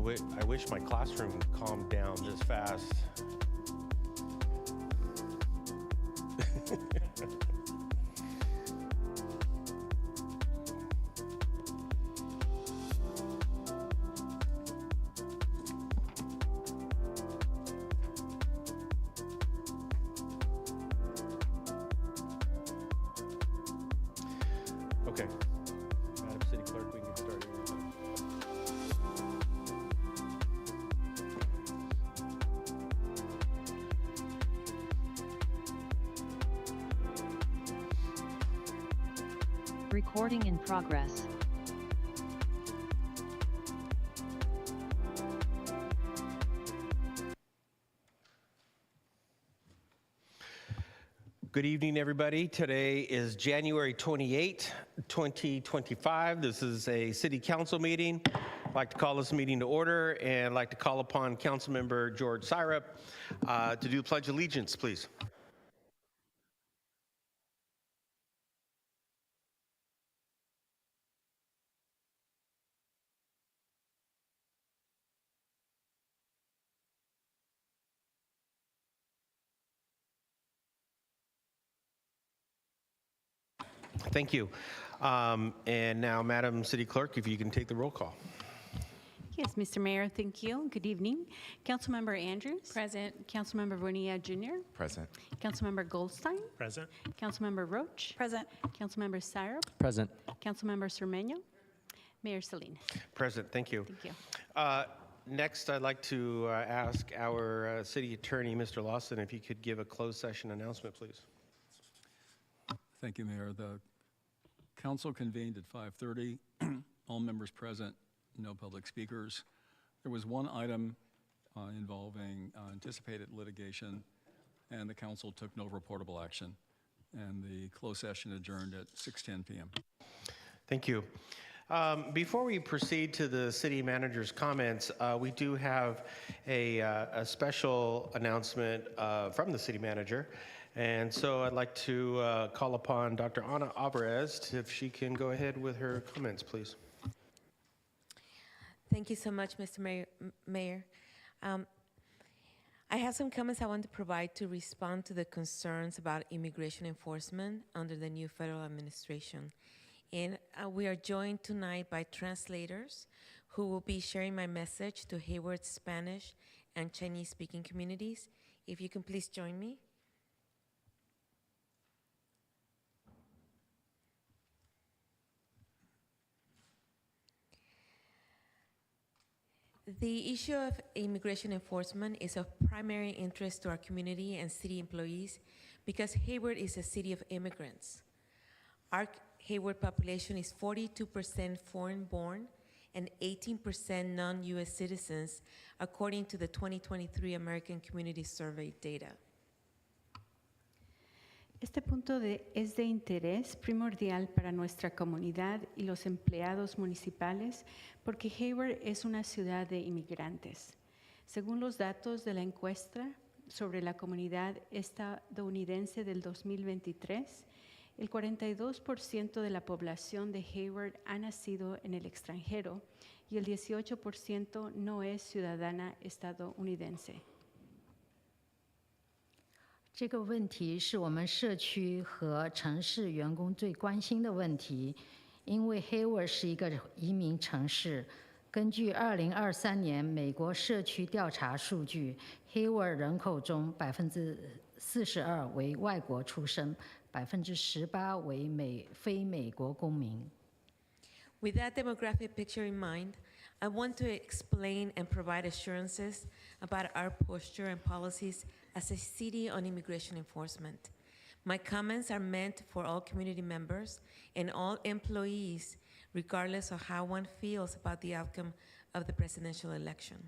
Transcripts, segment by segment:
I wish my classroom calmed down this fast. Okay. Madam City Clerk, we can get started. Recording in progress. Good evening, everybody. Today is January 28, 2025. This is a city council meeting. I'd like to call this meeting to order and I'd like to call upon Councilmember George Syrup to do the Pledge of Allegiance, please. Thank you. And now, Madam City Clerk, if you can take the roll call. Yes, Mr. Mayor, thank you. Good evening. Councilmember Andrews. Present. Councilmember Bonilla Jr. Present. Councilmember Goldstein. Present. Councilmember Roach. Present. Councilmember Syrup. Present. Councilmember Cermeño. Mayor Salinas. Present. Thank you. Thank you. Next, I'd like to ask our city attorney, Mr. Lawson, if you could give a closed session announcement, please. Thank you, Mayor. The council convened at 5:30. All members present, no public speakers. There was one item involving anticipated litigation, and the council took no reportable action. And the closed session adjourned at 6:10 p.m. Thank you. Before we proceed to the city manager's comments, we do have a special announcement from the city manager. And so I'd like to call upon Dr. Ana Alvarez if she can go ahead with her comments, please. Thank you so much, Mr. Mayor. I have some comments I want to provide to respond to the concerns about immigration enforcement under the new federal administration. And we are joined tonight by translators who will be sharing my message to Hayward's Spanish and Chinese-speaking communities. If you can please join me. The issue of immigration enforcement is of primary interest to our community and city employees because Hayward is a city of immigrants. Our Hayward population is 42% foreign-born and 18% non-U.S. citizens, according to the 2023 American Community Survey data. Este punto es de interés primordial para nuestra comunidad y los empleados municipales porque Hayward es una ciudad de inmigrantes. Según los datos de la encuesta sobre la comunidad estadounidense del 2023, el 42% de la población de Hayward ha nacido en el extranjero y el 18% no es ciudadana estadounidense. 这个问题是我们社区和城市员工最关心的问题，因为 Hayward 是一个移民城市。根据2023年美国社区调查数据 ，Hayward 人口中42%为外国出生，18%为非美国公民。With that demographic picture in mind, I want to explain and provide assurances about our posture and policies as a city on immigration enforcement. My comments are meant for all community members and all employees, regardless of how one feels about the outcome of the presidential election.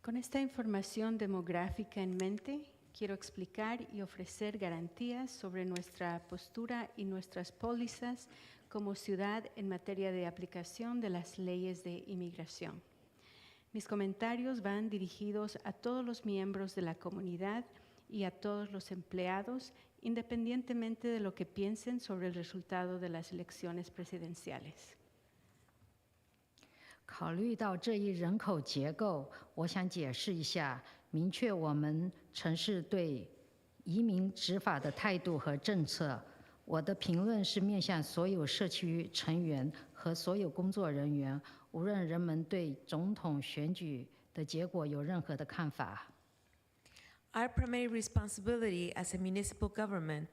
Con esta información demográfica en mente, quiero explicar y ofrecer garantías sobre nuestra postura y nuestras pólizas como ciudad en materia de aplicación de las leyes de inmigración. Mis comentarios van dirigidos a todos los miembros de la comunidad y a todos los empleados, independientemente de lo que piensen sobre el resultado de las elecciones presidenciales. 考虑到这一人口结构，我想解释一下，明确我们城市对移民执法的态度和政策。我的评论是面向所有社区成员和所有工作人员，无论人们对总统选举的结果有任何的看法。Our primary responsibility as a municipal government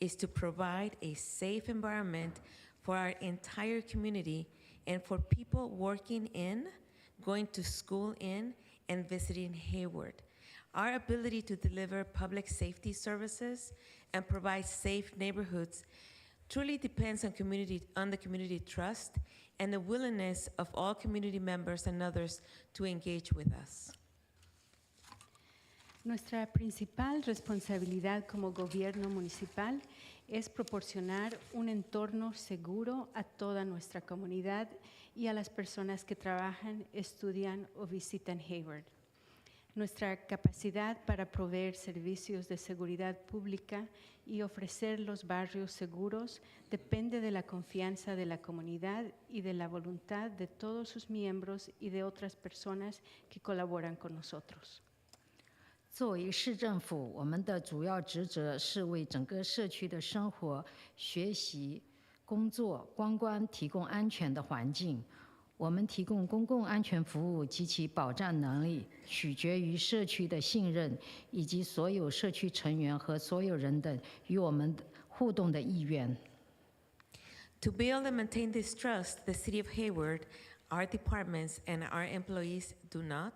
is to provide a safe environment for our entire community and for people working in, going to school in, and visiting Hayward. Our ability to deliver public safety services and provide safe neighborhoods truly depends on the community trust and the willingness of all community members and others to engage with us. Nuestra principal responsabilidad como gobierno municipal es proporcionar un entorno seguro a toda nuestra comunidad y a las personas que trabajan, estudian o visitan Hayward. Nuestra capacidad para proveer servicios de seguridad pública y ofrecer los barrios seguros depende de la confianza de la comunidad y de la voluntad de todos sus miembros y de otras personas que colaboran con nosotros. 作为市政府，我们的主要职责是为整个社区的生活、学习、工作、观光提供安全的环境。我们提供公共安全服务及其保障能力，取决于社区的信任，以及所有社区成员和所有人的与我们互动的意愿。To build and maintain this trust, the City of Hayward, our departments, and our employees do not,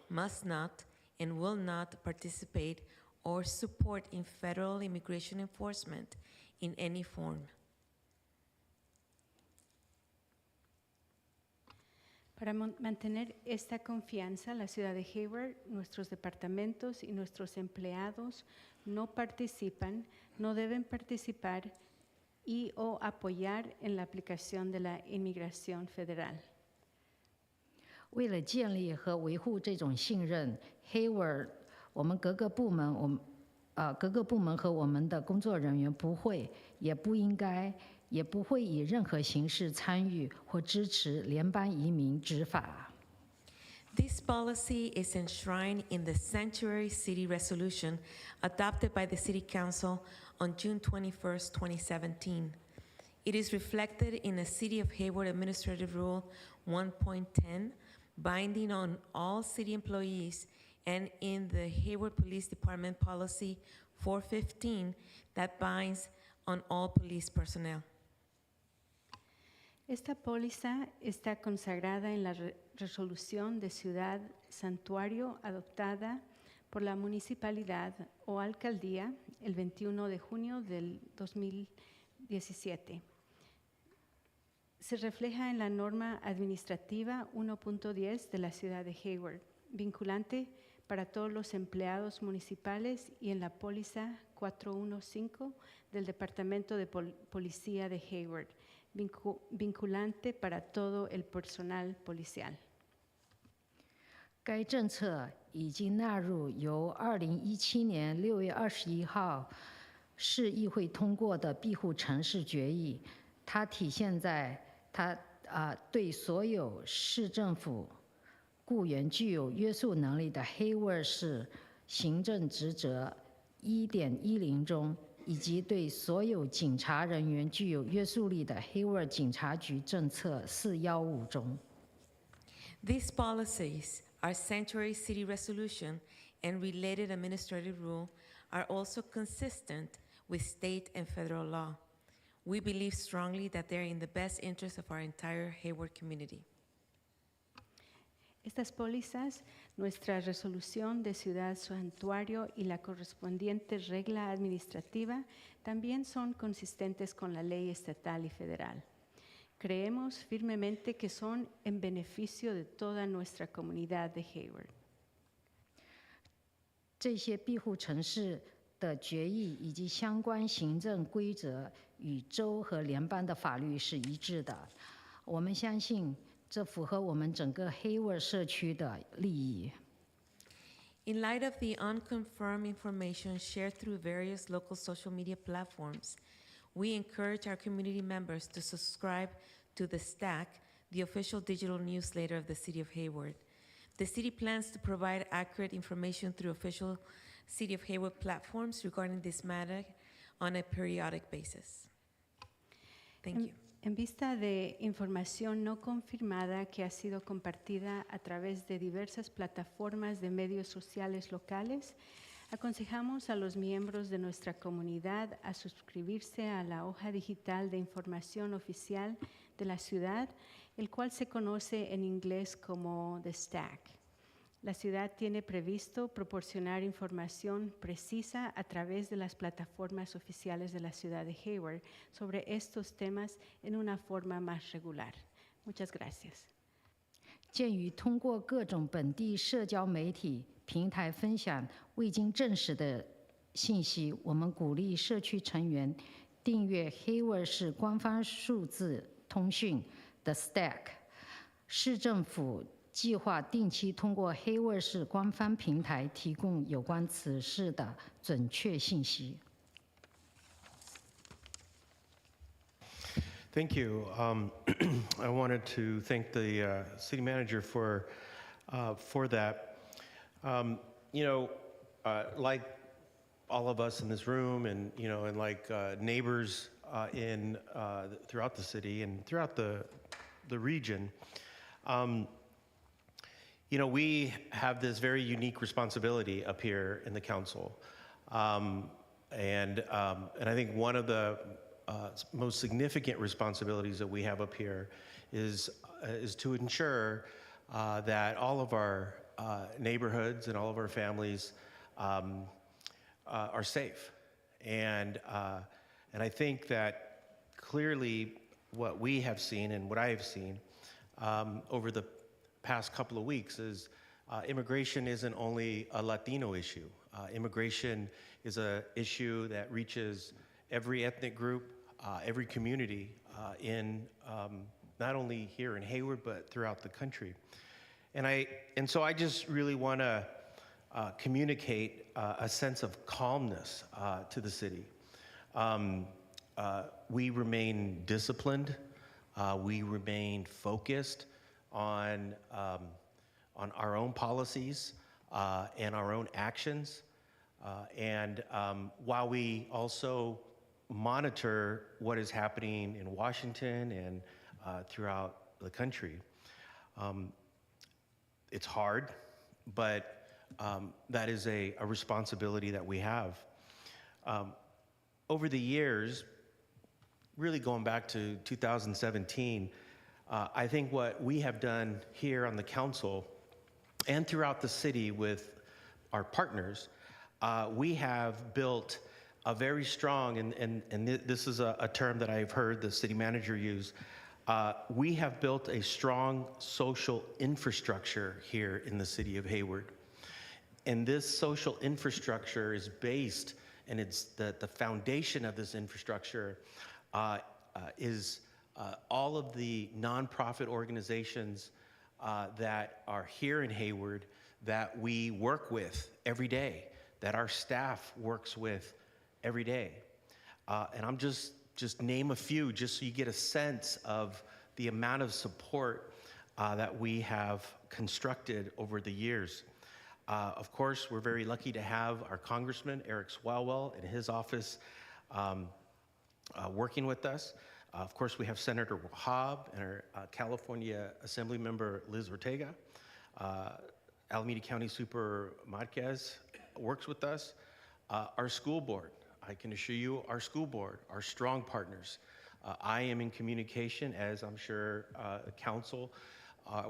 must not, and will not participate or support in federal immigration enforcement in any form. Para mantener esta confianza, la ciudad de Hayward, nuestros departamentos y nuestros empleados no participan, no deben participar y o apoyar en la aplicación de la inmigración federal. 为了建立和维护这种信任 ，Hayward， 我们各个部门和我们的工作人员不会，也不应该，也不会以任何形式参与或支持联邦移民执法。This policy is enshrined in the Sanctuary City Resolution adopted by the City Council on June 21st, 2017. It is reflected in the City of Hayward Administrative Rule 1.10, binding on all city employees, and in the Hayward Police Department Policy 415 that binds on all police personnel. Esta póliza está consagrada en la resolución de ciudad santuario adoptada por la municipalidad o alcaldía el 21 de junio del 2017. Se refleja en la norma administrativa 1.10 de la ciudad de Hayward, vinculante para todos los empleados municipales, y en la póliza 415 del Departamento de Policía de Hayward, vinculante para todo el personal policial. 该政策已经纳入由2017年6月21号市议会通过的庇护城市决议，它体现在对所有市政府雇员具有约束能力的 Hayward 市行政职责 1.10 中，以及对所有警察人员具有约束力的 Hayward 警察局政策415中。These policies, our Sanctuary City Resolution, and related administrative rule are also consistent with state and federal law. We believe strongly that they're in the best interest of our entire Hayward community. Estas pólizas, nuestra resolución de ciudad santuario y la correspondiente regla administrativa también son consistentes con la ley estatal y federal. Creemos firmemente que son en beneficio de toda nuestra comunidad de Hayward. 这些庇护城市的决议以及相关行政规则与州和联邦的法律是一致的。我们相信这符合我们整个 Hayward 社区的利益。In light of the unconfirmed information shared through various local social media platforms, we encourage our community members to subscribe to the STAC, the official digital newsletter of the City of Hayward. The city plans to provide accurate information through official City of Hayward platforms regarding this matter on a periodic basis. Thank you. En vista de información no confirmada que ha sido compartida a través de diversas plataformas de medios sociales locales, aconsejamos a los miembros de nuestra comunidad a suscribirse a la hoja digital de información oficial de la ciudad, el cual se conoce en inglés como The Stack. La ciudad tiene previsto proporcionar información precisa a través de las plataformas oficiales de la ciudad de Hayward sobre estos temas en una forma más regular. Muchas gracias. 鉴于通过各种本地社交媒体平台分享未经证实的信息，我们鼓励社区成员订阅 Hayward 市官方数字通讯的 Stack。市政府计划定期通过 Hayward 市官方平台提供有关此事的准确信息。Thank you. I wanted to thank the city manager for that. Like all of us in this room, and like neighbors throughout the city and throughout the region, we have this very unique responsibility up here in the council, and I think one of the most significant responsibilities that we have up here is to ensure that all of our neighborhoods and all of our families are safe. And I think that clearly what we have seen and what I have seen over the past couple of weeks is immigration isn't only a Latino issue. Immigration is an issue that reaches every ethnic group, every community in not only here in Hayward, but throughout the country. And so I just really want to communicate a sense of calmness to the city. We remain disciplined. We remain focused on our own policies and our own actions. And while we also monitor what is happening in Washington and throughout the country. It's hard, but that is a responsibility that we have. Over the years, really going back to 2017, I think what we have done here on the council and throughout the city with our partners, we have built a very strong, and this is a term that I've heard the city manager use, we have built a strong social infrastructure here in the city of Hayward. And this social infrastructure is based, and it's the foundation of this infrastructure is all of the nonprofit organizations that are here in Hayward that we work with every day, that our staff works with every day. And I'm just name a few, just so you get a sense of the amount of support that we have constructed over the years. Of course, we're very lucky to have our Congressman, Eric Swalwell, in his office working with us. Of course, we have Senator Wahab and our California Assembly Member Liz Ortega. Alameda County Super Marquez works with us. Our school board, I can assure you, our school board, our strong partners. I am in communication, as I'm sure council.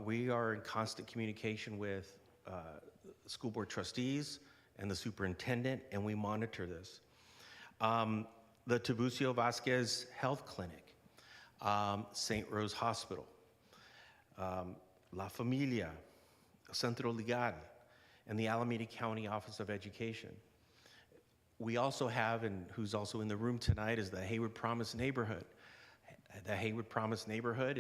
We are in constant communication with school board trustees and the superintendent, and we monitor this. The Tiburcio Vasquez Health Clinic, St. Rose Hospital, La Familia, Centro Legal, and the Alameda County Office of Education. We also have, and who's also in the room tonight, is the Hayward Promise Neighborhood. The Hayward Promise Neighborhood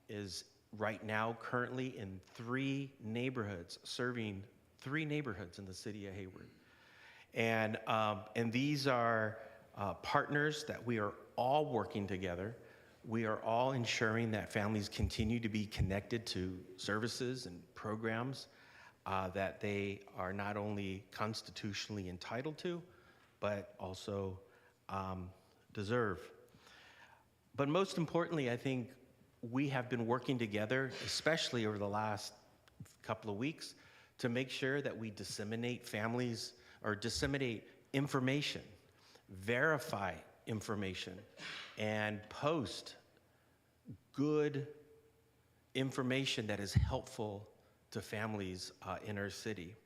is right now currently in 3 neighborhoods, serving 3 neighborhoods in the city of Hayward. And these are partners that we are all working together. We are all ensuring that families continue to be connected to services and programs that they are not only constitutionally entitled to, but also deserve. But most importantly, I think we have been working together, especially over the last couple of weeks, to make sure that we disseminate families or disseminate information, verify information, and post good information that is helpful to families in our city.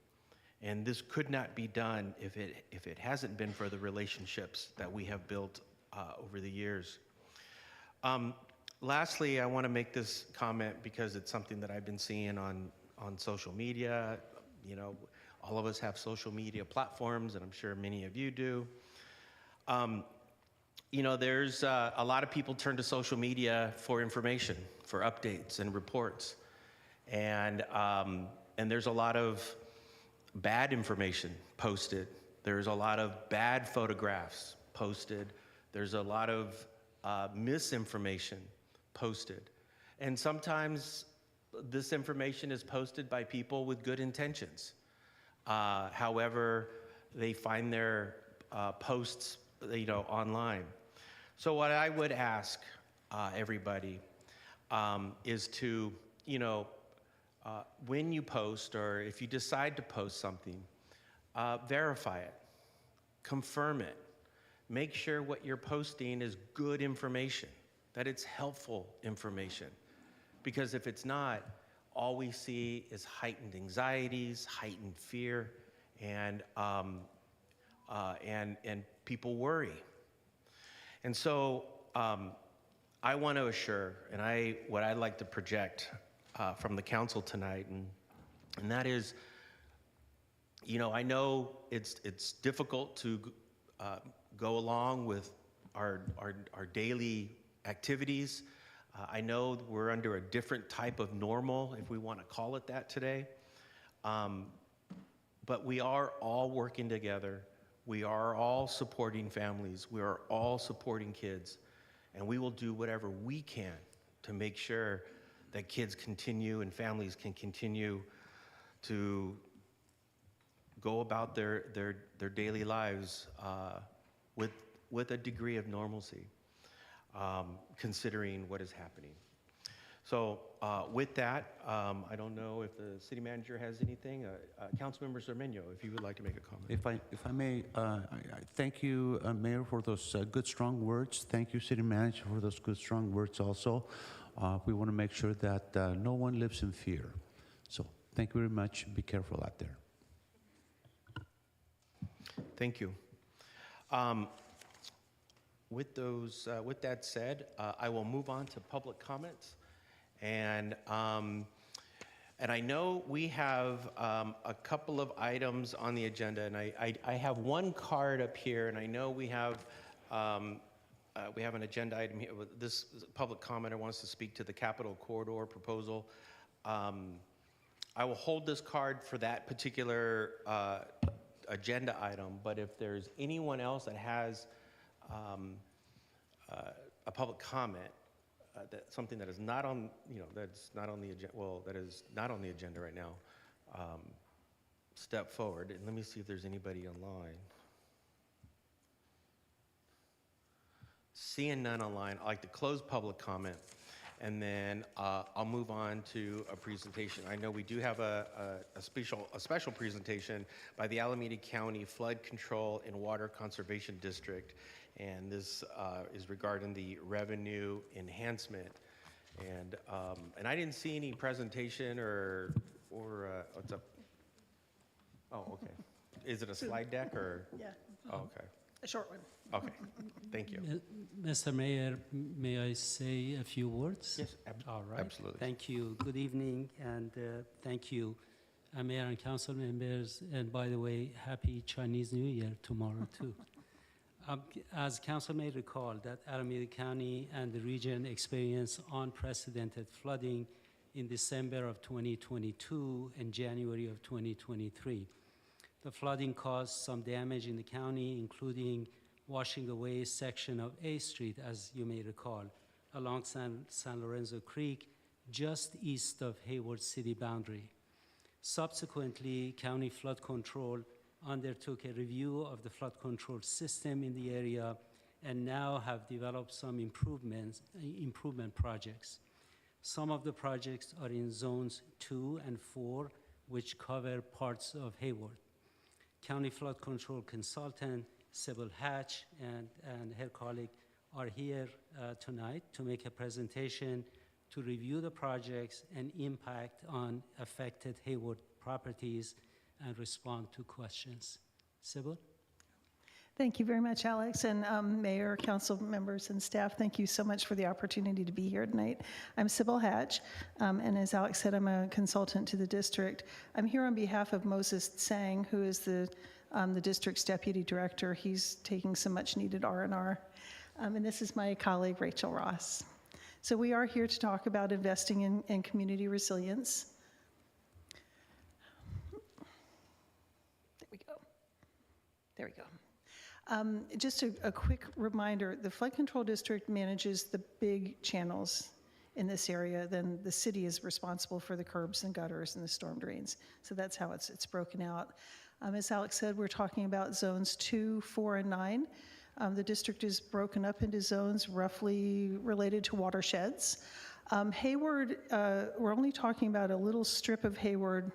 And this could not be done if it hasn't been for the relationships that we have built over the years. Lastly, I want to make this comment because it's something that I've been seeing on social media. You know, all of us have social media platforms, and I'm sure many of you do. You know, there's a lot of people turn to social media for information, for updates and reports. And there's a lot of bad information posted. There's a lot of bad photographs posted. There's a lot of misinformation posted. And sometimes this information is posted by people with good intentions. However, they find their posts, you know, online. So what I would ask everybody is to, you know, when you post or if you decide to post something, verify it, confirm it, make sure what you're posting is good information, that it's helpful information. Because if it's not, all we see is heightened anxieties, heightened fear, and people worry. And so I want to assure, and what I'd like to project from the council tonight, and that is, you know, I know it's difficult to go along with our daily activities. I know we're under a different type of normal, if we want to call it that today. But we are all working together. We are all supporting families. We are all supporting kids. And we will do whatever we can to make sure that kids continue and families can continue to go about their daily lives with a degree of normalcy, considering what is happening. So with that, I don't know if the city manager has anything. Councilmember Cermeño, if you would like to make a comment. If I may, I thank you, Mayor, for those good, strong words. Thank you, City Manager, for those good, strong words also. We want to make sure that no one lives in fear. So thank you very much. Be careful out there. Thank you. With that said, I will move on to public comments. And I know we have a couple of items on the agenda, and I have one card up here, and I know we have an agenda item here. This public commenter wants to speak to the Capital Corridor proposal. I will hold this card for that particular agenda item, but if there's anyone else that has a public comment, something that is not on, that's not on the agenda, that is not on the agenda right now, step forward. And let me see if there's anybody online. Seeing none online, I'd like to close public comment, and then I'll move on to a presentation. I know we do have a special presentation by the Alameda County Flood Control and Water Conservation District, and this is regarding the revenue enhancement. And I didn't see any presentation or what's up? Oh, okay. Is it a slide deck or? Yeah. Oh, okay. A short one. Okay. Thank you. Mr. Mayor, may I say a few words? Yes, All right. absolutely. Thank you. Good evening, and thank you, Mayor and council members. And by the way, happy Chinese New Year tomorrow, too. As council may recall, that Alameda County and the region experienced unprecedented flooding in December of 2022 and January of 2023. The flooding caused some damage in the county, including washing away a section of A Street, as you may recall, along San Lorenzo Creek, just east of Hayward city boundary. Subsequently, County Flood Control undertook a review of the flood control system in the area and now have developed some improvement projects. Some of the projects are in zones 2 and 4, which cover parts of Hayward. County Flood Control consultant Sybil Hatch and her colleague are here tonight to make a presentation to review the projects and impact on affected Hayward properties and respond to questions. Sybil? Thank you very much, Alex, and Mayor, council members, and staff. Thank you so much for the opportunity to be here tonight. I'm Sybil Hatch, and as Alex said, I'm a consultant to the district. I'm here on behalf of Moses Tsang, who is the district's deputy director. He's taking some much-needed R&R. And this is my colleague, Rachel Ross. So we are here to talk about investing in community resilience. There we go. There we go. Just a quick reminder, the flood control district manages the big channels in this area, then the city is responsible for the curbs and gutters and the storm drains. So that's how it's broken out. As Alex said, we're talking about zones 2, 4, and 9. The district is broken up into zones roughly related to watersheds. Hayward, we're only talking about a little strip of Hayward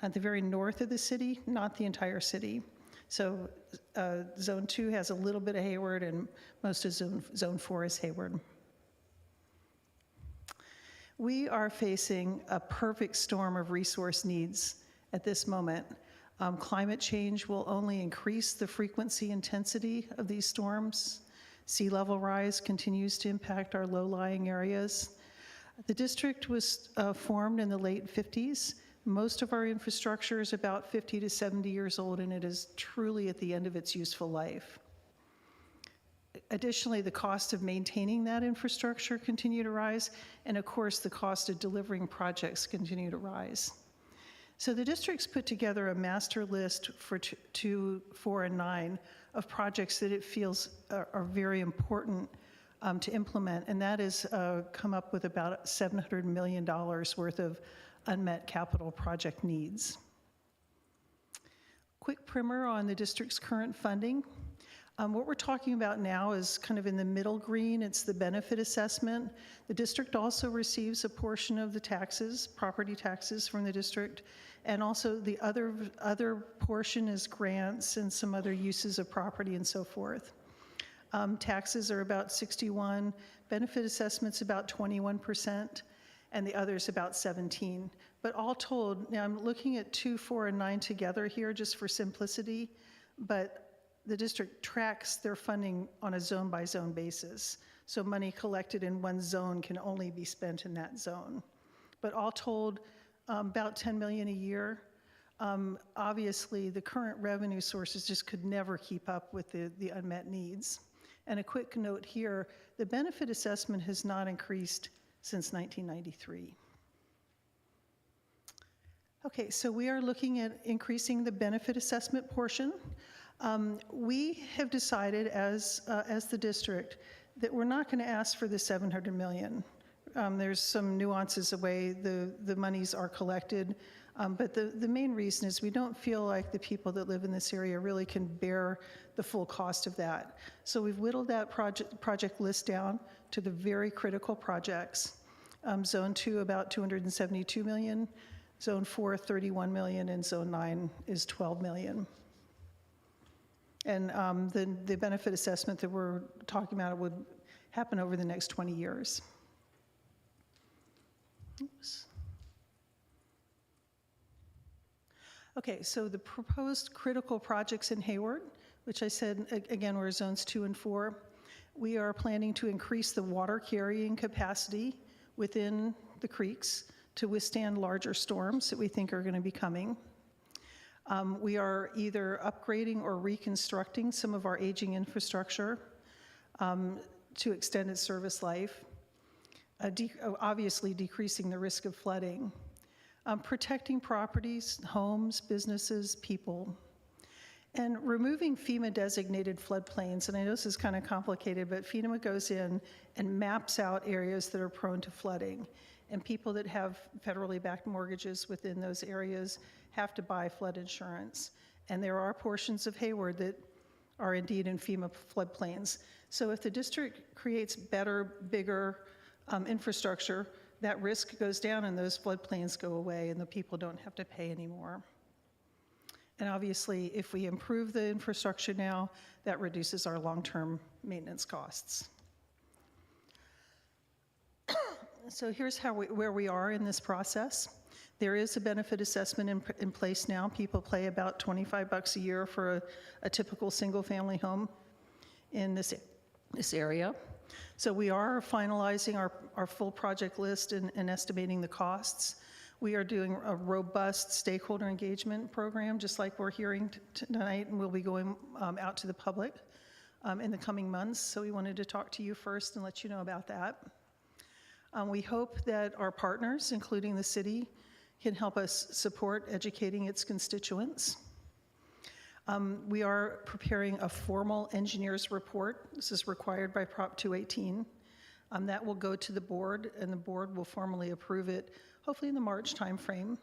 at the very north of the city, not the entire city. So Zone 2 has a little bit of Hayward, and most of Zone 4 is Hayward. We are facing a perfect storm of resource needs at this moment. Climate change will only increase the frequency intensity of these storms. Sea level rise continues to impact our low-lying areas. The district was formed in the late 50s. Most of our infrastructure is about 50 to 70 years old, and it is truly at the end of its useful life. Additionally, the cost of maintaining that infrastructure continue to rise, and of course, the cost of delivering projects continue to rise. So the district's put together a master list for 2, 4, and 9 of projects that it feels are very important to implement, and that is come up with about $700 million worth of unmet capital project needs. Quick primer on the district's current funding. What we're talking about now is kind of in the middle green. It's the benefit assessment. The district also receives a portion of the taxes, property taxes from the district, and also the other portion is grants and some other uses of property and so forth. Taxes are about 61, benefit assessments about 21%, and the others about 17. But all told, now I'm looking at 2, 4, and 9 together here just for simplicity, but the district tracks their funding on a zone-by-zone basis. So money collected in one zone can only be spent in that zone. But all told, about $10 million a year. Obviously, the current revenue sources just could never keep up with the unmet needs. And a quick note here, the benefit assessment has not increased since 1993. Okay, so we are looking at increasing the benefit assessment portion. We have decided as the district that we're not going to ask for the $700 million. There's some nuances the way the monies are collected, but the main reason is we don't feel like the people that live in this area really can bear the full cost of that. So we've whittled that project list down to the very critical projects. Zone 2 about $272 million, Zone 4 $31 million, and Zone 9 is $12 million. And the benefit assessment that we're talking about would happen over the next 20 years. Oops. Okay, so the proposed critical projects in Hayward, which I said, again, were zones 2 and 4. We are planning to increase the water carrying capacity within the creeks to withstand larger storms that we think are going to be coming. We are either upgrading or reconstructing some of our aging infrastructure to extend its service life, obviously decreasing the risk of flooding, protecting properties, homes, businesses, people, And removing FEMA-designated floodplains, and I know this is kind of complicated, but FEMA goes in and maps out areas that are prone to flooding. And people that have federally backed mortgages within those areas have to buy flood insurance. And there are portions of Hayward that are indeed in FEMA floodplains. So if the district creates better, bigger infrastructure, that risk goes down and those floodplains go away and the people don't have to pay anymore. And obviously, if we improve the infrastructure now, that reduces our long-term maintenance costs. So here's where we are in this process. There is a benefit assessment in place now. People pay about $25 a year for a typical single-family home in this area. So we are finalizing our full project list and estimating the costs. We are doing a robust stakeholder engagement program, just like we're hearing tonight, and we'll be going out to the public in the coming months. So we wanted to talk to you first and let you know about that. We hope that our partners, including the city, can help us support educating its constituents. We are preparing a formal engineer's report. This is required by Prop 218. That will go to the board, and the board will formally approve it, hopefully in the March timeframe.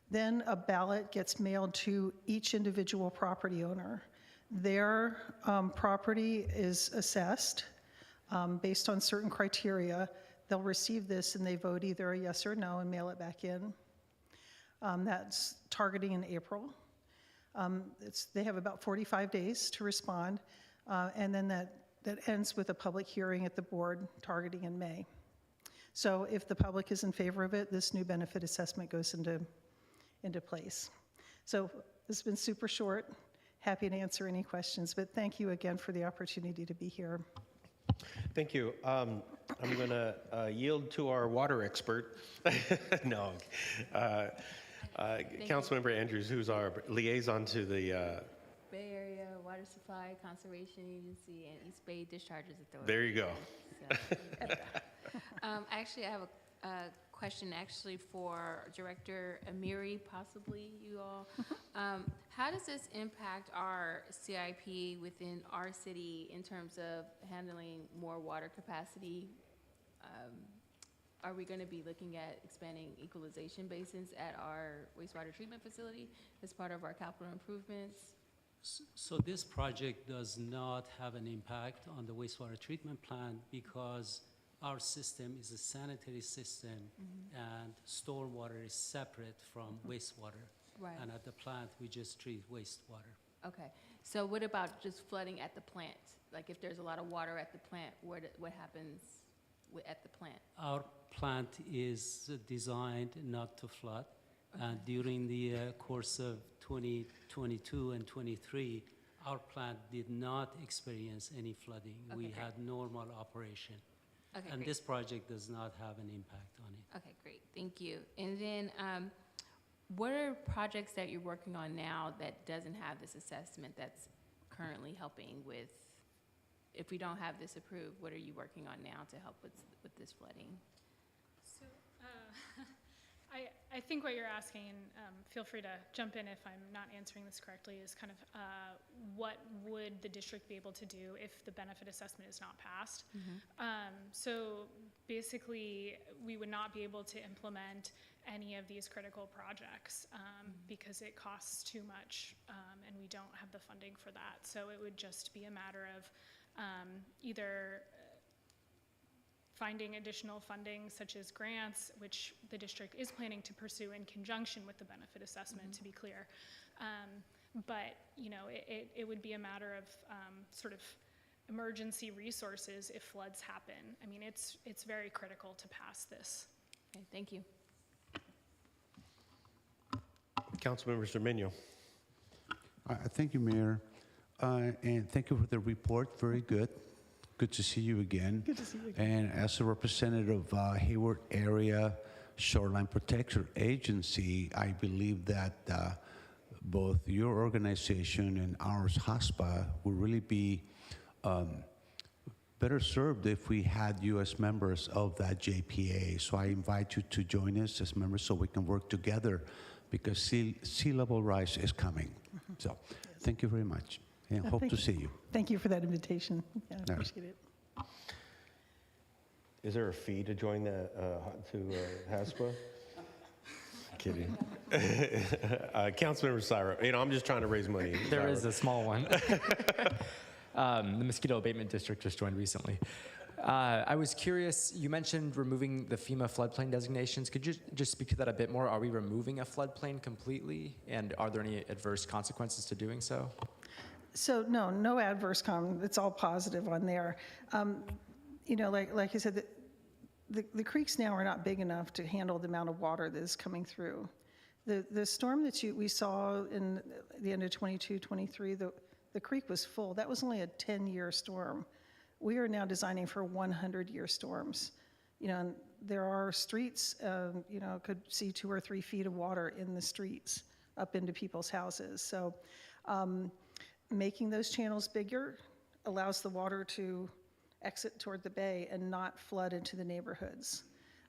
Then a ballot gets mailed to each individual property owner. Their property is assessed based on certain criteria. They'll receive this and they vote either a yes or no and mail it back in. That's targeting in April. They have about 45 days to respond, and then that ends with a public hearing at the board targeting in May. So if the public is in favor of it, this new benefit assessment goes into place. So this has been super short. Happy to answer any questions, but thank you again for the opportunity to be here. Thank you. I'm going to yield to our water expert. No. Councilmember Andrews, who's our liaison to the... Bay Area Water Supply Conservation Agency and East Bay Discharges Authority. There you go. Actually, I have a question for Director Amiri, possibly you all. How does this impact our CIP within our city in terms of handling more water capacity? Are we going to be looking at expanding equalization basins at our wastewater treatment facility as part of our capital improvements? So this project does not have an impact on the wastewater treatment plant because our system is a sanitary system, and stormwater is separate from wastewater. Right. And at the plant, we just treat wastewater. Okay. So what about just flooding at the plant? Like if there's a lot of water at the plant, what happens at the plant? Our plant is designed not to flood. And during the course of 2022 and 23, our plant did not experience any flooding. Okay, We great. had normal operation. Okay, And great. this project does not have an impact on it. Okay, great. Thank you. And then what are projects that you're working on now that doesn't have this assessment that's currently helping with, if we don't have this approved, what are you working on now to help with this flooding? So I think what you're asking, and feel free to jump in if I'm not answering this correctly, is kind of what would the district be able to do if the benefit assessment is not passed? So basically, we would not be able to implement any of these critical projects because it costs too much and we don't have the funding for that. So it would just be a matter of either finding additional funding such as grants, which the district is planning to pursue in conjunction with the benefit assessment, to be clear. But you know, it would be a matter of sort of emergency resources if floods happen. I mean, it's very critical to pass this. Okay, thank you. Councilmember Zerminio. Thank you, Mayor. And thank you for the report. Very good. Good to see you again. Good to see you again. And as a representative of Hayward Area Shoreline Protection Agency, I believe that both your organization and ours, HASPA, would really be better served if we had you as members of that JPA. So I invite you to join us as members so we can work together because sea level rise is coming. So Thank you very much. And hope thank to you. see you. Thank you for that invitation. Yeah, I Yeah. appreciate it. Is there a fee to join the, HASPA? Kidding. Councilmember Syra, I'm just trying to raise money. There is a small one. The Mosquito Abatement District just joined recently. I was curious, you mentioned removing the FEMA floodplain designations. Could you just speak to that a bit more? Are we removing a floodplain completely? And are there any adverse consequences to doing so? So no adverse it's all positive on there. Like I said, the creeks now are not big enough to handle the amount of water that is coming through. The storm that we saw in the end of 22, 23, the creek was full. That was only a 10-year storm. We are now designing for 100-year storms. And there are streets, could see 2 or 3 feet of water in the streets up into people's houses. So making those channels bigger allows the water to exit toward the bay and not flood into the neighborhoods.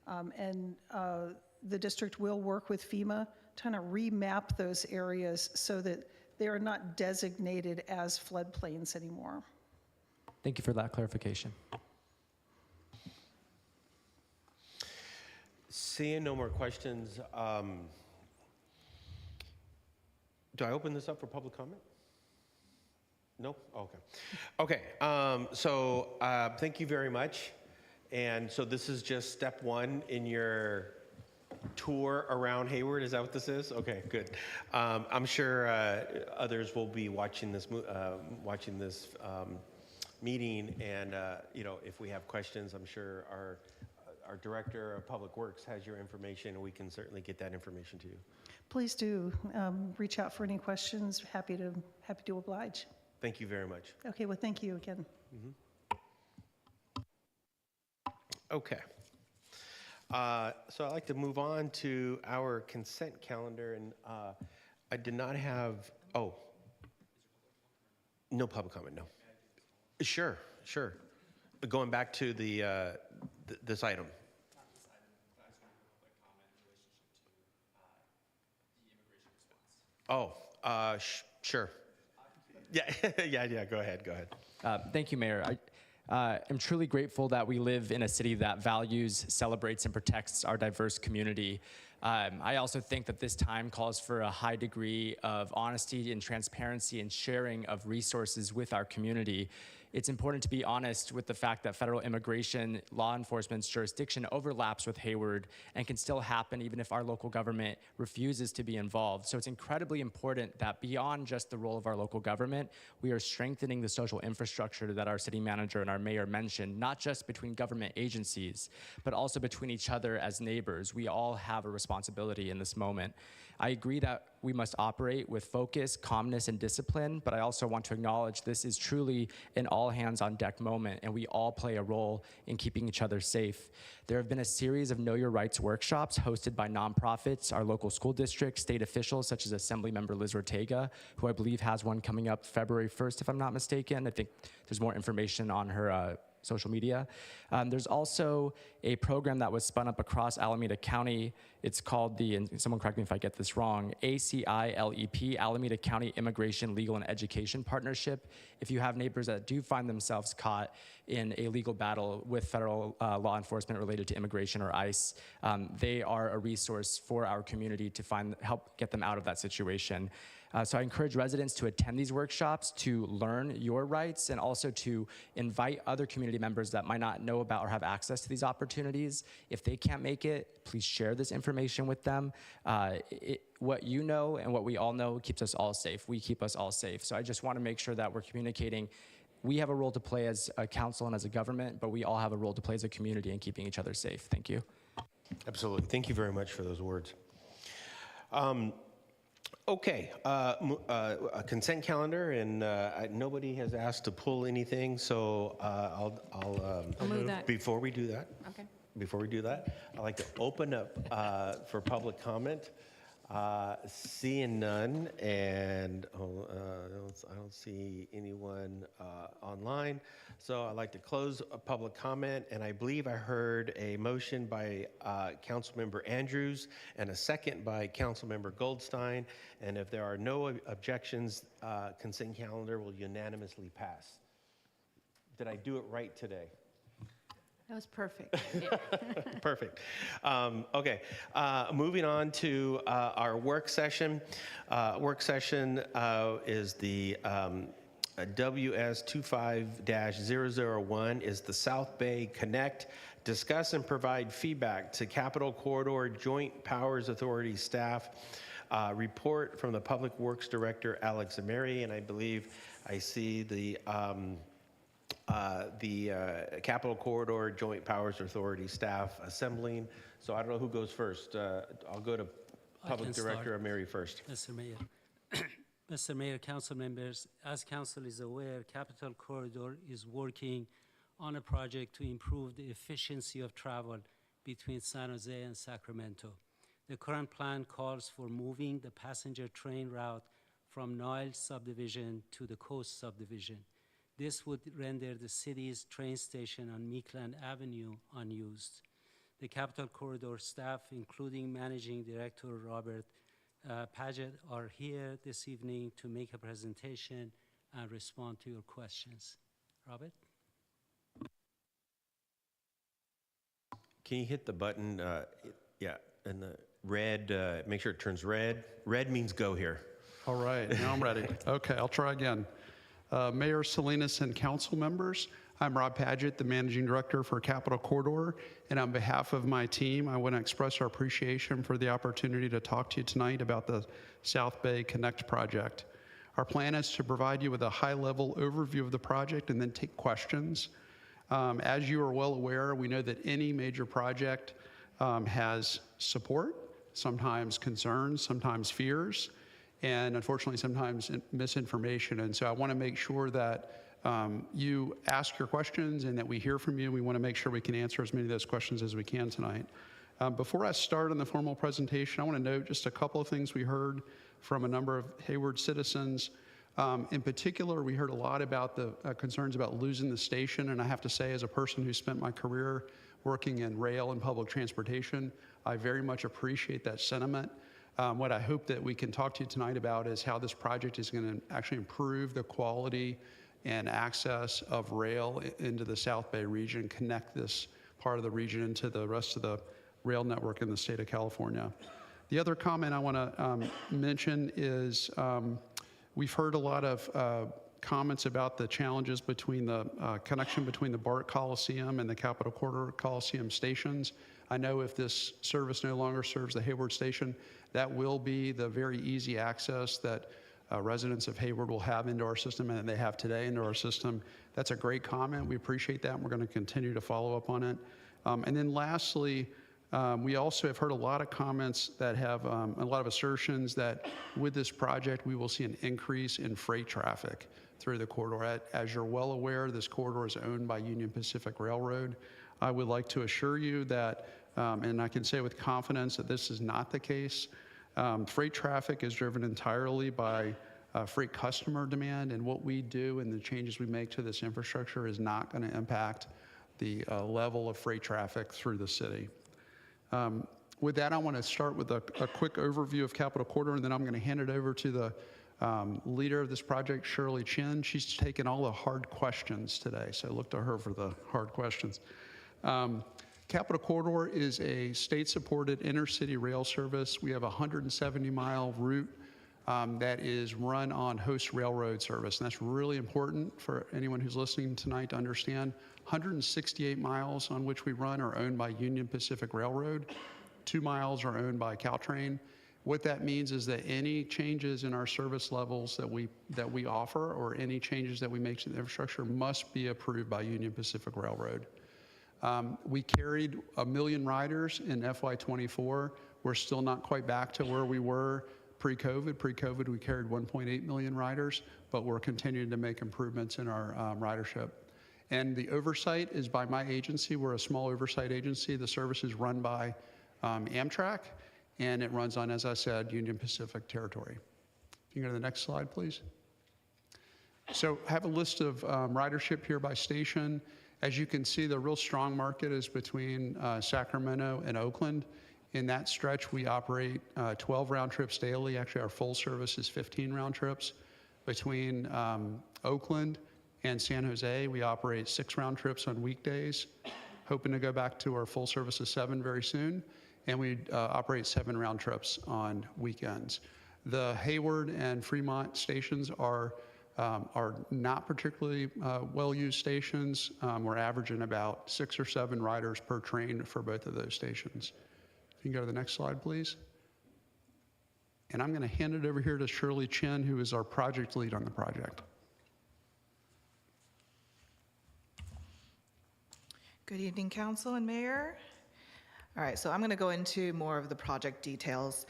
The district will work with FEMA to kind of remap those areas so that they are not designated as floodplains anymore. Thank you for that clarification. Seeing no more questions, do I open this up for public comment? No? Okay. Thank you very much. And so this is just step 1 in your tour around Hayward. Is that what this is? Okay, good. I'm sure others will be watching this meeting, and if we have questions, I'm sure our director of Public Works has your information, and we can certainly get that information to you. Please do reach out for any questions. Happy to oblige. Thank you very much. Okay, well, thank you again. Okay. So I'd like to move on to our consent calendar, and I did not have, no public comment, no. Sure. Going back to this item. Sure. Yeah, go ahead. Thank you, Mayor. I'm truly grateful that we live in a city that values, celebrates, and protects our diverse community. I also think that this time calls for a high degree of honesty and transparency and sharing of resources with our community. It's important to be honest with the fact that federal immigration law enforcement's jurisdiction overlaps with Hayward and can still happen even if our local government refuses to be involved. So it's incredibly important that beyond just the role of our local government, we are strengthening the social infrastructure that our city manager and our mayor mentioned, not just between government agencies, but also between each other as neighbors. We all have a responsibility in this moment. I agree that we must operate with focus, calmness, and discipline, but I also want to acknowledge this is truly an all-hands-on-deck moment, and we all play a role in keeping each other safe. There have been a series of Know Your Rights workshops hosted by nonprofits, our local school districts, state officials, such as Assemblymember Liz Ortega, who I believe has one coming up February 1st, if I'm not mistaken. I think there's more information on her social media. There's also a program that was spun up across Alameda County. It's called and someone correct me if I get this wrong, ACILEP, Alameda County Immigration, Legal, and Education Partnership. If you have neighbors that do find themselves caught in a legal battle with federal law enforcement related to immigration or ICE, they are a resource for our community to help get them out of that situation. So I encourage residents to attend these workshops, to learn your rights, and also to invite other community members that might not know about or have access to these opportunities. If they can't make it, please share this information with them. What you know and what we all know keeps us all safe. We keep us all safe. So I just want to make sure that we're communicating. We have a role to play as a council and as a government, but we all have a role to play as a community in keeping each other safe. Thank you. Absolutely. Thank you very much for those words. Okay, a consent calendar, and nobody has asked to pull anything, so I'll move that. Before we do that, Okay. I'd like to open up for public comment. Seeing none, and I don't see anyone online, so I'd like to close a public comment, and I believe I heard a motion by Councilmember Andrews and a second by Councilmember Goldstein, and if there are no objections, consent calendar will unanimously pass. Did I do it right today? That was perfect. Perfect. Okay, moving on to our work session. Work session is the WS 25-001 is the South Bay Connect. Discuss and provide feedback to Capital Corridor Joint Powers Authority staff. Report from the Public Works Director, Alex Ameri, and I believe I see the Capital Corridor Joint Powers Authority staff assembling. So I don't know who goes first. I'll go to Public Director Ameri first. Mr. Mayor. Mr. Mayor, council members, as council is aware, Capital Corridor is working on a project to improve the efficiency of travel between San Jose and Sacramento. The current plan calls for moving the passenger train route from Niles subdivision to the Coast subdivision. This would render the city's train station on Meekland Avenue unused. The Capital Corridor staff, including Managing Director Robert Paget, are here this evening to make a presentation and respond to your questions. Robert? Can you hit the button? Yeah, and the red, make sure it turns red. Red means go here. All right, now I'm ready. Okay, I'll try again. Mayor Salinas and council members, I'm Rob Paget, the Managing Director for Capital Corridor, and on behalf of my team, I want to express our appreciation for the opportunity to talk to you tonight about the South Bay Connect project. Our plan is to provide you with a high-level overview of the project and then take questions. As you are well aware, we know that any major project has support, sometimes concerns, sometimes fears, and unfortunately sometimes misinformation. And so I want to make sure that you ask your questions and that we hear from you. We want to make sure we can answer as many of those questions as we can tonight. Before I start on the formal presentation, I want to note just a couple of things we heard from a number of Hayward citizens. In particular, we heard a lot about the concerns about losing the station, and I have to say, as a person who spent my career working in rail and public transportation, I very much appreciate that sentiment. What I hope that we can talk to you tonight about is how this project is going to actually improve the quality and access of rail into the South Bay region, connect this part of the region into the rest of the rail network in the state of California. The other comment I want to mention is we've heard a lot of comments about the challenges between the connection between the BART Coliseum and the Capital Corridor Coliseum stations. I know if this service no longer serves the Hayward station, that will be the very easy access that residents of Hayward will have into our system and they have today into our system. That's a great comment. We appreciate that, and we're going to continue to follow up on it. And then lastly, we also have heard a lot of comments that have a lot of assertions that with this project, we will see an increase in freight traffic through the corridor. As you're well aware, this corridor is owned by Union Pacific Railroad. I would like to assure you that, and I can say with confidence that this is not the case. Freight traffic is driven entirely by freight customer demand, and what we do and the changes we make to this infrastructure is not going to impact the level of freight traffic through the city. With that, I want to start with a quick overview of Capital Corridor, and then I'm going to hand it over to the leader of this project, Shirley Chin. She's taken all the hard questions today, so look to her for the hard questions. Capital Corridor is a state-supported intercity rail service. We have a 170-mile route that is run on host railroad service, and that's really important for anyone who's listening tonight to understand. 168 miles on which we run are owned by Union Pacific Railroad. 2 miles are owned by Caltrain. What that means is that any changes in our service levels that we offer or any changes that we make to the infrastructure must be approved by Union Pacific Railroad. We carried 1 million riders in FY24. We're still not quite back to where we were pre-COVID. Pre-COVID, we carried 1.8 million riders, but we're continuing to make improvements in our ridership. And the oversight is by my agency. We're a small oversight agency. The service is run by Amtrak, and it runs on, as I said, Union Pacific territory. If you can go to the next slide, please. So I have a list of ridership here by station. As you can see, the real strong market is between Sacramento and Oakland. In that stretch, we operate 12 round trips daily. Actually, our full service is 15 round trips. Between Oakland and San Jose, we operate 6 round trips on weekdays, hoping to go back to our full service of 7 very soon. And we operate 7 round trips on weekends. The Hayward and Fremont stations are not particularly well-used stations. We're averaging about 6 or 7 riders per train for both of those stations. If you can go to the next slide, please. And I'm going to hand it over here to Shirley Chen, who is our project lead on the project. Good evening, Council and Mayor. All right, so I'm going to go into more of the project details.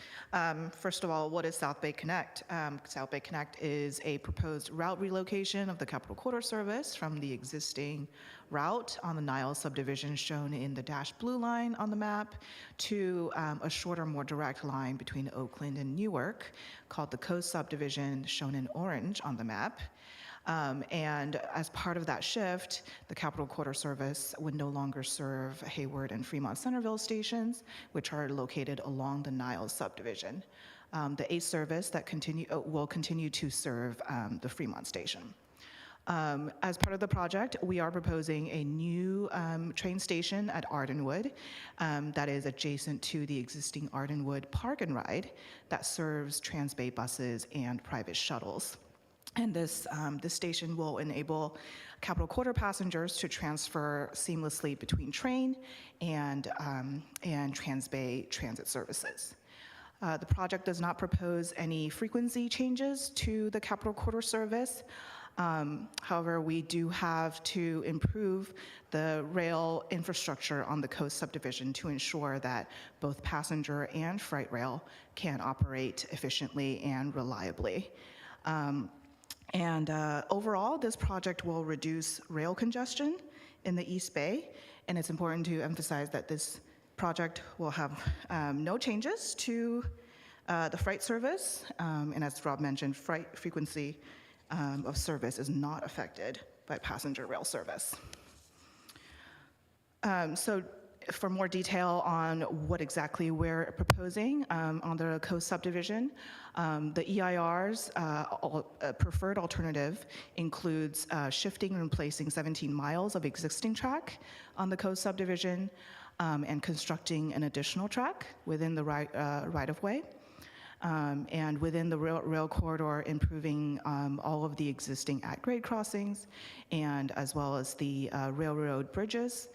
First of all, what is South Bay Connect? South Bay Connect is a proposed route relocation of the Capitol Quarter service from the existing route on the Niles subdivision shown in the dashed blue line on the map to a shorter, more direct line between Oakland and Newark called the Coast subdivision shown in orange on the map. And as part of that shift, the Capitol Quarter service would no longer serve Hayward and Fremont Centerville stations, which are located along the Niles subdivision. The ACE service that will continue to serve the Fremont station. As part of the project, we are proposing a new train station at Ardenwood that is adjacent to the existing Ardenwood Park and Ride that serves Transbay buses and private shuttles. And this station will enable Capitol Quarter passengers to transfer seamlessly between train and Transbay transit services. The project does not propose any frequency changes to the Capitol Quarter service. However, we do have to improve the rail infrastructure on the Coast subdivision to ensure that both passenger and freight rail can operate efficiently and reliably. Overall, this project will reduce rail congestion in the East Bay, and it's important to emphasize that this project will have no changes to the freight service, and as Rob mentioned, freight frequency of service is not affected by passenger rail service. So for more detail on what exactly we're proposing on the Coast subdivision, the EIR's preferred alternative includes shifting and replacing 17 miles of existing track on the Coast subdivision and constructing an additional track within the right-of-way. And within the rail corridor, improving all of the existing at-grade crossings, and as well as the railroad bridges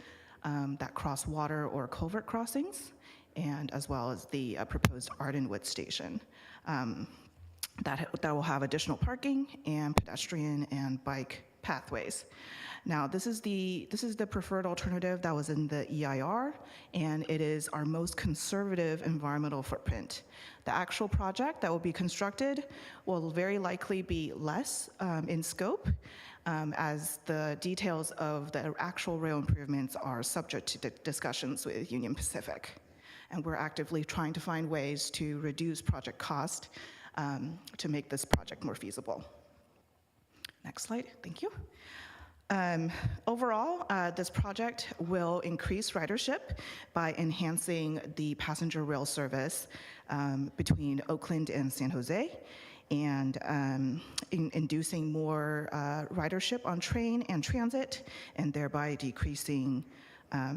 that cross water or culvert crossings, and as well as the proposed Ardenwood station that will have additional parking and pedestrian and bike pathways. Now, this is the preferred alternative that was in the EIR, and it is our most conservative environmental footprint. The actual project that will be constructed will very likely be less in scope, as the details of the actual rail improvements are subject to discussions with Union Pacific. And we're actively trying to find ways to reduce project cost to make this project more feasible. Next slide, thank you. Overall, this project will increase ridership by enhancing the passenger rail service between Oakland and San Jose, and inducing more ridership on train and transit, and thereby decreasing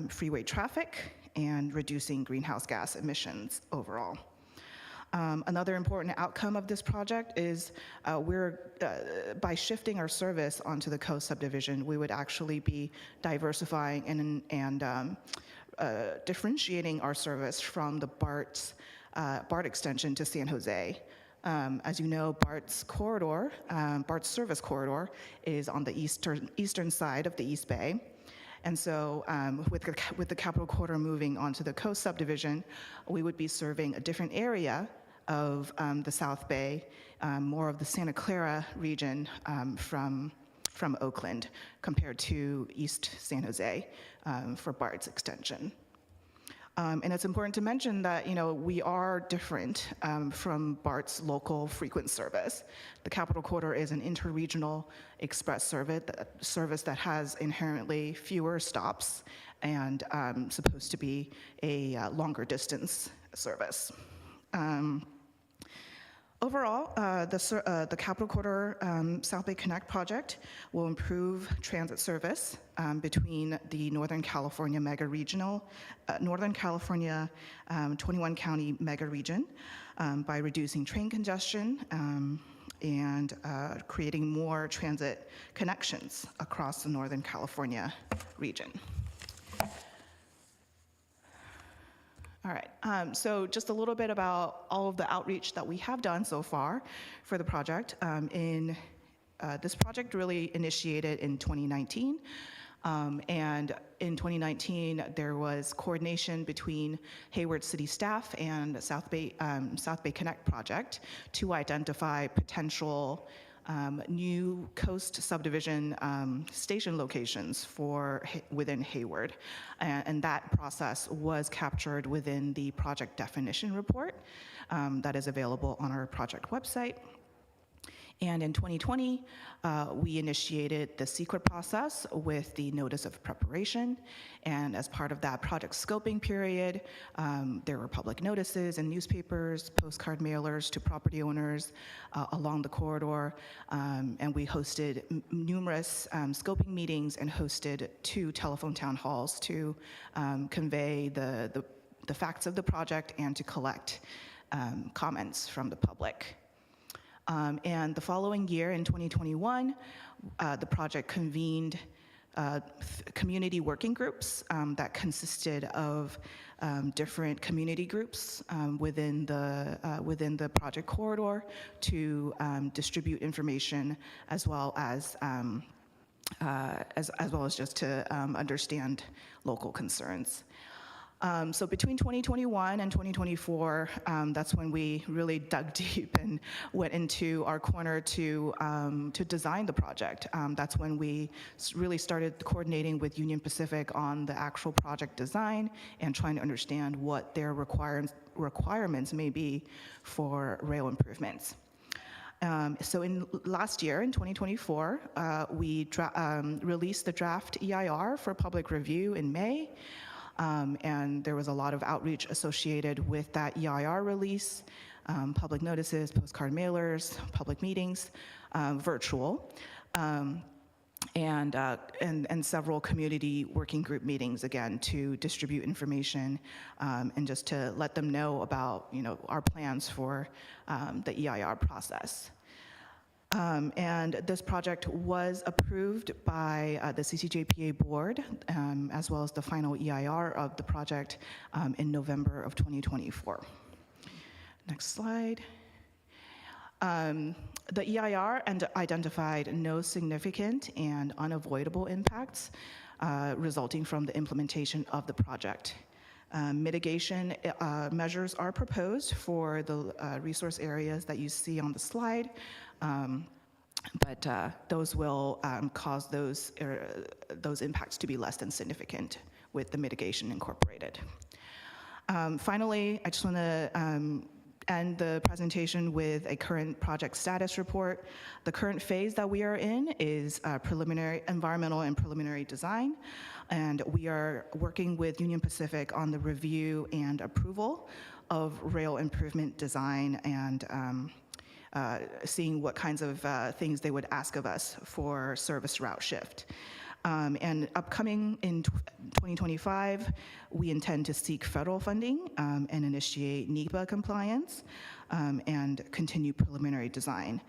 freeway traffic and reducing greenhouse gas emissions overall. Another important outcome of this project is by shifting our service onto the Coast subdivision, we would actually be diversifying and differentiating our service from the BART extension to San Jose. As you know, BART's service corridor is on the eastern side of the East Bay. And so with the Capitol Quarter moving onto the Coast subdivision, we would be serving a different area of the South Bay, more of the Santa Clara region from Oakland compared to East San Jose for BART's extension. And it's important to mention that, we are different from BART's local frequent service. The Capital Corridor is an interregional express service that has inherently fewer stops and supposed to be a longer distance service. Overall, the Capital Corridor South Bay Connect project will improve transit service between the Northern California 21-county mega region by reducing train congestion and creating more transit connections across the Northern California region. All right, so just a little bit about all of the outreach that we have done so far for the project. This project really initiated in 2019, and in 2019 there was coordination between Hayward City staff and South Bay Connect project to identify potential new coast subdivision station locations within Hayward. And that process was captured within the project definition report that is available on our project website. And in 2020, we initiated the secret process with the notice of preparation. And as part of that project scoping period, there were public notices in newspapers, postcard mailers to property owners along the corridor. And we hosted numerous scoping meetings and hosted 2 telephone town halls to convey the facts of the project and to collect comments from the public. And the following year, in 2021, the project convened community working groups that consisted of different community groups within the project corridor to distribute information as well as just to understand local concerns. So between 2021 and 2024, that's when we really dug deep and went into our corner to design the project. That's when we really started coordinating with Union Pacific on the actual project design and trying to understand what their requirements may be for rail improvements. So last year, in 2024, we released the draft EIR for public review in May. And there was a lot of outreach associated with that EIR release, public notices, postcard mailers, public meetings, virtual, and several community working group meetings, again, to distribute information and just to let them know about, our plans for the EIR process. And this project was approved by the CCJPA board, as well as the final EIR of the project in November of 2024. Next slide. The EIR identified no significant and unavoidable impacts resulting from the implementation of the project. Mitigation measures are proposed for the resource areas that you see on the slide. But those will cause those impacts to be less than significant with the mitigation incorporated. Finally, I just want to end the presentation with a current project status report. The current phase that we are in is preliminary environmental and preliminary design, and we are working with Union Pacific on the review and approval of rail improvement design and seeing what kinds of things they would ask of us for service route shift. And upcoming in 2025, we intend to seek federal funding and initiate NEPA compliance and continue preliminary design.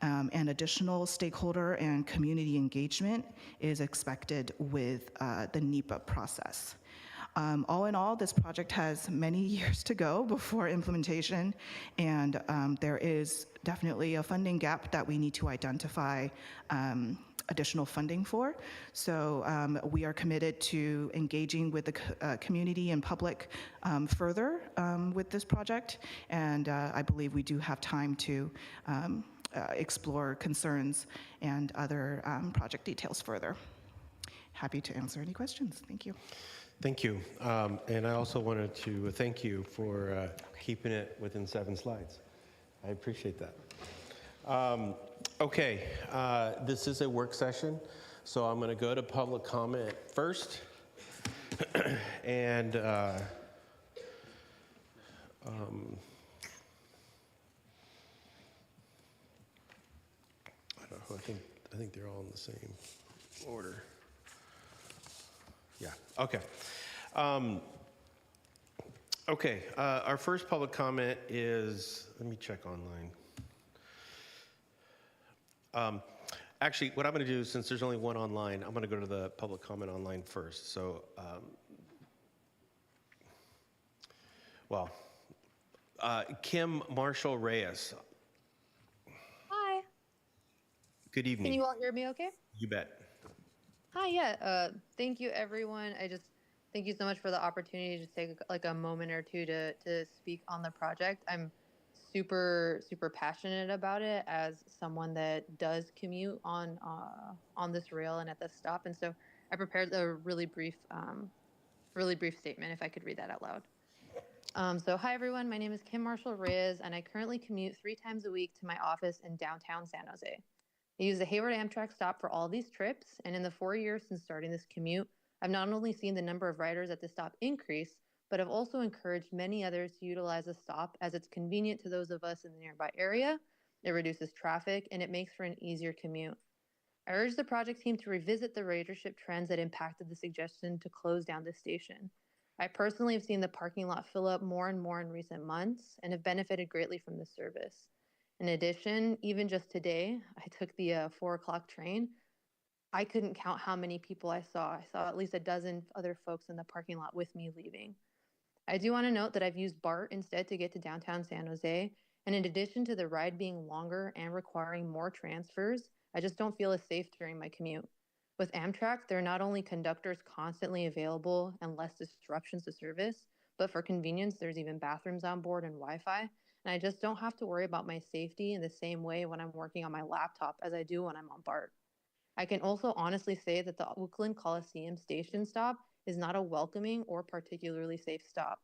And additional stakeholder and community engagement is expected with the NEPA process. All in all, this project has many years to go before implementation, and there is definitely a funding gap that we need to identify additional funding for. So we are committed to engaging with the community and public further with this project, and I believe we do have time to explore concerns and other project details further. Happy to answer any questions. Thank you. Thank you. And I also wanted to thank you for keeping it within 7 slides. I appreciate that. Okay, this is a work session, so I'm going to go to public comment first. And I don't know, I think they're all in the same order. Yeah, okay. Okay, our first public comment is, let me check online. Actually, what I'm going to do, since there's only one online, I'm going to go to the public comment online first. So, Kim Marshall Reyes. Hi. Good evening. Can you all hear me okay? You bet. Hi, yeah. Thank you, everyone. Thank you so much for the opportunity to take like a moment or two to speak on the project. I'm super passionate about it as someone that does commute on this rail and at this stop, and so I prepared a really brief statement. If I could read that out loud. So hi everyone, my name is Kim Marshall Reyes, and I currently commute 3 times a week to my office in downtown San Jose. I use the Hayward Amtrak stop for all these trips, and in the 4 years since starting this commute, I've not only seen the number of riders at the stop increase, but I've also encouraged many others to utilize the stop as it's convenient to those of us in the nearby area, it reduces traffic, and it makes for an easier commute. I urge the project team to revisit the ridership trends that impacted the suggestion to close down this station. I personally have seen the parking lot fill up more and more in recent months and have benefited greatly from this service. In addition, even just today, I took the 4 o'clock train. I couldn't count how many people I saw. I saw at least a dozen other folks in the parking lot with me leaving. I do want to note that I've used BART instead to get to downtown San Jose, and in addition to the ride being longer and requiring more transfers, I just don't feel as safe during my commute. With Amtrak, there are not only conductors constantly available and less disruptions to service, but for convenience, there's even bathrooms on board and Wi-Fi, and I just don't have to worry about my safety in the same way when I'm working on my laptop as I do when I'm on BART. I can also honestly say that the Oakland Coliseum station stop is not a welcoming or particularly safe stop.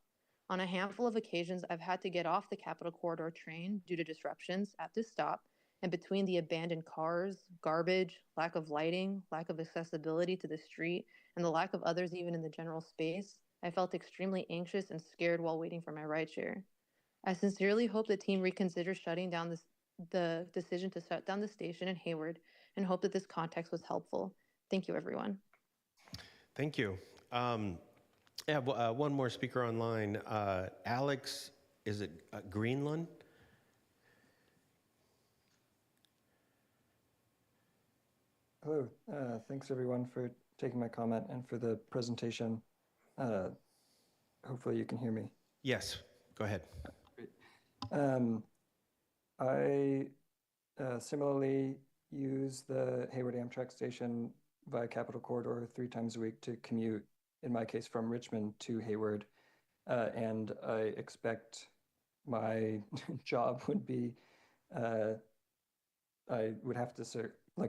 On a handful of occasions, I've had to get off the Capitol Corridor train due to disruptions at this stop, and between the abandoned cars, garbage, lack of lighting, lack of accessibility to the street, and the lack of others even in the general space, I felt extremely anxious and scared while waiting for my rideshare. I sincerely hope the team reconsiders shutting down the decision to shut down the station in Hayward, and hope that this context was helpful. Thank you, everyone. Thank you. I have one more speaker online. Alex, is it Greenland? Hello. Thanks, everyone, for taking my comment and for the presentation. Hopefully you can hear me. Yes, go ahead. Great. I similarly use the Hayward Amtrak station via Capitol Corridor 3 times a week to commute, in my case, from Richmond to Hayward. And I expect my job would be, I would have to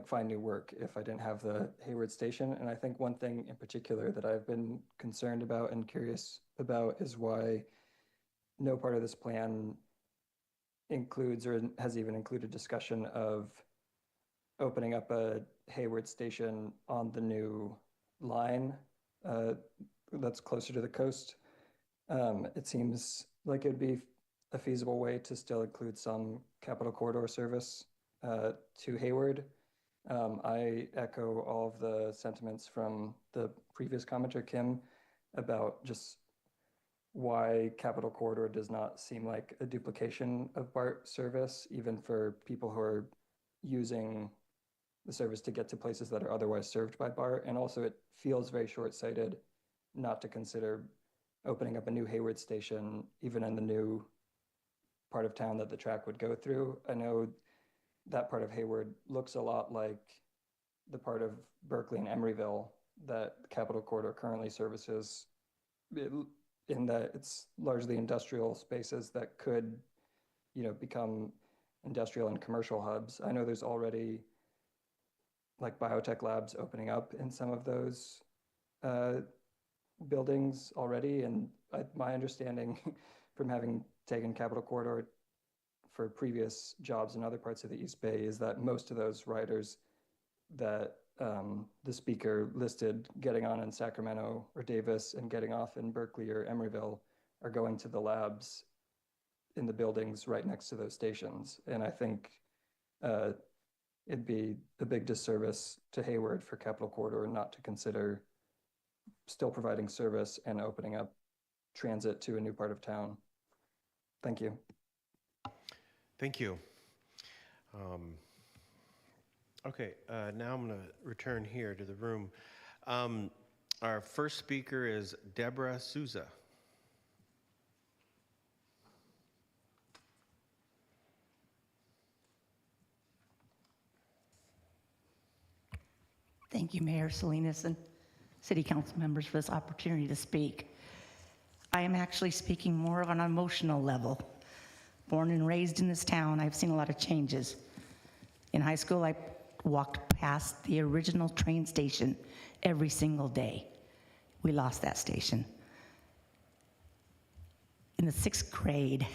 find new work if I didn't have the Hayward station. And I think one thing in particular that I've been concerned about and curious about is why no part of this plan includes or has even included discussion of opening up a Hayward station on the new line that's closer to the coast. It seems like it'd be a feasible way to still include some Capitol Corridor service to Hayward. I echo all of the sentiments from the previous commenter, Kim, about just why Capitol Corridor does not seem like a duplication of BART service, even for people who are using the service to get to places that are otherwise served by BART. And also it feels very short-sighted not to consider opening up a new Hayward station, even in the new part of town that the track would go through. I know that part of Hayward looks a lot like the part of Berkeley and Emeryville that Capitol Corridor currently services, in that it's largely industrial spaces that could, become industrial and commercial hubs. I know there's already like biotech labs opening up in some of those buildings already, and my understanding from having taken Capitol Corridor for previous jobs in other parts of the East Bay is that most of those riders that the speaker listed getting on in Sacramento or Davis and getting off in Berkeley or Emeryville are going to the labs in the buildings right next to those stations. And I think it'd be a big disservice to Hayward for Capitol Corridor not to consider still providing service and opening up transit to a new part of town. Thank you. Thank you. Okay, now I'm going to return here to the room. Our first speaker is Deborah Souza. Thank you, Mayor Salinas and City Council members for this opportunity to speak. I am actually speaking more on an emotional level. Born and raised in this town, I've seen a lot of changes. In high school, I walked past the original train station every single day. We lost that station. In the 6th grade,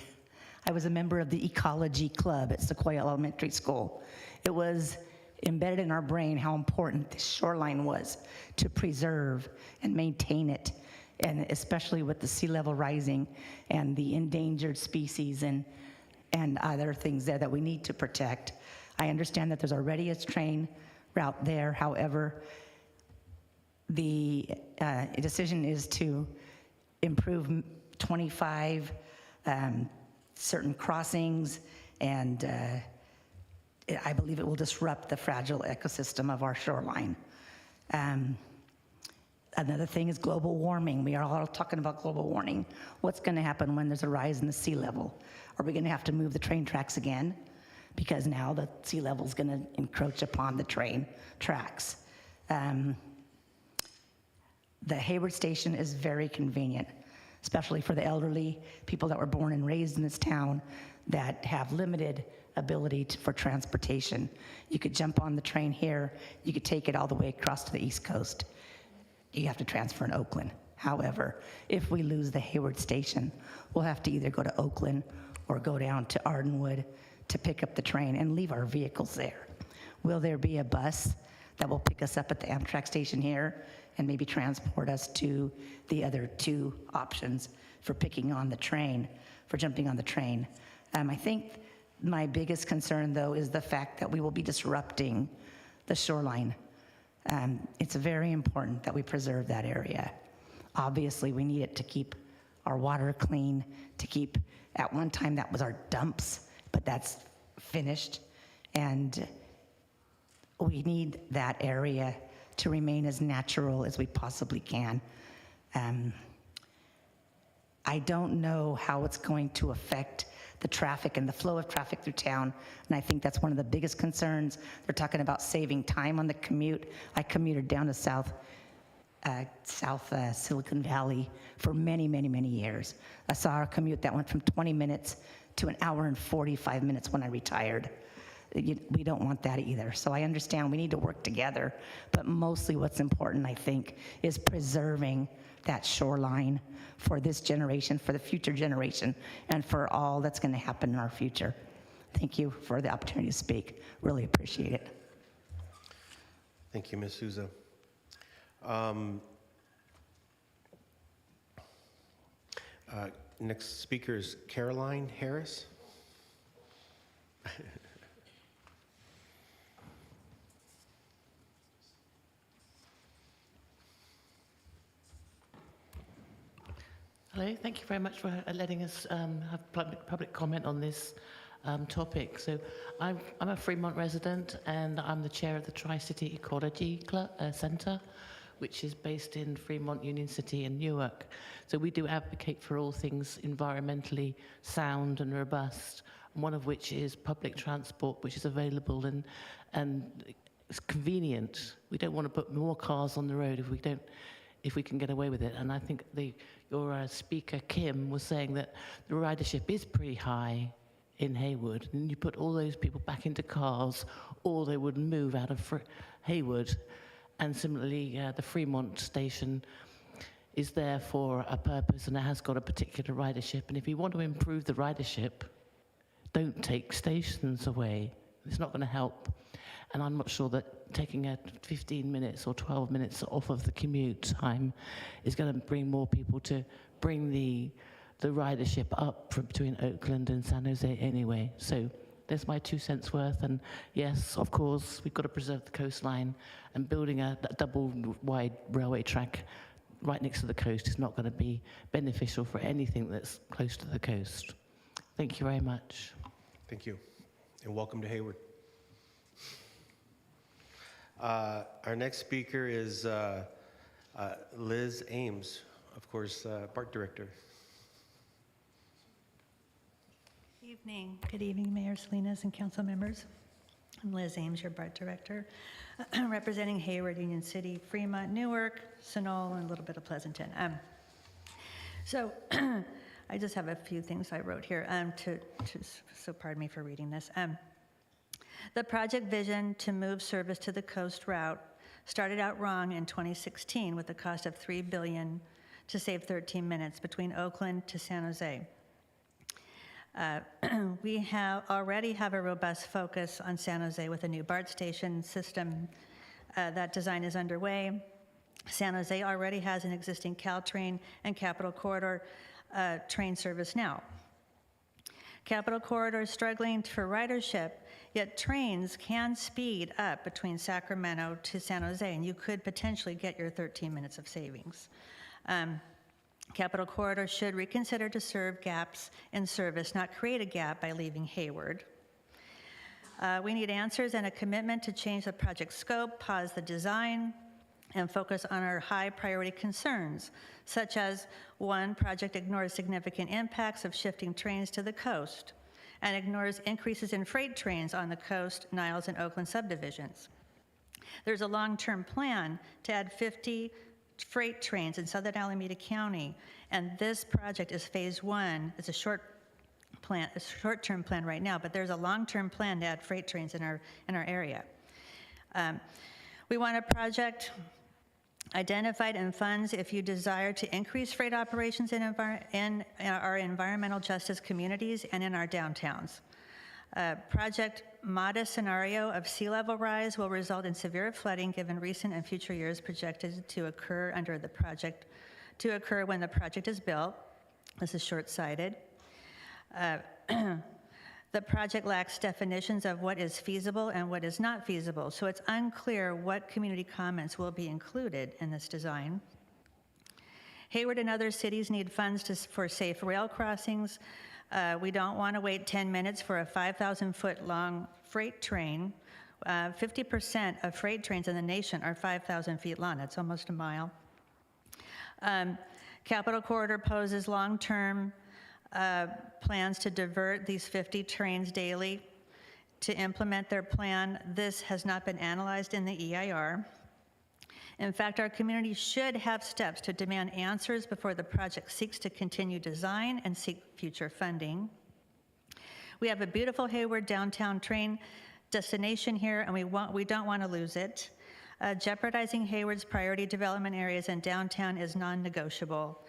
I was a member of the ecology club at Sequoia Elementary School. It was embedded in our brain how important the shoreline was to preserve and maintain it, and especially with the sea level rising and the endangered species and other things there that we need to protect. I understand that there's already a train route there. However, the decision is to improve 25 certain crossings, and I believe it will disrupt the fragile ecosystem of our shoreline. Another thing is global warming. We are all talking about global warming. What's going to happen when there's a rise in the sea level? Are we going to have to move the train tracks again? Because now the sea level is going to encroach upon the train tracks. The Hayward station is very convenient, especially for the elderly, people that were born and raised in this town that have limited ability for transportation. You could jump on the train here, you could take it all the way across to the East Coast. You have to transfer in Oakland. However, if we lose the Hayward station, we'll have to either go to Oakland or go down to Ardenwood to pick up the train and leave our vehicles there. Will there be a bus that will pick us up at the Amtrak station here and maybe transport us to the other 2 options for picking on the train, for jumping on the train? I think my biggest concern, though, is the fact that we will be disrupting the shoreline. It's very important that we preserve that area. Obviously, we need it to keep our water clean, to keep, at one time that was our dumps, but that's finished. And we need that area to remain as natural as we possibly can. I don't know how it's going to affect the traffic and the flow of traffic through town, and I think that's one of the biggest concerns. They're talking about saving time on the commute. I commuted down to South Silicon Valley for many, many, many years. I saw a commute that went from 20 minutes to 1 hour and 45 minutes when I retired. We don't want that either. So I understand we need to work together, but mostly what's important, I think, is preserving that shoreline for this generation, for the future generation, and for all that's going to happen in our future. Thank you for the opportunity to speak. Really appreciate it. Thank you, Ms. Souza. Next speaker is Caroline Harris. Hello, thank you very much for letting us have public comment on this topic. So I'm a Fremont resident, and I'm the chair of the Tri-City Ecology Center, which is based in Fremont, Union City, and Newark. So we do advocate for all things environmentally sound and robust, one of which is public transport, which is available and it's convenient. We don't want to put more cars on the road if we can get away with it. And I think your speaker, Kim, was saying that the ridership is pretty high in Hayward, and you put all those people back into cars, or they would move out of Hayward. And similarly, the Fremont station is there for a purpose and it has got a particular ridership. And if you want to improve the ridership, don't take stations away. It's not going to help. And I'm not sure that taking 15 minutes or 12 minutes off of the commute time is going to bring more people to bring the ridership up from between Oakland and San Jose anyway. So there's my 2 cents worth. And yes, of course, we've got to preserve the coastline, and building a double wide railway track right next to the coast is not going to be beneficial for anything that's close to the coast. Thank you very much. Thank you, and welcome to Hayward. Our next speaker is Liz Ames, of course, Park Director. Good evening, Mayor Salinas and council members. I'm Liz Ames, your BART Director, representing Hayward, Union City, Fremont, Newark, Sunol, and a little bit of Pleasanton. So I just have a few things I wrote here, so pardon me for reading this. The project vision to move service to the coast route started out wrong in 2016 with a cost of $3 billion to save 13 minutes between Oakland to San Jose. We already have a robust focus on San Jose with a new BART station system. That design is underway. San Jose already has an existing Caltrain and Capital Corridor train service now. Capital Corridor is struggling for ridership, yet trains can speed up between Sacramento to San Jose, and you could potentially get your 13 minutes of savings. Capital Corridor should reconsider to serve gaps in service, not create a gap by leaving Hayward. We need answers and a commitment to change the project scope, pause the design, and focus on our high priority concerns, such as, one, project ignores significant impacts of shifting trains to the coast and ignores increases in freight trains on the coast, Niles, and Oakland subdivisions. There's a long-term plan to add 50 freight trains in southern Alameda County, and this project is phase one. It's a short-term plan right now, but there's a long-term plan to add freight trains in our area. We want a project identified in funds if you desire to increase freight operations in our environmental justice communities and in our downtowns. Project modest scenario of sea level rise will result in severe flooding given recent and future years projected to occur when the project is built. This is short-sighted. The project lacks definitions of what is feasible and what is not feasible, so it's unclear what community comments will be included in this design. Hayward and other cities need funds for safe rail crossings. We don't want to wait 10 minutes for a 5,000-foot long freight train. 50% of freight trains in the nation are 5,000 feet long. That's almost a mile. Capital Corridor poses long-term plans to divert these 50 trains daily to implement their plan. This has not been analyzed in the EIR. In fact, our community should have steps to demand answers before the project seeks to continue design and seek future funding. We have a beautiful Hayward downtown train destination here, and we don't want to lose it. Jeopardizing Hayward's priority development areas and downtown is non-negotiable.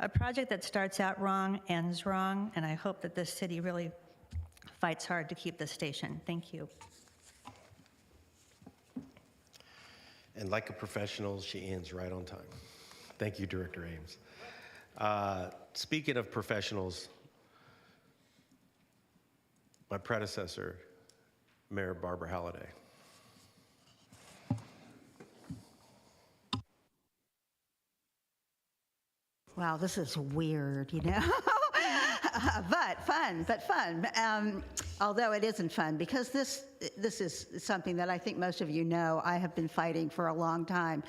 A project that starts out wrong ends wrong, and I hope that this city really fights hard to keep this station. Thank you. And like a professional, she ends right on time. Thank you, Director Ames. Speaking of professionals, my predecessor, Mayor Barbara Halliday. Wow, this is weird, you know? but fun. Although it isn't fun, because this is something that I think most of you know I have been fighting for a long time.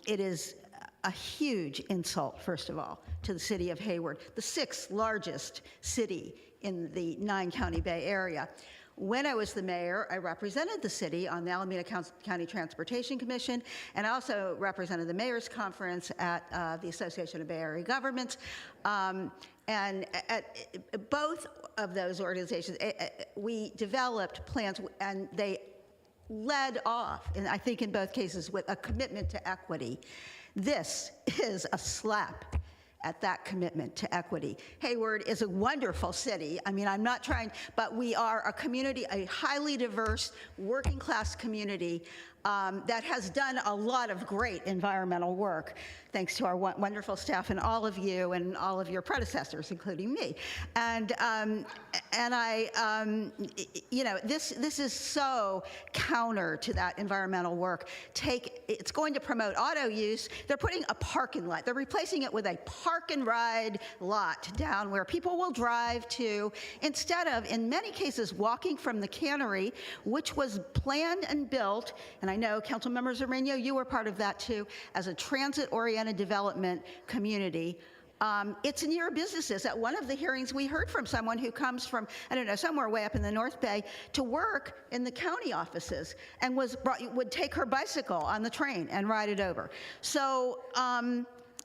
It is a huge insult, first of all, to the city of Hayward, the 6th largest city in the 9-county Bay Area. When I was the mayor, I represented the city on the Alameda County Transportation Commission, and I also represented the Mayor's Conference at the Association of Bay Area Governments. And at both of those organizations, we developed plans, and they led off, and I think in both cases, with a commitment to equity This is a slap at that commitment to equity. Hayward is a wonderful city. I mean, I'm not trying, but we are a community, a highly diverse, working class community that has done a lot of great environmental work, thanks to our wonderful staff and all of you and all of your predecessors, including me. And I, you know, this is so counter to that environmental work. It's going to promote auto use. They're putting a parking lot. They're replacing it with a park and ride lot down where people will drive to, instead of, in many cases, walking from the cannery, which was planned and built, and I know, Councilmember Zorrino, you were part of that too, as a transit-oriented development community. It's near businesses. At one of the hearings, we heard from someone who comes from, I don't know, somewhere way up in the North Bay to work in the county offices and would take her bicycle on the train and ride it over. So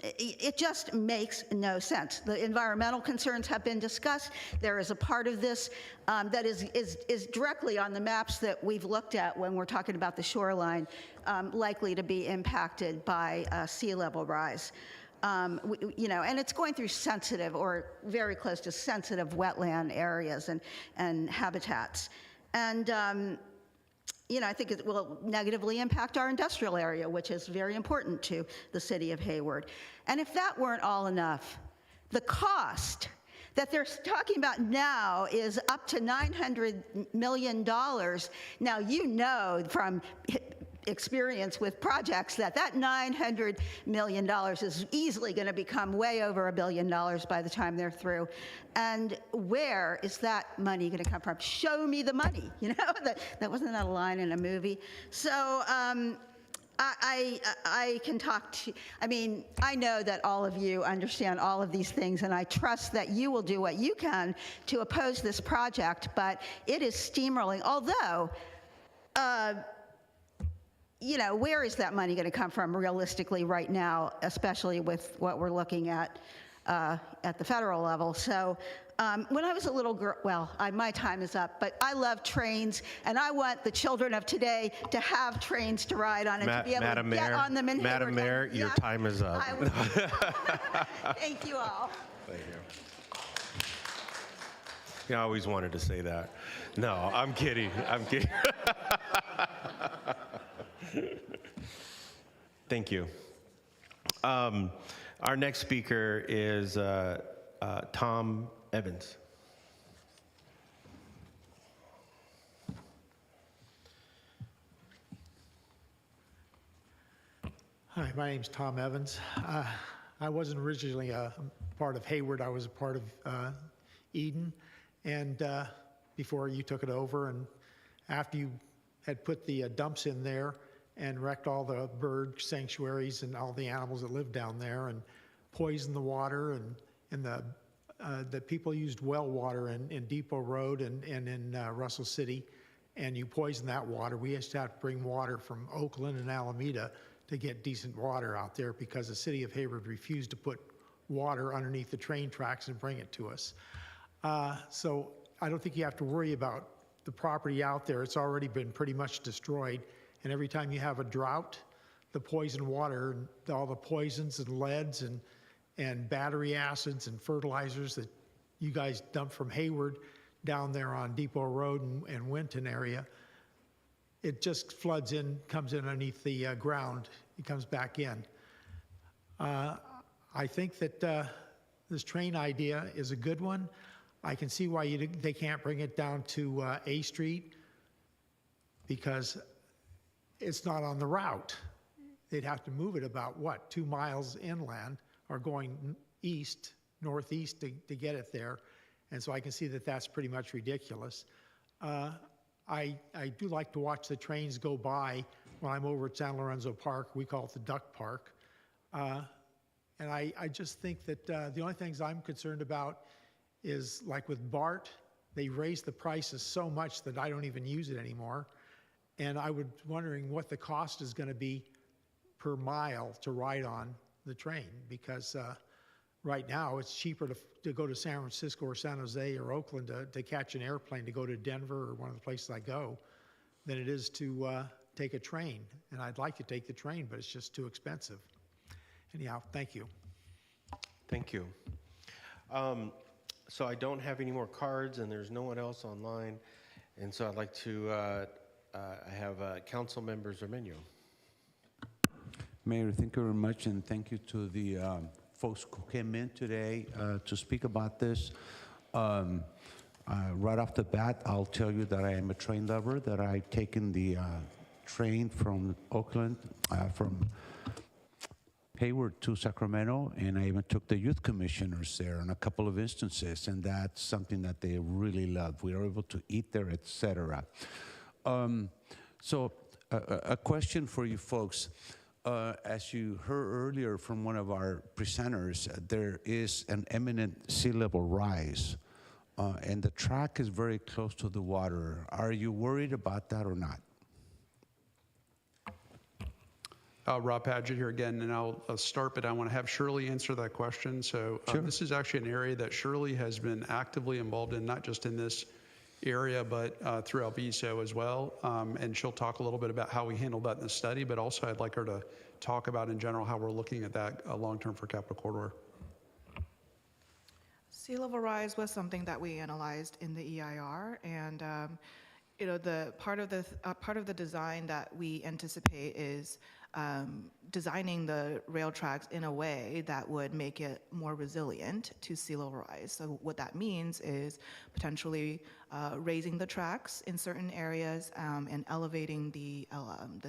it just makes no sense. The environmental concerns have been discussed. There is a part of this that is directly on the maps that we've looked at when we're talking about the shoreline likely to be impacted by sea level rise. You know, and it's going through sensitive or very close to sensitive wetland areas and habitats. And you know, I think it will negatively impact our industrial area, which is very important to the city of Hayward. And if that weren't all enough, the cost that they're talking about now is up to $900 million. Now, you know from experience with projects that $900 million is easily going to become way over $1 billion by the time they're through. And where is that money going to come from? Show me the money. You know, that wasn't that a line in a movie. So I can talk to, I mean, I know that all of you understand all of these things, and I trust that you will do what you can to oppose this project, but it is steamrolling. Although, you know, where is that money going to come from realistically right now, especially with what we're looking at the federal level? So when I was a little girl, well, my time is up, but I love trains, and I want the children of today to have trains to ride on and to be able to get on them in Hayward. Madam Mayor, your time is up. Thank you all. Thank you. Yeah, I always wanted to say that. No, I'm kidding. I'm kidding. Thank you. Our next speaker is Tom Evans. Hi, my name's Tom Evans. I wasn't originally a part of Hayward. I was a part of Eden, and before you took it over, and after you had put the dumps in there and wrecked all the bird sanctuaries and all the animals that lived down there and poisoned the water, and the people used well water in Depot Road and in Russell City, and you poisoned that water. We used to have to bring water from Oakland and Alameda to get decent water out there because the city of Hayward refused to put water underneath the train tracks and bring it to us. So I don't think you have to worry about the property out there. It's already been pretty much destroyed. And every time you have a drought, the poison water, all the poisons and leads and battery acids and fertilizers that you guys dump from Hayward down there on Depot Road and Winton area, it just floods in, comes in underneath the ground. It comes back in. I think that this train idea is a good one. I can see why they can't bring it down to A Street because it's not on the route. They'd have to move it about, 2 miles inland or going east, northeast to get it there. And so I can see that that's pretty much ridiculous. I do like to watch the trains go by when I'm over at San Lorenzo Park. We call it the Duck Park. And I just think that the only things I'm concerned about is like with BART, they raised the prices so much that I don't even use it anymore. And I was wondering what the cost is going to be per mile to ride on the train, because right now it's cheaper to go to San Francisco or San Jose or Oakland to catch an airplane to go to Denver or one of the places I go than it is to take a train. And I'd like to take the train, but it's just too expensive. anyhow, thank you. Thank you. So I don't have any more cards, and there's no one else online. And so I'd like to have Council Member Zermeño. Mayor, thank you very much, and thank you to the folks who came in today to speak about this. Right off the bat, I'll tell you that I am a train lover, that I've taken the train from Oakland, from Hayward to Sacramento, and I even took the youth commissioners there on a couple of instances, and that's something that they really love. We are able to eat there, etc. So a question for you folks. As you heard earlier from one of our presenters, there is an imminent sea level rise, and the track is very close to the water. Are you worried about that or not? Rob Padgett here again, and I'll start, but I want to have Shirley answer that question. So Sure. This is actually an area that Shirley has been actively involved in, not just in this area, but through Alviso as well. And she'll talk a little bit about how we handled that in the study, but also I'd like her to talk about in general how we're looking at that long-term for Capital Corridor. Sea level rise was something that we analyzed in the EIR, and the part of the design that we anticipate is designing the rail tracks in a way that would make it more resilient to sea level rise. So what that means is potentially raising the tracks in certain areas and elevating the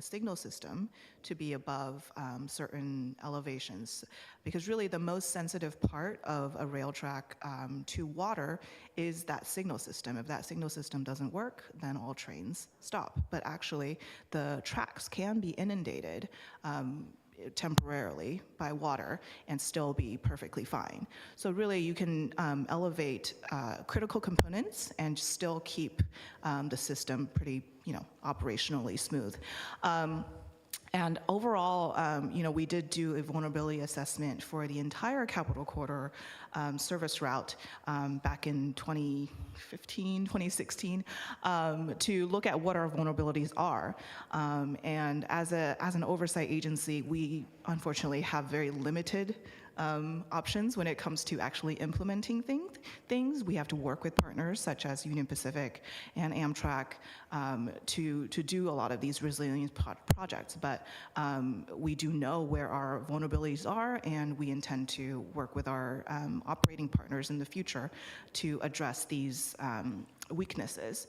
signal system to be above certain elevations. Because really the most sensitive part of a rail track to water is that signal system. If that signal system doesn't work, then all trains stop. But actually the tracks can be inundated temporarily by water and still be perfectly fine. So really you can elevate critical components and still keep the system pretty, operationally smooth. And overall, we did do a vulnerability assessment for the entire Capital Corridor service route back in 2015, 2016, to look at what our vulnerabilities are. And as an oversight agency, we unfortunately have very limited options when it comes to actually implementing things. We have to work with partners such as Union Pacific and Amtrak to do a lot of these resilience projects. But we do know where our vulnerabilities are, and we intend to work with our operating partners in the future to address these weaknesses.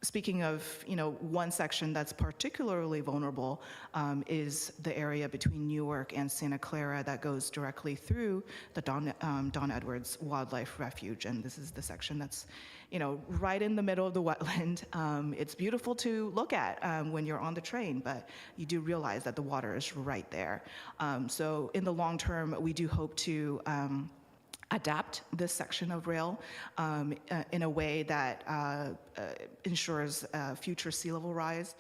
Speaking of, one section that's particularly vulnerable is the area between Newark and Santa Clara that goes directly through the Don Edwards Wildlife Refuge. And this is the section that's, right in the middle of the wetland. It's beautiful to look at when you're on the train, but you do realize that the water is right there. So in the long term, we do hope to adapt this section of rail in a way that ensures future sea level rise,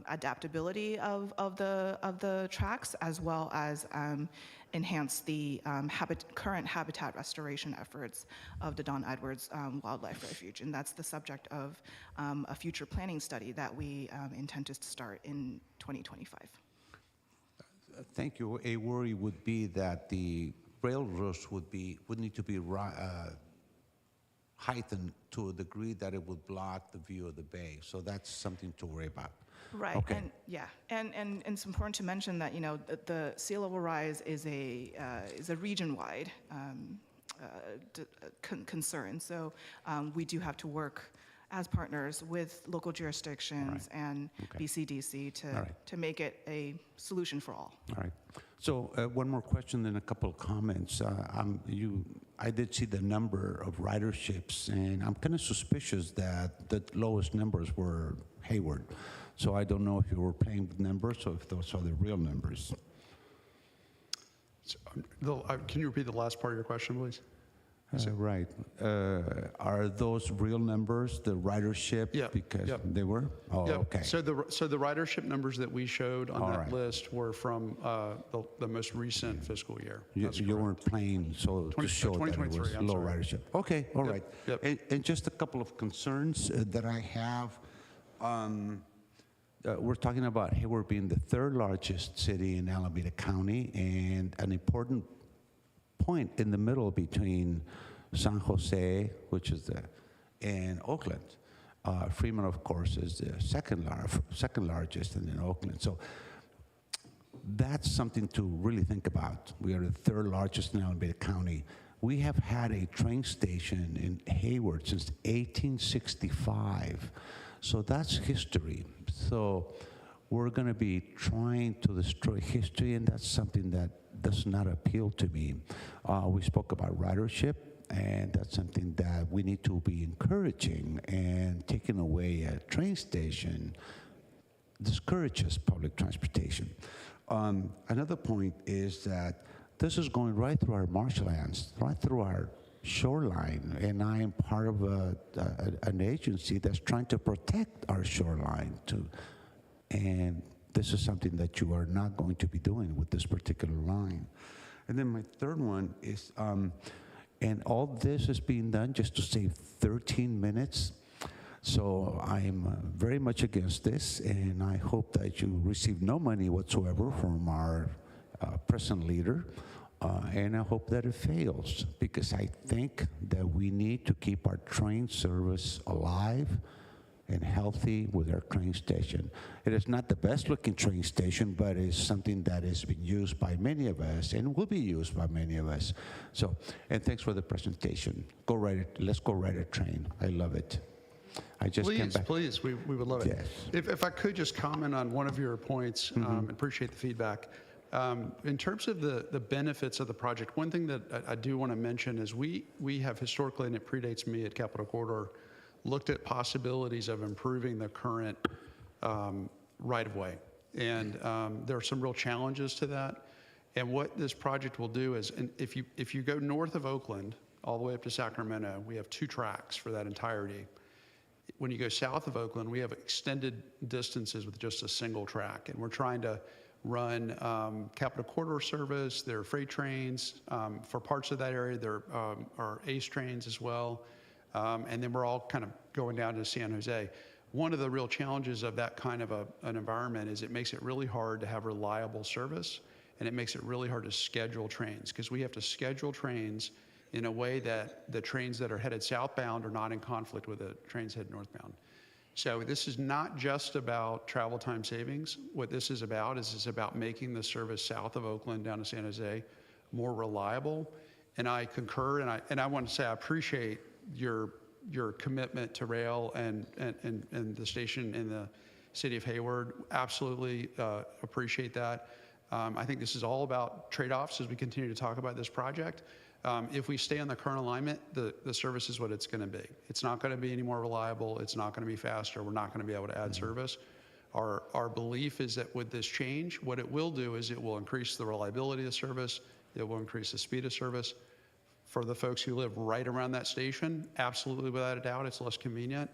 adaptability of the tracks, as well as enhance the current habitat restoration efforts of the Don Edwards Wildlife Refuge. And that's the subject of a future planning study that we intend to start in 2025. Thank you. A worry would be that the railroads would need to be heightened to a degree that it would block the view of the bay. So that's something to worry about. Right. Okay. And yeah, and it's important to mention that the sea level rise is a region-wide concern. So we do have to work as partners with local jurisdictions and BCDC to make it a solution for all. All right. So one more question, then a couple of comments. I did see the number of riderships, and I'm kind of suspicious that the lowest numbers were Hayward. So I don't know if you were playing with numbers or if those are the real numbers. So, can you repeat the last part of your question, please? Right. Are those real numbers, the ridership? Yeah. Because they were? Oh, Yep. okay. So the ridership numbers that we showed on that list were from the most recent fiscal year. You weren't playing to show that it was low ridership. Okay, all right. Yep. And just a couple of concerns that I have. we're talking about Hayward being the third largest city in Alameda County and an important point in the middle between San Jose, which is and Oakland. Fremont, of course, is the second largest, and then Oakland. So that's something to really think about. We are the third largest in Alameda County. We have had a train station in Hayward since 1865. So that's history. So we're going to be trying to destroy history, and that's something that does not appeal to me. We spoke about ridership, and that's something that we need to be encouraging, and taking away a train station discourages public transportation. Another point is that this is going right through our marshlands, right through our shoreline, and I am part of an agency that's trying to protect our shoreline too. And this is something that you are not going to be doing with this particular line. And then my third one is, and all this is being done just to save 13 minutes. So I'm very much against this, and I hope that you receive no money whatsoever from our present leader. And I hope that it fails, because I think that we need to keep our train service alive and healthy with our train station. It is not the best looking train station, but it's something that has been used by many of us and will be used by many of us. So, and thanks for the presentation. Let's go ride a train. I love it. I just came back. Please, we would love it. Yes. If I could just comment on one of your points, appreciate the feedback. In terms of the benefits of the project, one thing that I do want to mention is we have historically, and it predates me at Capitol Corridor, looked at possibilities of improving the current right-of-way. And there are some real challenges to that. And what this project will do is, and if you go north of Oakland, all the way up to Sacramento, we have 2 tracks for that entirety. When you go south of Oakland, we have extended distances with just a single track. And we're trying to run Capitol Corridor service. There are freight trains. For parts of that area, there are ACE trains as well. And then we're all kind of going down to San Jose. One of the real challenges of that kind of an environment is it makes it really hard to have reliable service, and it makes it really hard to schedule trains, because we have to schedule trains in a way that the trains that are headed southbound are not in conflict with the trains headed northbound. So this is not just about travel time savings. What this is about is about making the service south of Oakland down to San Jose more reliable. And I concur, and I want to say I appreciate your commitment to rail and the station in the city of Hayward. Absolutely appreciate that. I think this is all about trade-offs as we continue to talk about this project. If we stay on the current alignment, the service is what it's going to be. It's not going to be any more reliable. It's not going to be faster. We're not going to be able to add service. Our belief is that with this change, what it will do is it will increase the reliability of the service. It will increase the speed of service. For the folks who live right around that station, absolutely without a doubt, it's less convenient.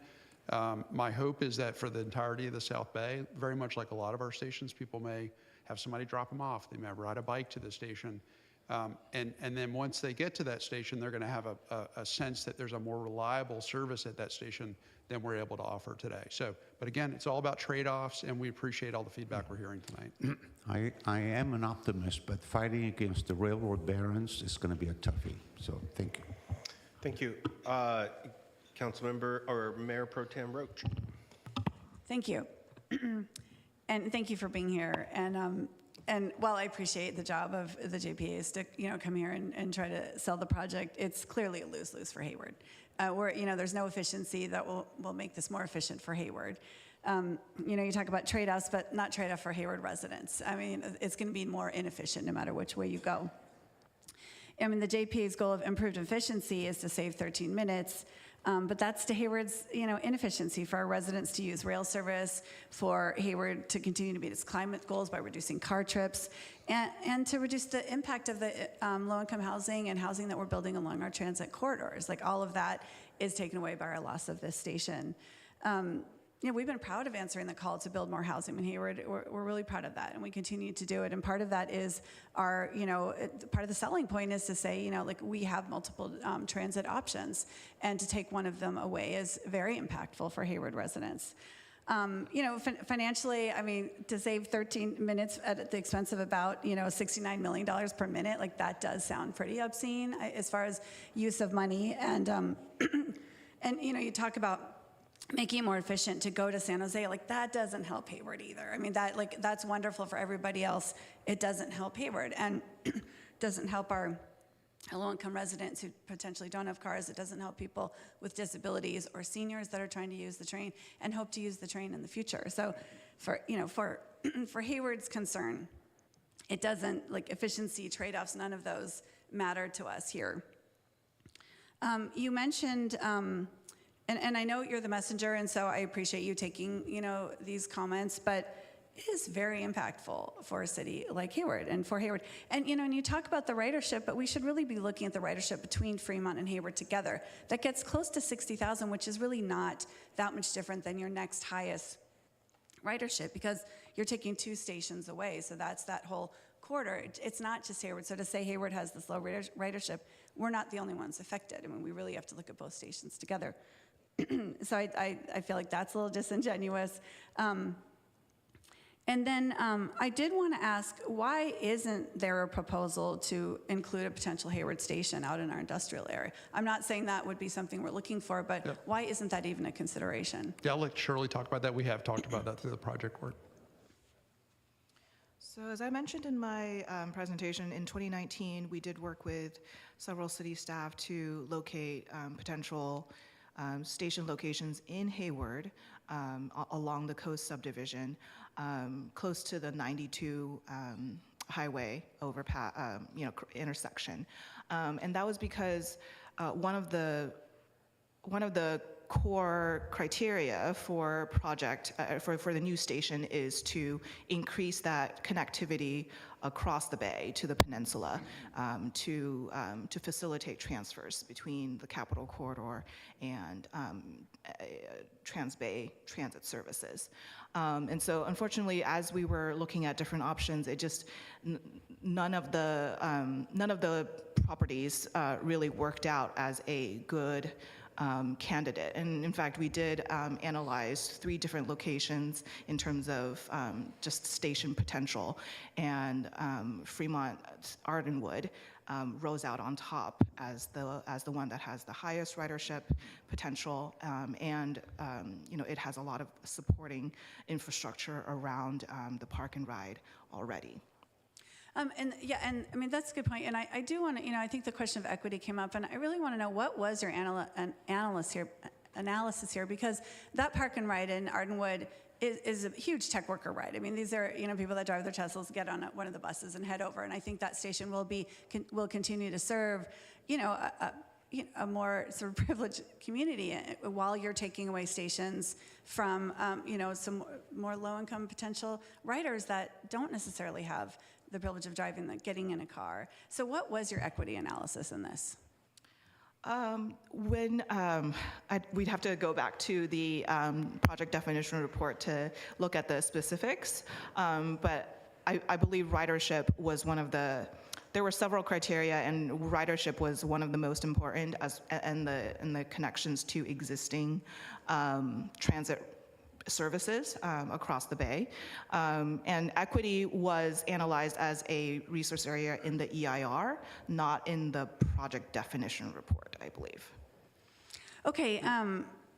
My hope is that for the entirety of the South Bay, very much like a lot of our stations, people may have somebody drop them off. They may ride a bike to the station. And then once they get to that station, they're going to have a sense that there's a more reliable service at that station than we're able to offer today. So, but again, it's all about trade-offs, and we appreciate all the feedback we're hearing tonight. I am an optimist, but fighting against the railroad barons is going to be a toughie. So thank you. Thank you. Councilmember or Mayor Pro Tem Roach. Thank you. And thank you for being here. And while I appreciate the job of the JPAs to come here and try to sell the project, it's clearly a lose-lose for Hayward. Where there's no efficiency that will make this more efficient for Hayward. You talk about trade-offs, but not trade-off for Hayward residents. I mean, it's going to be more inefficient no matter which way you go. I mean, the JPA's goal of improved efficiency is to save 13 minutes. But that's to Hayward's, inefficiency for our residents to use rail service, for Hayward to continue to meet its climate goals by reducing car trips, and to reduce the impact of the low-income housing and housing that we're building along our transit corridors. Like, all of that is taken away by our loss of this station. We've been proud of answering the call to build more housing in Hayward. We're really proud of that, and we continue to do it. And part of that is our, part of the selling point is to say, we have multiple transit options, and to take one of them away is very impactful for Hayward residents. Financially, I mean, to save 13 minutes at the expense of about, $69 million per minute, like that does sound pretty obscene as far as use of money. And, and you talk about making it more efficient to go to San Jose, like that doesn't help Hayward either. I mean, that's wonderful for everybody else. It doesn't help Hayward and doesn't help our low-income residents who potentially don't have cars. It doesn't help people with disabilities or seniors that are trying to use the train and hope to use the train in the future. So for Hayward's concern, it doesn't, like efficiency, trade-offs, none of those matter to us here. You mentioned, and I know you're the messenger, and so I appreciate you taking, these comments, but it is very impactful for a city like Hayward and for Hayward. And, and you talk about the ridership, but we should really be looking at the ridership between Fremont and Hayward together. That gets close to 60,000, which is really not that much different than your next highest ridership because you're taking 2 stations away. So that's that whole corridor. It's not just Hayward. So to say Hayward has this low ridership, we're not the only ones affected. I mean, we really have to look at both stations together. So I feel like that's a little disingenuous. And then I did want to ask, why isn't there a proposal to include a potential Hayward station out in our industrial area? I'm not saying that would be something we're looking for, but why isn't that even a consideration? Yeah, I'll let Shirley talk about that. We have talked about that through the project work. So as I mentioned in my presentation, in 2019, we did work with several city staff to locate potential station locations in Hayward along the coast subdivision, close to the 92 highway overpass, intersection. And that was because one of the core criteria for project for the new station is to increase that connectivity across the bay to the peninsula, to facilitate transfers between the Capitol Corridor and Trans-Bay transit services. And so unfortunately, as we were looking at different options, it just none of the properties really worked out as a good candidate. And in fact, we did analyze 3 different locations in terms of just station potential, and Fremont Ardenwood rose out on top as the one that has the highest ridership potential, and it has a lot of supporting infrastructure around the park and ride already. And I mean, that's a good point. And I do want to, I think the question of equity came up, and I really want to know what was your analysis here, because that park and ride in Ardenwood is a huge tech worker ride. I mean, these are, people that drive their Teslas, get on one of the buses and head over. And I think that station will continue to serve, a more sort of privileged community while you're taking away stations from, some more low-income potential riders that don't necessarily have the privilege of driving, getting in a car. So what was your equity analysis in this? We'd have to go back to the project definition report to look at the specifics, but I believe ridership was one of the, there were several criteria, and ridership was one of the most important, and the connections to existing transit services across the bay. And equity was analyzed as a resource area in the EIR, not in the project definition report, I believe. Okay,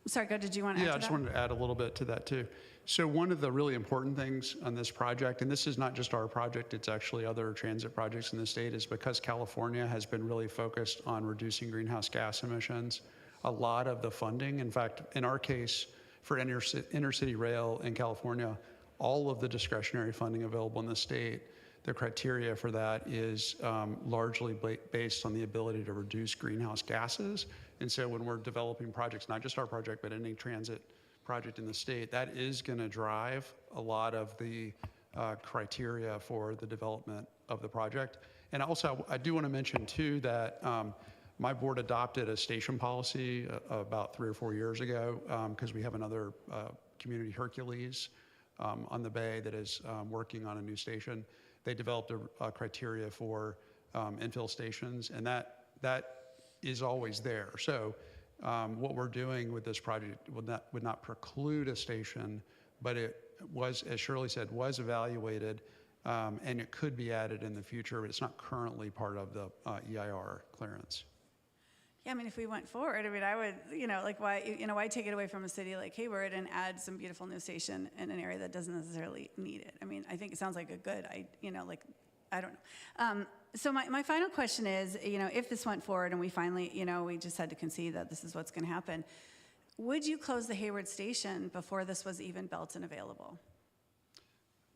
sorry, did you want to add to that? Yeah, I just wanted to add a little bit to that too. So one of the really important things on this project, and this is not just our project, it's actually other transit projects in the state, is because California has been really focused on reducing greenhouse gas emissions, a lot of the funding, in fact, in our case, for intercity rail in California, all of the discretionary funding available in the state, the criteria for that is largely based on the ability to reduce greenhouse gases. And so when we're developing projects, not just our project, but any transit project in the state, that is going to drive a lot of the criteria for the development of the project. And also, I do want to mention too that my board adopted a station policy about 3 or 4 years ago because we have another community, Hercules, on the bay that is working on a new station. They developed a criteria for infill stations, and that is always there. So what we're doing with this project would not preclude a station but it was, as Shirley said, was evaluated, and it could be added in the future, but it's not currently part of the EIR clearance. Yeah, I mean, if we went forward, I mean, I would, like, why take it away from a city like Hayward and add some beautiful new station in an area that doesn't necessarily need it? I mean, I think it sounds like a good, I don't know. So my final question is, if this went forward and we finally, we just had to concede that this is what's going to happen, would you close the Hayward station before this was even built and available?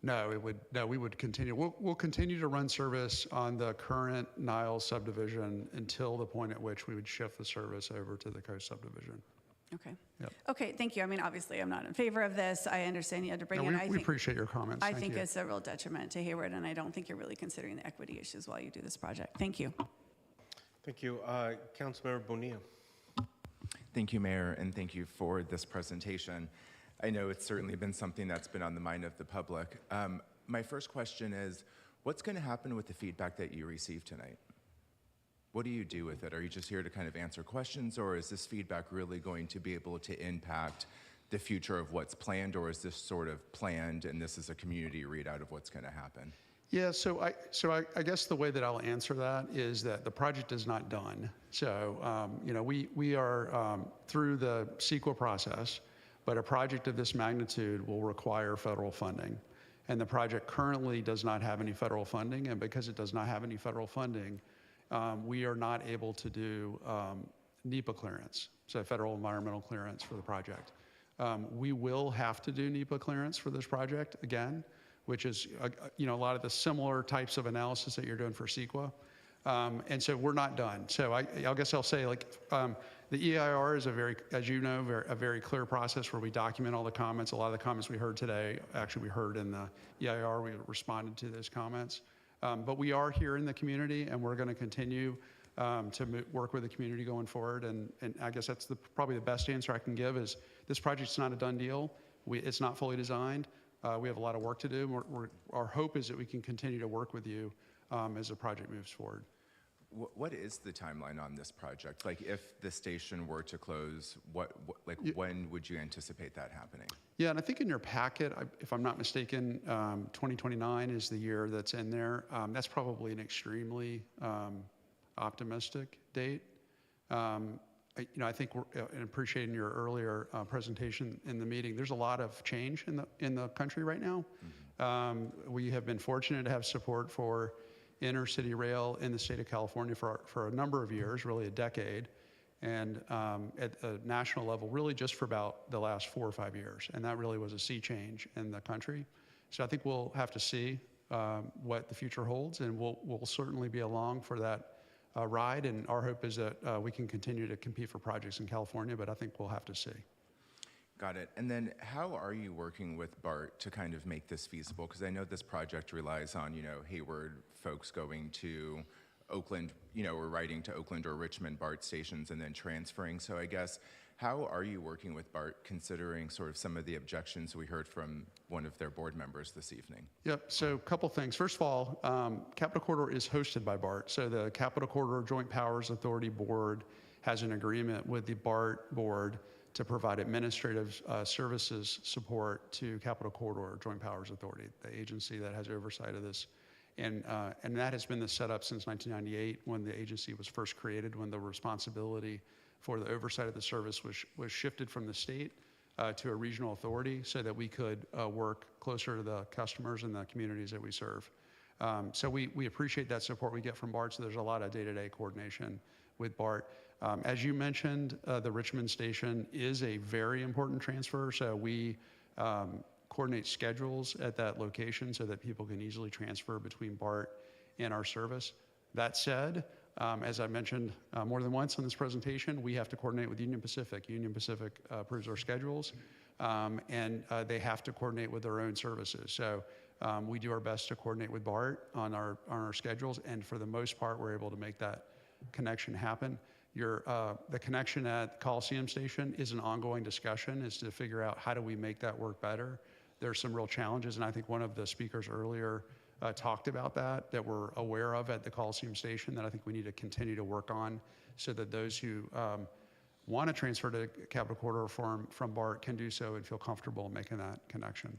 No, we would continue. We'll continue to run service on the current Niles subdivision until the point at which we would shift the service over to the Coast subdivision. Okay. Yep. Okay, thank you. I mean, obviously, I'm not in favor of this. I understand you had to bring it. We appreciate your comments. I Thank think you. it's a real detriment to Hayward, and I don't think you're really considering the equity issues while you do this project. Thank you. Thank you. Councilmember Bonilla. Thank you, Mayor, and thank you for this presentation. I know it's certainly been something that's been on the mind of the public. My first question is, what's going to happen with the feedback that you received tonight? What do you do with it? Are you just here to kind of answer questions, or is this feedback really going to be able to impact the future of what's planned, or is this sort of planned and this is a community readout of what's going to happen? Yeah, so I guess the way that I'll answer that is that the project is not done. So, we are through the CEQA process, but a project of this magnitude will require federal funding. And the project currently does not have any federal funding, and because it does not have any federal funding, we are not able to do NEPA clearance, so federal environmental clearance for the project. We will have to do NEPA clearance for this project again, which is a lot of the similar types of analysis that you're doing for CEQA. And so we're not done. So I guess I'll say, the EIR is as you know, a very clear process where we document all the comments. A lot of the comments we heard today, actually we heard in the EIR, we responded to those comments. But we are here in the community, and we're going to continue to work with the community going forward. And I guess that's probably the best answer I can give is this project's not a done deal. It's not fully designed. We have a lot of work to do. Our hope is that we can continue to work with you as the project moves forward. What is the timeline on this project? Like, if the station were to close, when would you anticipate that happening? Yeah, and I think in your packet, if I'm not mistaken, 2029 is the year that's in there. That's probably an extremely optimistic date. I think and appreciating your earlier presentation in the meeting, there's a lot of change in the country right now. Mm-hmm. We have been fortunate to have support for intercity rail in the state of California for a number of years, really a decade, and at a national level, really just for about the last 4 or 5 years. And that really was a sea change in the country. So I think we'll have to see what the future holds, and we'll certainly be along for that ride. And our hope is that we can continue to compete for projects in California, but I think we'll have to see. Got it. And then how are you working with BART to kind of make this feasible? Because I know this project relies on, Hayward folks going to Oakland, or riding to Oakland or Richmond BART stations and then transferring. So I guess, how are you working with BART considering sort of some of the objections we heard from one of their board members this evening? Yep, so a couple things. First of all, Capital Corridor is hosted by BART. So the Capital Corridor Joint Powers Authority Board has an agreement with the BART board to provide administrative services support to Capital Corridor Joint Powers Authority, the agency that has oversight of this. And that has been the setup since 1998 when the agency was first created, when the responsibility for the oversight of the service was shifted from the state to a regional authority so that we could work closer to the customers and the communities that we serve. So we appreciate that support we get from BART, so there's a lot of day-to-day coordination with BART. As you mentioned, the Richmond station is a very important transfer, so we coordinate schedules at that location so that people can easily transfer between BART and our service. That said, as I mentioned more than once in this presentation, we have to coordinate with Union Pacific. Union Pacific approves our schedules, and they have to coordinate with their own services. So we do our best to coordinate with BART on our schedules, and for the most part, we're able to make that connection happen. The connection at Coliseum Station is an ongoing discussion, is to figure out how do we make that work better. There's some real challenges, and I think one of the speakers earlier talked about that we're aware of at the Coliseum Station that I think we need to continue to work on so that those who want to transfer to Capital Corridor from BART can do so and feel comfortable making that connection.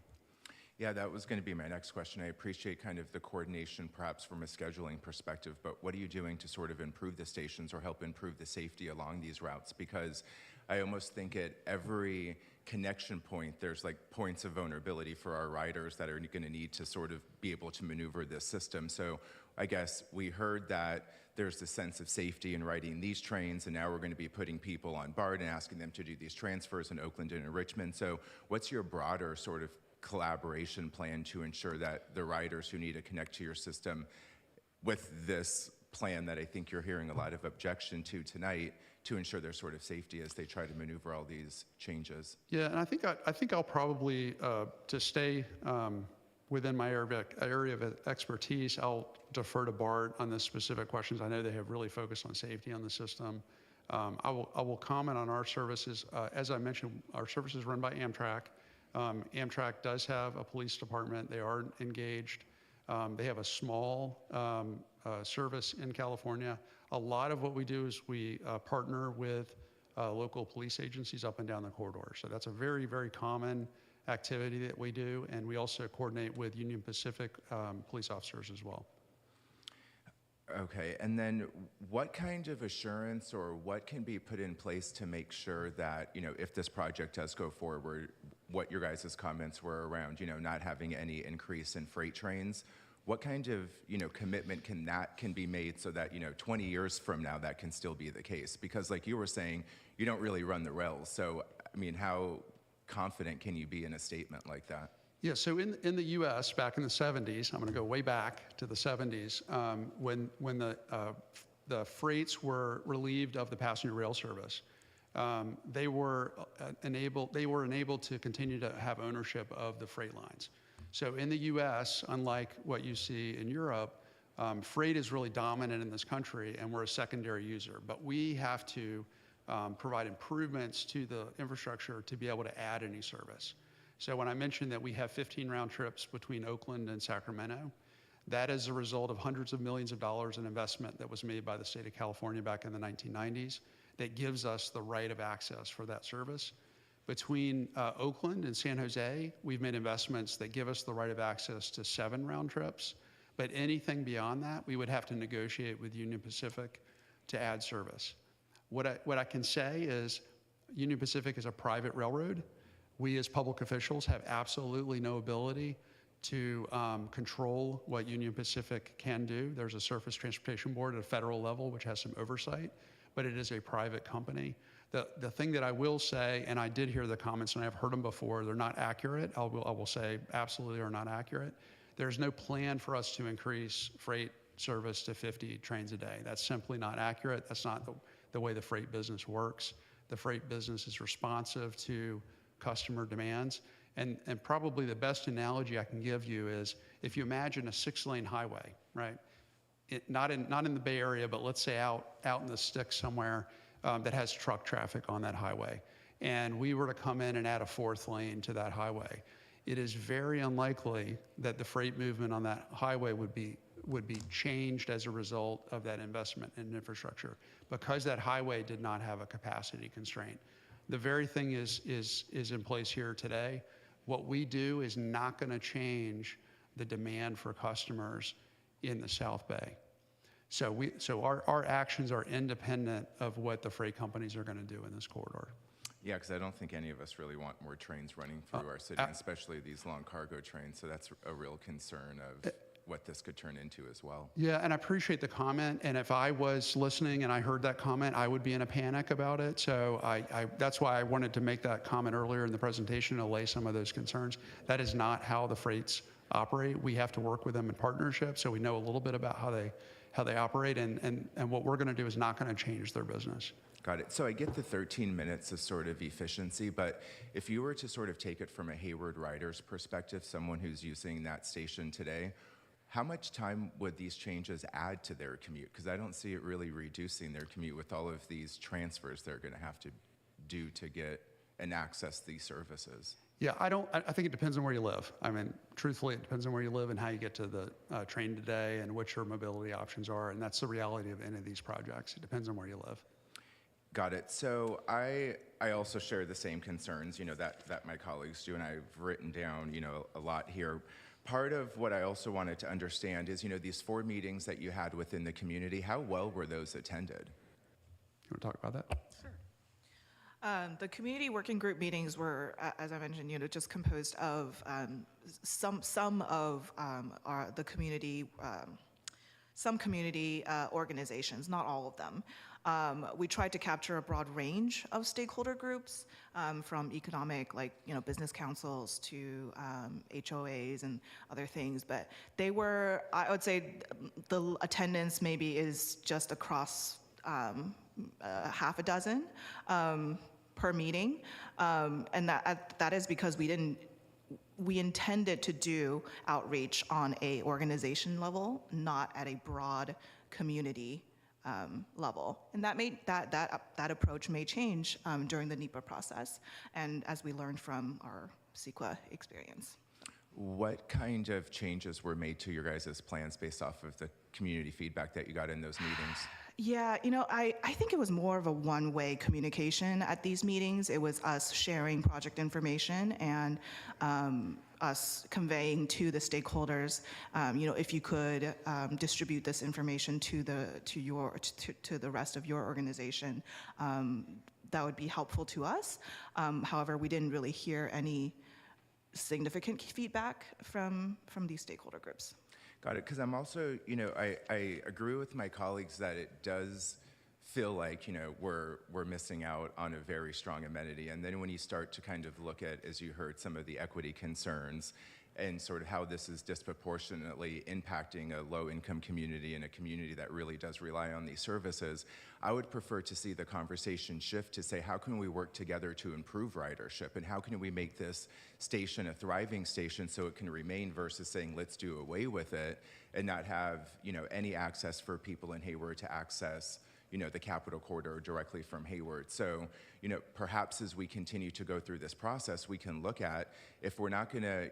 Yeah, that was going to be my next question. I appreciate kind of the coordination, perhaps from a scheduling perspective, but what are you doing to sort of improve the stations or help improve the safety along these routes? Because I almost think at every connection point, there's like points of vulnerability for our riders that are going to need to sort of be able to maneuver this system. So I guess we heard that there's a sense of safety in riding these trains, and now we're going to be putting people on BART and asking them to do these transfers in Oakland and in Richmond. So what's your broader sort of collaboration plan to ensure that the riders who need to connect to your system with this plan that I think you're hearing a lot of objection to tonight, to ensure their sort of safety as they try to maneuver all these changes? Yeah, and I think I'll probably, to stay within my area of expertise, I'll defer to BART on the specific questions. I know they have really focused on safety on the system. I will comment on our services. As I mentioned, our service is run by Amtrak. Amtrak does have a police department. They are engaged. They have a small service in California. A lot of what we do is we partner with local police agencies up and down the corridor. So that's a very, very common activity that we do. And we also coordinate with Union Pacific police officers as well. Okay, and then what kind of assurance or what can be put in place to make sure that, you know, if this project does go forward, what your guys' comments were around, you know, not having any increase in freight trains, what kind of, you know, commitment can be made so that, you know, 20 years from now that can still be the case? Because like you were saying, you don't really run the rails. So, I mean, how confident can you be in a statement like that? Yeah, so in the U.S. back in the 70s, I'm going to go way back to the 70s, when the freights were relieved of the passenger rail service, they were enabled to continue to have ownership of the freight lines. So in the U.S., unlike what you see in Europe, freight is really dominant in this country, and we're a secondary user. But we have to provide improvements to the infrastructure to be able to add any service. So when I mentioned that we have 15 round trips between Oakland and Sacramento, that is a result of hundreds of millions of dollars in investment that was made by the state of California back in the 1990s that gives us the right of access for that service. Between Oakland and San Jose, we've made investments that give us the right of access to 7 round trips. But anything beyond that, we would have to negotiate with Union Pacific to add service. What I can say is Union Pacific is a private railroad. We as public officials have absolutely no ability to control what Union Pacific can do. There's a Surface Transportation Board at a federal level which has some oversight, but it is a private company. The thing that I will say, and I did hear the comments and I've heard them before, they're not accurate. I will say absolutely are not accurate. There's no plan for us to increase freight service to 50 trains a day. That's simply not accurate. That's not the way the freight business works. The freight business is responsive to customer demands. And probably the best analogy I can give you is if you imagine a 6-lane highway, right? Not in the Bay Area, but let's say out in the sticks somewhere that has truck traffic on that highway. And we were to come in and add a 4th lane to that highway. It is very unlikely that the freight movement on that highway would be changed as a result of that investment in infrastructure because that highway did not have a capacity constraint. The very thing is in place here today. What we do is not going to change the demand for customers in the South Bay. So our actions are independent of what the freight companies are going to do in this corridor. Yeah, because I don't think any of us really want more trains running through our city, especially these long cargo trains. So that's a real concern of what this could turn into as well. Yeah, and I appreciate the comment. And if I was listening and I heard that comment, I would be in a panic about it. So that's why I wanted to make that comment earlier in the presentation to allay some of those concerns. That is not how the freights operate. We have to work with them in partnership, so we know a little bit about how they operate. And what we're going to do is not going to change their business. Got it. So I get the 13 minutes of sort of efficiency, but if you were to sort of take it from a Hayward rider's perspective, someone who's using that station today, how much time would these changes add to their commute? Because I don't see it really reducing their commute with all of these transfers they're going to have to do to get and access these services. Yeah, I think it depends on where you live. I mean, truthfully, it depends on where you live and how you get to the train today and what your mobility options are. And that's the reality of any of these projects. It depends on where you live. Got it. So I also share the same concerns, that my colleagues do, and I've written down, a lot here. Part of what I also wanted to understand is, these 4 meetings that you had within the community, how well were those attended? You want to talk about that? The community working group meetings were, as I mentioned, just composed of some of the community, some community organizations, not all of them. We tried to capture a broad range of stakeholder groups, from economic, business councils to HOAs and other things. But they were, I would say, the attendance maybe is just across half a dozen per meeting, and that is because we intended to do outreach on a organization level, not at a broad community level. And that approach may change during the NEPA process, and as we learned from our CEQA experience. What kind of changes were made to your guys' plans based off of the community feedback that you got in those meetings? Yeah, I think it was more of a one-way communication at these meetings. It was us sharing project information and us conveying to the stakeholders, if you could distribute this information to the rest of your organization, that would be helpful to us. However, we didn't really hear any significant feedback from these stakeholder groups. Got it, because I'm also, I agree with my colleagues that it does feel like, we're missing out on a very strong amenity. And then when you start to kind of look at, as you heard, some of the equity concerns and sort of how this is disproportionately impacting a low-income community and a community that really does rely on these services, I would prefer to see the conversation shift to say, how can we work together to improve ridership, and how can we make this station a thriving station so it can remain, versus saying, let's do away with it and not have, any access for people in Hayward to access the Capitol Corridor directly from Hayward. So, perhaps as we continue to go through this process, we can look at, if we're not gonna,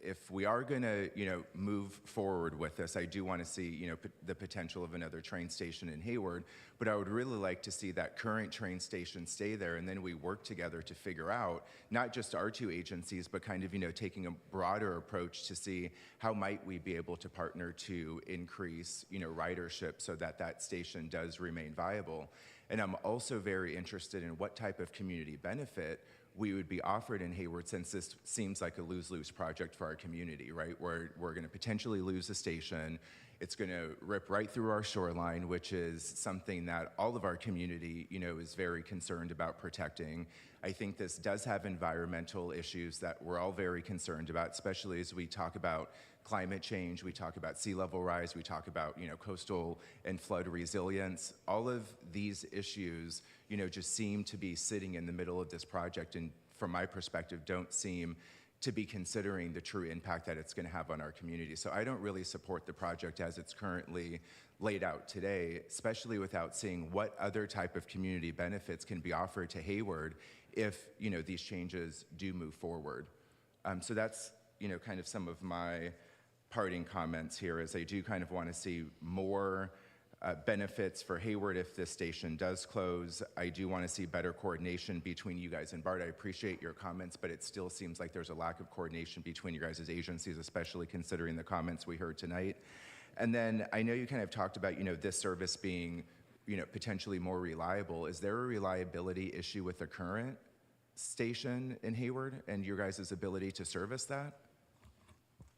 if we are gonna, move forward with this, I do want to see, the potential of another train station in Hayward, but I would really like to see that current train station stay there, and then we work together to figure out, not just our 2 agencies, but kind of, taking a broader approach to see how might we be able to partner to increase, ridership so that that station does remain viable. And I'm also very interested in what type of community benefit we would be offered in Hayward, since this seems like a lose-lose project for our community, right? We're going to potentially lose the station. It's going to rip right through our shoreline, which is something that all of our community, is very concerned about protecting. I think this does have environmental issues that we're all very concerned about, especially as we talk about climate change, we talk about sea level rise, we talk about, coastal and flood resilience. All of these issues, just seem to be sitting in the middle of this project, and from my perspective, don't seem to be considering the true impact that it's going to have on our community. So I don't really support the project as it's currently laid out today, especially without seeing what other type of community benefits can be offered to Hayward if, these changes do move forward. So that's, kind of some of my parting comments here, is I do kind of want to see more benefits for Hayward if this station does close. I do want to see better coordination between you guys and BART. I appreciate your comments, but it still seems like there's a lack of coordination between your guys' agencies, especially considering the comments we heard tonight. And then I know you kind of talked about, this service being, potentially more reliable. Is there a reliability issue with the current station in Hayward and your guys' ability to service that?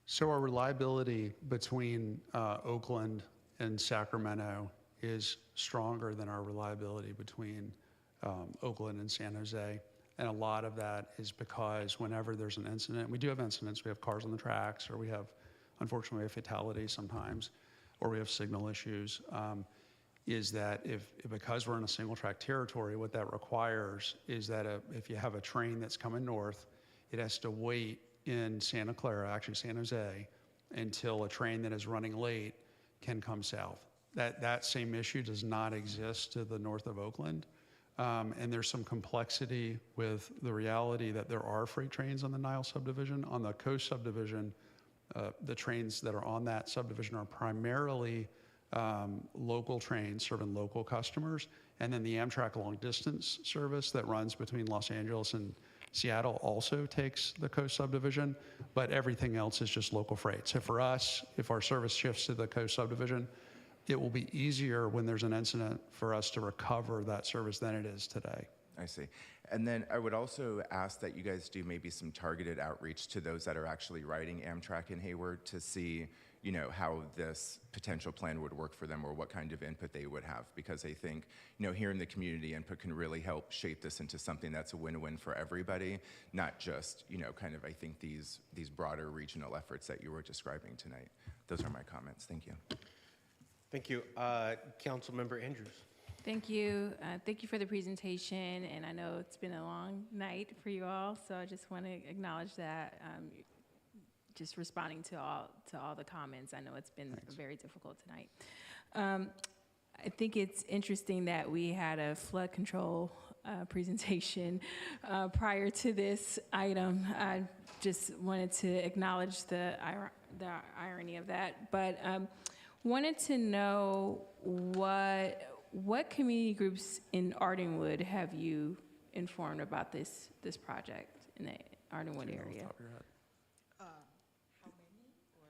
So our reliability between Oakland and Sacramento is stronger than our reliability between Oakland and San Jose. And a lot of that is because whenever there's an incident, we do have incidents, we have cars on the tracks, or we have, unfortunately, we have fatalities sometimes, or we have signal issues, is that because we're in a single track territory, what that requires is that if you have a train that's coming north, it has to wait in Santa Clara, actually San Jose, until a train that is running late can come south. That same issue does not exist to the north of Oakland. And there's some complexity with the reality that there are freight trains on the Nile subdivision. On the coast subdivision, the trains that are on that subdivision are primarily local trains serving local customers. And then the Amtrak long distance service that runs between Los Angeles and Seattle also takes the coast subdivision, but everything else is just local freight. So for us, if our service shifts to the coast subdivision, it will be easier when there's an incident for us to recover that service than it is today. I see. And then I would also ask that you guys do maybe some targeted outreach to those that are actually riding Amtrak in Hayward to see, you know, how this potential plan would work for them or what kind of input they would have. Because I think, you know, hearing the community input can really help shape this into something that's a win-win for everybody, not just, you know, kind of, I think, these broader regional efforts that you were describing tonight. Those are my comments. Thank you. Thank you. Councilmember Andrews. Thank you. Thank you for the presentation, and I know it's been a long night for you all, so I just want to acknowledge that. Just responding to all the comments. I know it's been very difficult tonight. I think it's interesting that we had a flood control presentation prior to this item. I just wanted to acknowledge the irony of that, but wanted to know what community groups in Ardenwood have you informed about this project in the Ardenwood area?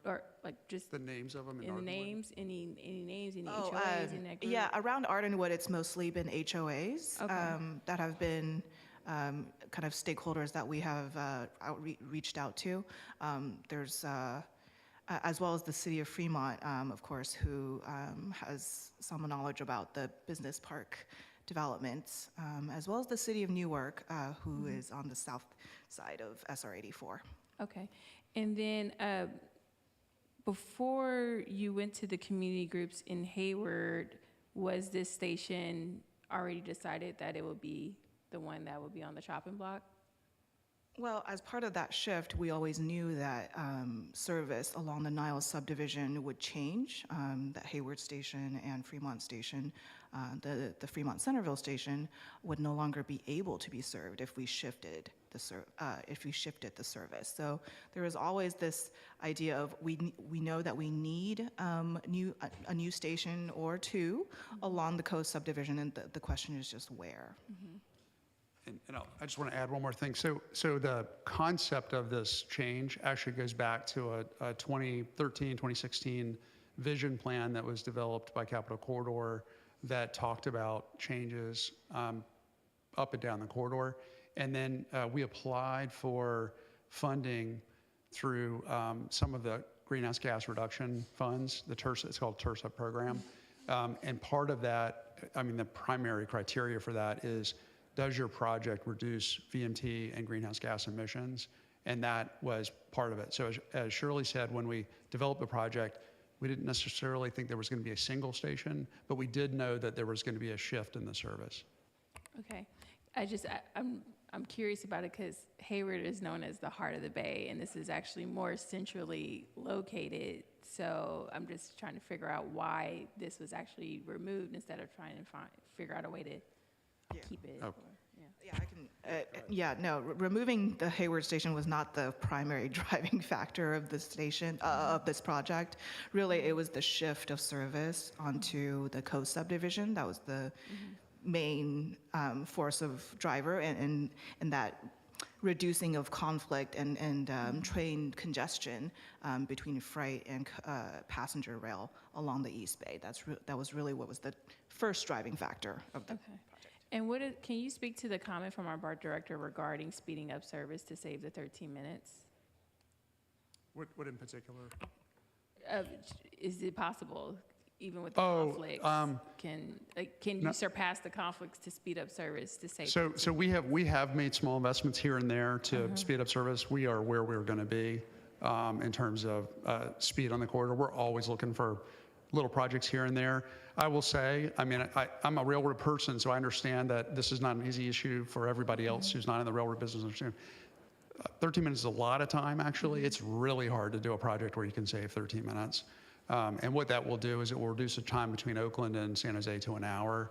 Or like just the names of them in the names, any names, any Oh, HOAs in that group? yeah, around Ardenwood, it's mostly been HOAs that have been kind of stakeholders that we have reached out to. There's, as well as the city of Fremont, of course, who has some knowledge about the business park developments, as well as the city of Newark, who is on the south side of SR 84. Okay, and then before you went to the community groups in Hayward, was this station already decided that it would be the one that would be on the chopping block? Well, as part of that shift, we always knew that service along the Niles subdivision would change. That Hayward station and Fremont station, the Fremont Centerville station, would no longer be able to be served if we shifted the service. So there was always this idea of we know that we need a new station or two along the coast subdivision, and the question is just where. And I just want to add one more thing. So the concept of this change actually goes back to a 2013, 2016 vision plan that was developed by Capitol Corridor that talked about changes up and down the corridor. And then we applied for funding through some of the greenhouse gas reduction funds, the TRSA, it's called TRSA program. And part of that, I mean, the primary criteria for that is, does your project reduce VMT and greenhouse gas emissions? And that was part of it. So as Shirley said, when we developed the project, we didn't necessarily think there was going to be a single station, but we did know that there was going to be a shift in the service. Okay, I'm curious about it because Hayward is known as the heart of the Bay, and this is actually more centrally located. So I'm just trying to figure out why this was actually removed instead of trying to figure out a way to keep it. Oh. Removing the Hayward station was not the primary driving factor of the station, of this project. Really, it was the shift of service onto the coast subdivision. That was the main force of driver, and that reducing of conflict and train congestion between freight and passenger rail along the East Bay. That was really what was the first driving factor of the project. And can you speak to the comment from our BART director regarding speeding up service to save the 13 minutes? What in particular? Is it possible, even with the conflicts, can you surpass the conflicts to speed up service to save? So we have made small investments here and there to speed up service. We are where we're going to be in terms of speed on the corridor. We're always looking for little projects here and there. I will say, I mean, I'm a railroad person, so I understand that this is not an easy issue for everybody else who's not in the railroad business. 13 minutes is a lot of time, actually. It's really hard to do a project where you can save 13 minutes. And what that will do is it will reduce the time between Oakland and San Jose to an hour.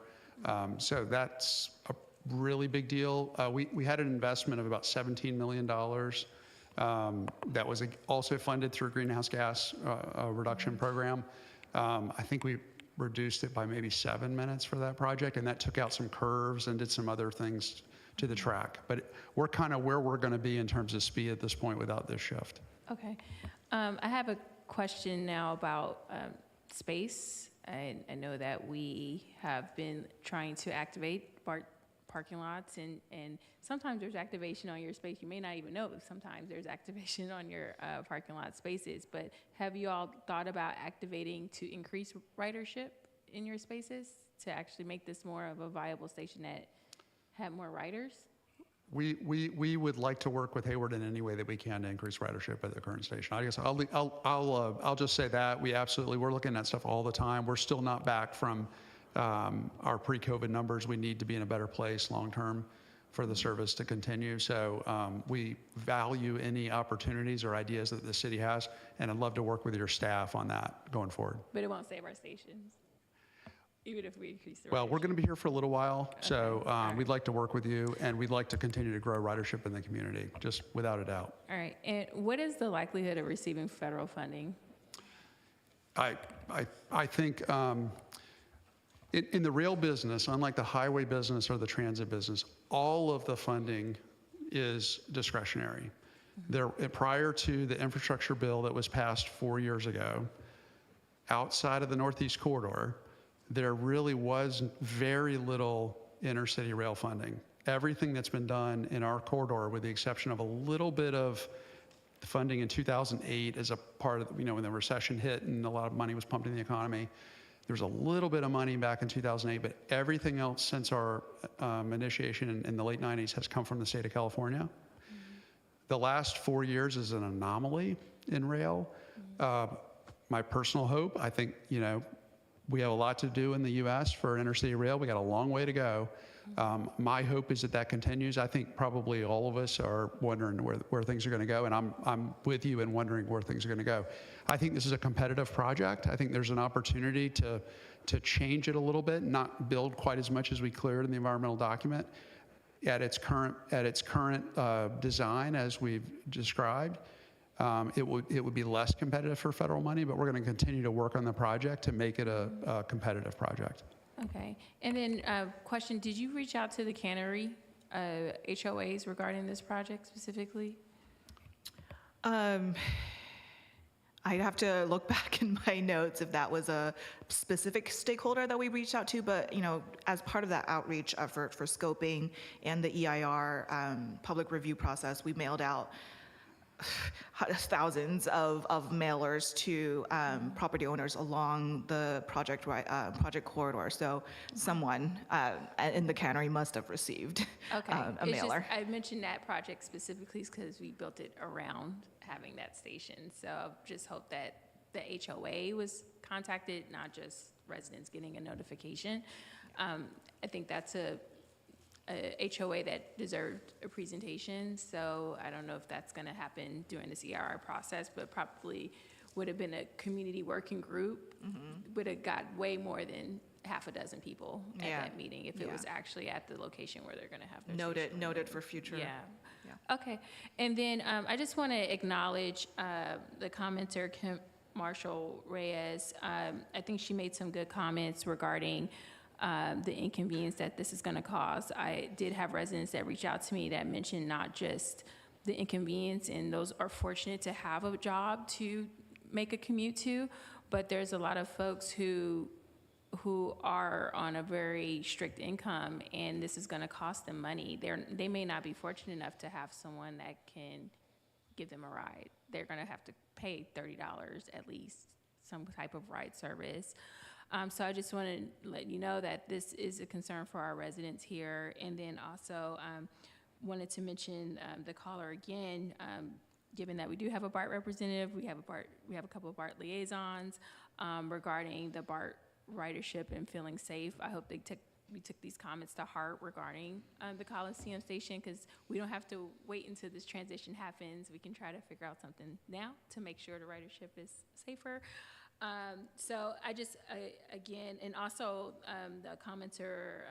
So that's a really big deal. We had an investment of about $17 million that was also funded through a greenhouse gas reduction program. I think reduced it by maybe 7 minutes for that project, and that took out some curves and did some other things to the track. But we're kind of where we're going to be in terms of speed at this point without this shift. Okay. I have a question now about space. I know that we have been trying to activate parking lots, and sometimes there's activation on your space. You may not even know if sometimes there's activation on your parking lot spaces, but have you all thought about activating to increase ridership in your spaces to actually make this more of a viable station that had more riders? We would like to work with Hayward in any way that we can to increase ridership at the current station. I guess I'll just say that we're looking at stuff all the time. We're still not back from our pre-COVID numbers. We need to be in a better place long term for the service to continue. So we value any opportunities or ideas that the city has, and I'd love to work with your staff on that going forward. But it won't save our stations, even if we increase the Well, we're going to be here for a little while, so right. we'd like to work with you, and we'd like to continue to grow ridership in the community, just without a doubt. All right, and what is the likelihood of receiving federal funding? I think in the rail business, unlike the highway business or the transit business, all of the funding is discretionary. Prior to the infrastructure bill that was passed 4 years ago, outside of the Northeast Corridor, there really was very little intercity rail funding. Everything that's been done in our corridor, with the exception of a little bit of funding in 2008 as a part of, when the recession hit and a lot of money was pumped in the economy, there was a little bit of money back in 2008, but everything else since our initiation in the late 90s has come from the state of California. The last 4 years is an anomaly in rail. My personal hope, I think, we have a lot to do in the U.S. for intercity rail. We got a long way to go. My hope is that continues. I think probably all of us are wondering where things are going to go, and I'm with you in wondering where things are going to go. I think this is a competitive project. I think there's an opportunity to change it a little bit, not build quite as much as we cleared in the environmental document at its current design as we've described. It would be less competitive for federal money, but we're going to continue to work on the project to make it a competitive project. Okay, and then question, did you reach out to the cannery HOAs regarding this project specifically? I'd have to look back in my notes if that was a specific stakeholder that we reached out to, but as part of that outreach effort for scoping and the EIR public review process, we mailed out thousands of mailers to property owners along the project corridor. So someone in the cannery must have received a mailer. I mentioned that project specifically because we built it around having that station. So I just hope that the HOA was contacted, not just residents getting a notification. I think that's a HOA that deserved a presentation, so I don't know if that's going to happen during this EIR process, but probably would have been a community working group, would have got way more than half a dozen people at that meeting if it was actually at the location where they're going to have their station. Noted for future. Okay, and then I just want to acknowledge the commenter, Marshall Reyes. I think she made some good comments regarding the inconvenience that this is going to cause. I did have residents that reach out to me that mentioned not just the inconvenience, and those are fortunate to have a job to make a commute to, but there's a lot of folks who are on a very strict income, and this is going to cost them money. They may not be fortunate enough to have someone that can give them a ride. They're going to have to pay $30 at least, some type of ride service. So I just want to let you know that this is a concern for our residents here. And then also wanted to mention the caller again, given that we do have a BART representative, we have a couple of BART liaisons regarding the BART ridership and feeling safe. I hope we took these comments to heart regarding the Coliseum station, because we don't have to wait until this transition happens. We can try to figure out something now to make sure the ridership is safer. So I just, again, and also the commenter,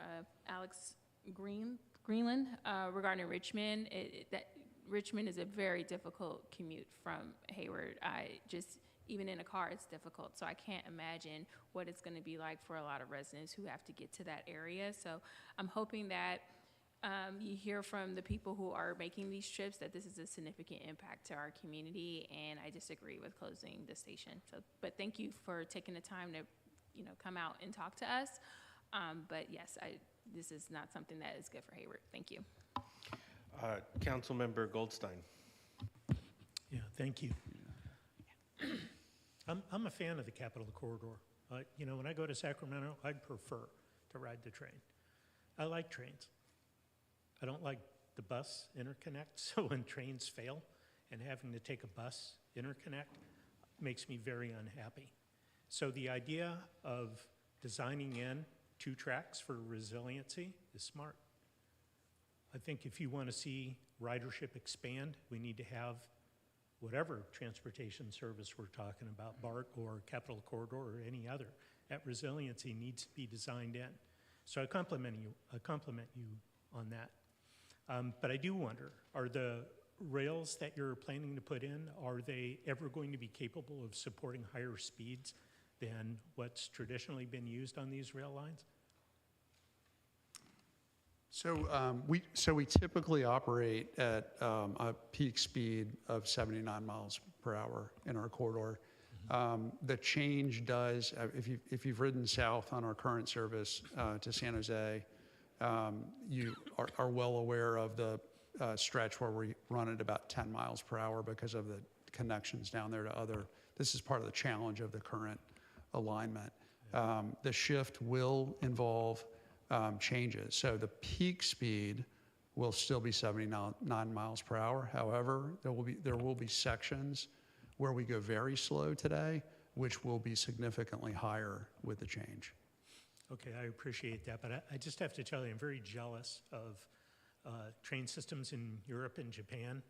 Alex Greenland, regarding Richmond, that Richmond is a very difficult commute from Hayward. even in a car, it's difficult. So I can't imagine what it's going to be like for a lot of residents who have to get to that area. So I'm hoping that you hear from the people who are making these trips that this is a significant impact to our community, and I disagree with closing the station. So, but thank you for taking the time to, come out and talk to us. But yes, this is not something that is good for Hayward. Thank you. Councilmember Goldstein. Yeah, thank you. I'm a fan of the Capitol Corridor. When I go to Sacramento, I'd prefer to ride the train. I like trains. I don't like the bus interconnect, so when trains fail and having to take a bus interconnect makes me very unhappy. So the idea of designing in 2 tracks for resiliency is smart. I think if you want to see ridership expand, we need to have whatever transportation service we're talking about, BART or Capitol Corridor or any other, that resiliency needs to be designed in. So I compliment you on that. But I do wonder, are the rails that you're planning to put in, are they ever going to be capable of supporting higher speeds than what's traditionally been used on these rail lines? So we typically operate at a peak speed of 79 miles per hour in our corridor. The change does, if you've ridden south on our current service to San Jose, you are well aware of the stretch where we run at about 10 miles per hour because of the connections down there to other. This is part of the challenge of the current alignment. The shift will involve changes. So the peak speed will still be 79 miles per hour. However, there will be sections where we go very slow today, which will be significantly higher with the change. Okay, I appreciate that, but I just have to tell you, I'm very jealous of train systems in Europe and Japan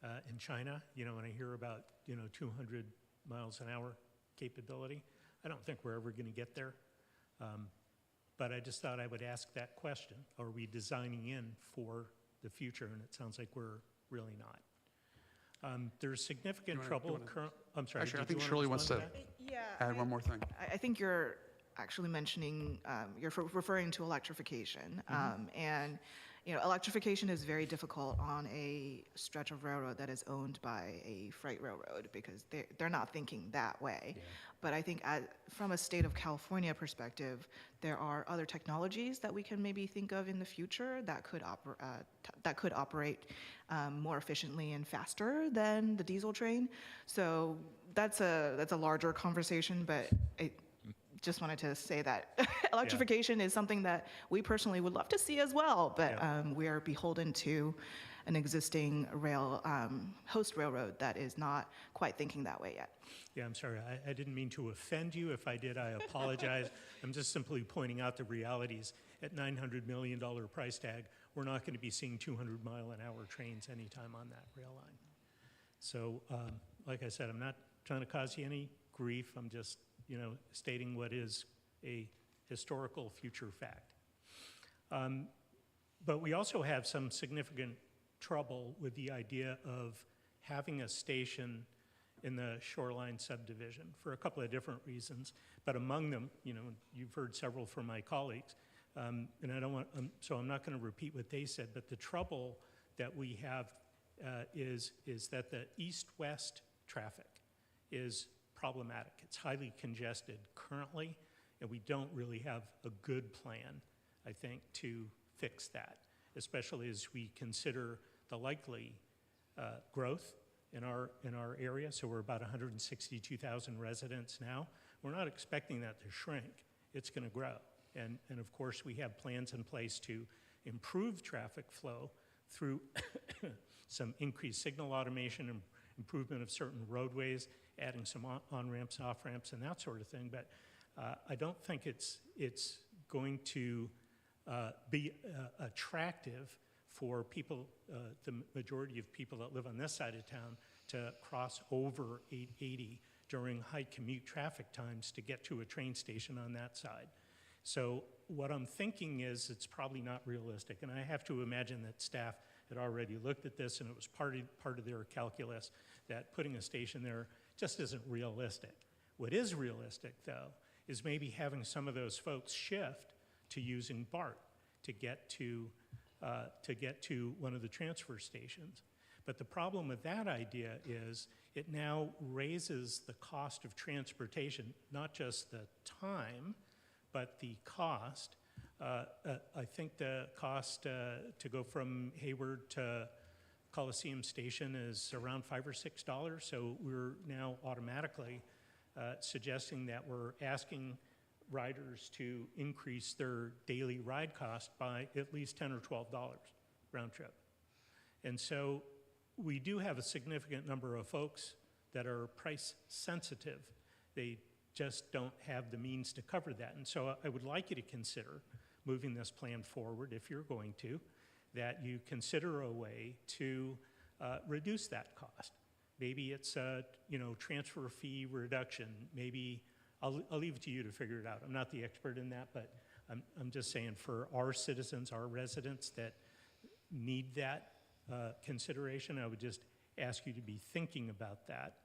and China. When I hear about 200 miles an hour capability, I don't think we're ever going to get there. But I just thought I would ask that question. Are we designing in for the future? And it sounds like we're really not. There's significant trouble. I'm sorry. Actually, I think Shirley wants to add one more thing. I think you're actually mentioning, you're referring to electrification. And, electrification is very difficult on a stretch of railroad that is owned by a freight railroad because they're not thinking that way. Yeah. But I think from a state of California perspective, there are other technologies that we can maybe think of in the future that could operate more efficiently and faster than the diesel train. So that's a larger conversation, but just wanted to say that electrification is something that we personally would love to see as well, but we are beholden to an existing host railroad that is not quite thinking that way yet. Yeah, I'm sorry. I didn't mean to offend you. If I did, I apologize. I'm just simply pointing out the realities. At $900 million price tag, we're not going to be seeing 200-mile-an-hour trains anytime on that rail line. So, like I said, I'm not trying to cause you any grief. I'm just stating what is a historical future fact. But we also have some significant trouble with the idea of having a station in the Shoreline subdivision for a couple of different reasons. But among them, you've heard several from my colleagues, and I don't want, so I'm not going to repeat what they said. But the trouble that we have is that the east-west traffic is problematic. It's highly congested currently, and we don't really have a good plan, I think, to fix that, especially as we consider the likely growth in our area. So we're about 162,000 residents now. We're not expecting that to shrink. It's going to grow. And of course, we have plans in place to improve traffic flow through some increased signal automation and improvement of certain roadways, adding some on-ramps, off-ramps, and that sort of thing. But I don't think it's going to be attractive for people, the majority of people that live on this side of town, to cross over 880 during high commute traffic times to get to a train station on that side. So what I'm thinking is it's probably not realistic. And I have to imagine that staff had already looked at this, and it was part of their calculus that putting a station there just isn't realistic. What is realistic, though, is maybe having some of those folks shift to using BART to get to one of the transfer stations. But the problem with that idea is it now raises the cost of transportation, not just the time, but the cost. I think the cost to go from Hayward to Coliseum Station is around $5 or $6. So we're now automatically suggesting that we're asking riders to increase their daily ride cost by at least $10 or $12 round trip. And so we do have a significant number of folks that are price sensitive. They just don't have the means to cover that. And so I would like you to consider moving this plan forward, if you're going to, that you consider a way to reduce that cost. Maybe it's a transfer fee reduction. Maybe I'll leave it to you to figure it out. I'm not the expert in that, but I'm just saying for our citizens, our residents that need that consideration, I would just ask you to be thinking about that.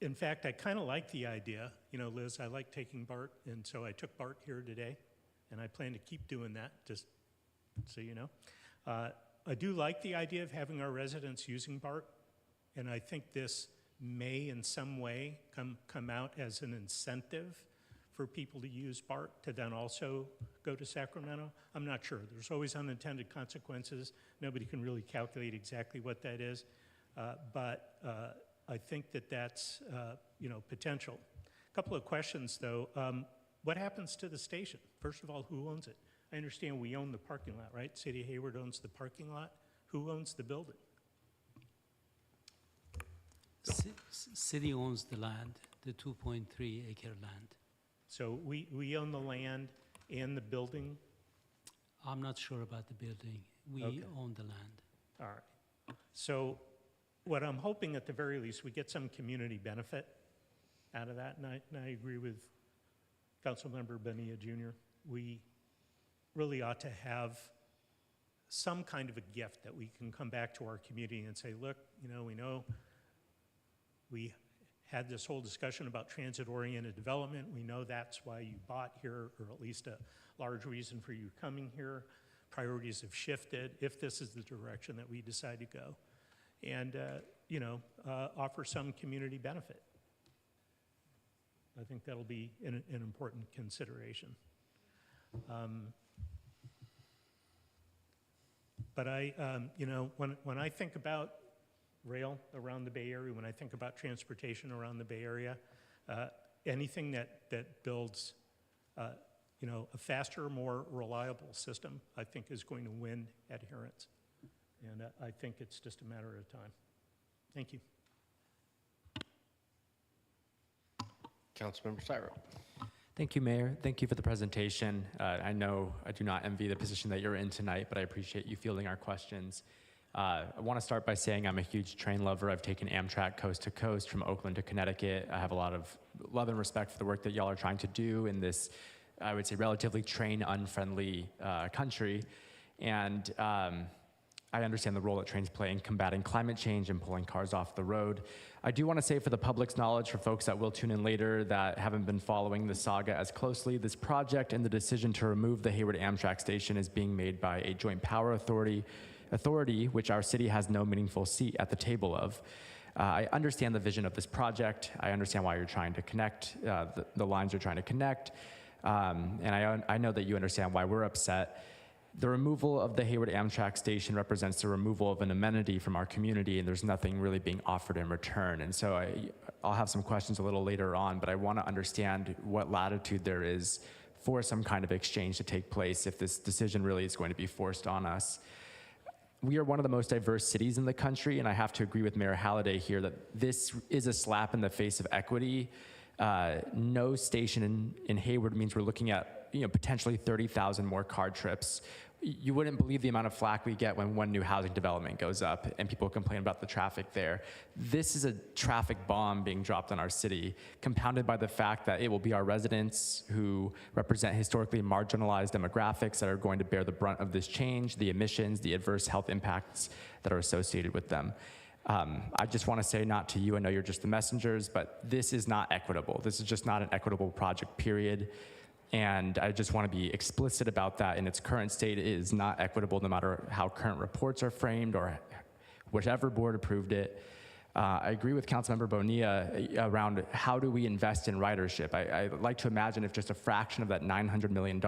In fact, I kind of like the idea. Liz, I like taking BART, and so I took BART here today, and I plan to keep doing that, just so you know. I do like the idea of having our residents using BART, and I think this may in some way come out as an incentive for people to use BART to then also go to Sacramento. I'm not sure. There's always unintended consequences. Nobody can really calculate exactly what that is, but I think that's potential. A couple of questions though. What happens to the station? First of all, who owns it? I understand we own the parking lot, right? City of Hayward owns the parking lot. Who owns the building? City owns the land, the 2.3 acre land. So we own the land and the building? I'm not sure about the building. We own the land. All right. So what I'm hoping at the very least, we get some community benefit out of that. And I agree with Councilmember Bonilla Jr. We really ought to have some kind of a gift that we can come back to our community and say, look, we know we had this whole discussion about transit-oriented development. We know that's why you bought here, or at least a large reason for you coming here. Priorities have shifted, if this is the direction that we decide to go. And, offer some community benefit. I think that'll be an important consideration. But when I think about rail around the Bay Area, when I think about transportation around the Bay Area, anything that builds, a faster, more reliable system, I think is going to win adherence. And I think it's just a matter of time. Thank you. Councilmember Syro. Thank you, Mayor. Thank you for the presentation. I know I do not envy the position that you're in tonight, but I appreciate you fielding our questions. I want to start by saying I'm a huge train lover. I've taken Amtrak coast to coast from Oakland to Connecticut. I have a lot of love and respect for the work that y'all are trying to do in this, I would say, relatively train-unfriendly country. And I understand the role that trains play in combating climate change and pulling cars off the road. I do want to say for the public's knowledge, for folks that will tune in later that haven't been following the saga as closely, this project and the decision to remove the Hayward Amtrak station is being made by a joint power authority, which our city has no meaningful seat at the table of. I understand the vision of this project. I understand why you're trying to connect, the lines you're trying to connect. And I know that you understand why we're upset. The removal of the Hayward Amtrak station represents the removal of an amenity from our community, and there's nothing really being offered in return. And so I'll have some questions a little later on, but I want to understand what latitude there is for some kind of exchange to take place if this decision really is going to be forced on us. We are one of the most diverse cities in the country, and I have to agree with Mayor Halliday here that this is a slap in the face of equity. No station in Hayward means we're looking at potentially 30,000 more car trips. You wouldn't believe the amount of flack we get when one new housing development goes up and people complain about the traffic there. This is a traffic bomb being dropped on our city, compounded by the fact that it will be our residents who represent historically marginalized demographics that are going to bear the brunt of this change, the emissions, the adverse health impacts that are associated with them. I just want to say, not to you, I know you're just the messengers, but this is not equitable. This is just not an equitable project, period. And I just want to be explicit about that. In its current state, it is not equitable, no matter how current reports are framed or whichever board approved it. I agree with Councilmember Bonilla around how do we invest in ridership. I like to imagine if just a fraction of that $900 million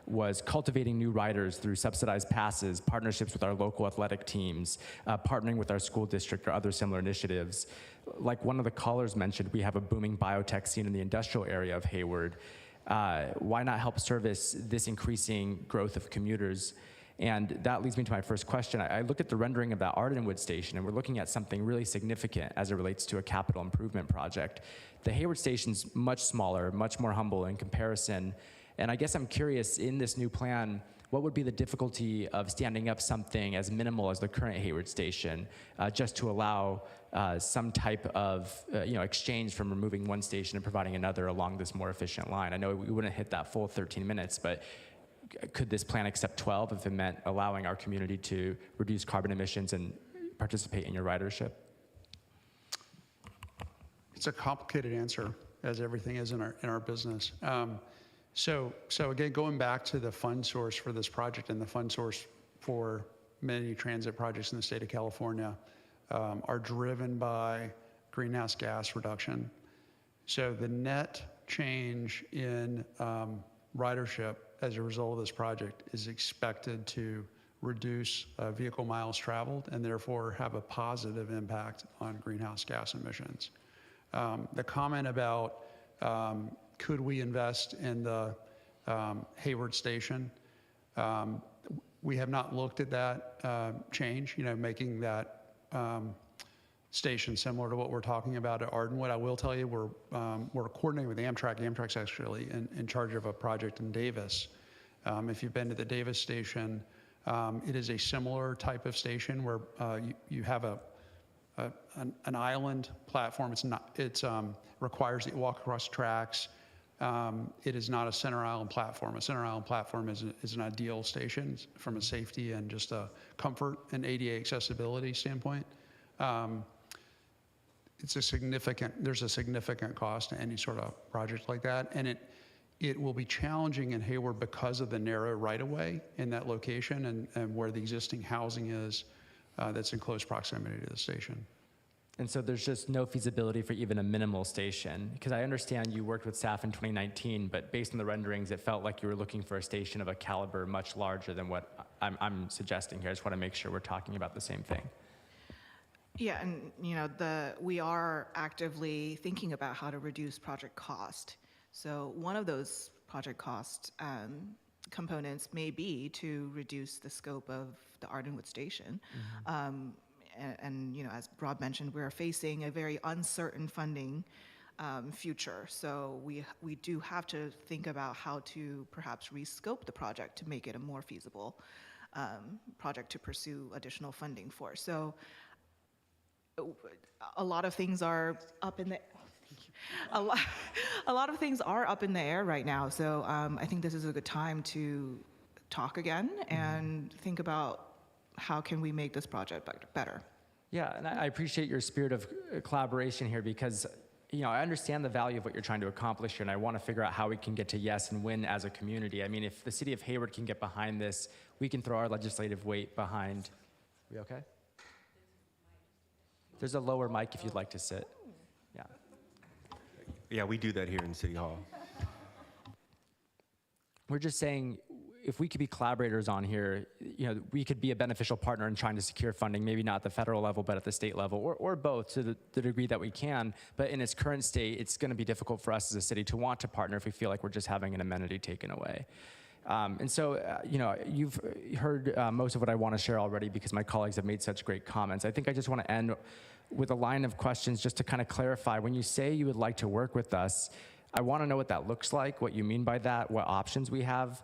was cultivating new riders through subsidized passes, partnerships with our local athletic teams, partnering with our school district or other similar initiatives. Like one of the callers mentioned, we have a booming biotech scene in the industrial area of Hayward. Why not help service this increasing growth of commuters? And that leads me to my first question. I look at the rendering of that Ardenwood station, and we're looking at something really significant as it relates to a capital improvement project. The Hayward station's much smaller, much more humble in comparison. And I guess I'm curious, in this new plan, what would be the difficulty of standing up something as minimal as the current Hayward station, just to allow some type of exchange from removing one station and providing another along this more efficient line? I know we wouldn't hit that full 13 minutes, but could this plan accept 12 if it meant allowing our community to reduce carbon emissions and participate in your ridership? It's a complicated answer, as everything is in our business. So again, going back to the fund source for this project and the fund source for many transit projects in the state of California are driven by greenhouse gas reduction. So the net change in ridership as a result of this project is expected to reduce vehicle miles traveled and therefore have a positive impact on greenhouse gas emissions. The comment about could we invest in the Hayward station? We have not looked at that change, making that station similar to what we're talking about at Ardenwood. I will tell you, we're coordinating with Amtrak. Amtrak's actually in charge of a project in Davis. If you've been to the Davis station, it is a similar type of station where you have an island platform. It requires that you walk across tracks. It is not a center island platform. A center island platform is an ideal station from a safety and just a comfort and ADA accessibility standpoint. There's a significant cost to any sort of project like that, and it will be challenging in Hayward because of the narrow right-of-way in that location and where the existing housing is that's in close proximity to the station. And so there's just no feasibility for even a minimal station? Because I understand you worked with staff in 2019, but based on the renderings, it felt like you were looking for a station of a caliber much larger than what I'm suggesting here. I just want to make sure we're talking about the same thing. Yeah, and we are actively thinking about how to reduce project cost. So one of those project cost components may be to reduce the scope of the Ardenwood station. Mm-hmm. And as Rob mentioned, we're facing a very uncertain funding future. So we do have to think about how to perhaps rescope the project to make it a more feasible project to pursue additional funding for. So a lot of things are up in the a lot of things are up in the air right now. So I think this is a good time to talk again and think about how can we make this project better. Yeah, and I appreciate your spirit of collaboration here because I understand the value of what you're trying to accomplish here, and I want to figure out how we can get to yes and win as a community. I mean, if the city of Hayward can get behind this, we can throw our legislative weight behind. We okay? There's a lower mic if you'd like to sit. Yeah. Yeah, we do that here in City Hall. We're just saying, if we could be collaborators on here, we could be a beneficial partner in trying to secure funding, maybe not at the federal level, but at the state level, or both to the degree that we can. But in its current state, it's going to be difficult for us as a city to want to partner if we feel like we're just having an amenity taken away. And so, you've heard most of what I want to share already because my colleagues have made such great comments. I think I just want to end with a line of questions just to kind of clarify. When you say you would like to work with us, I want to know what that looks like, what you mean by that, what options we have.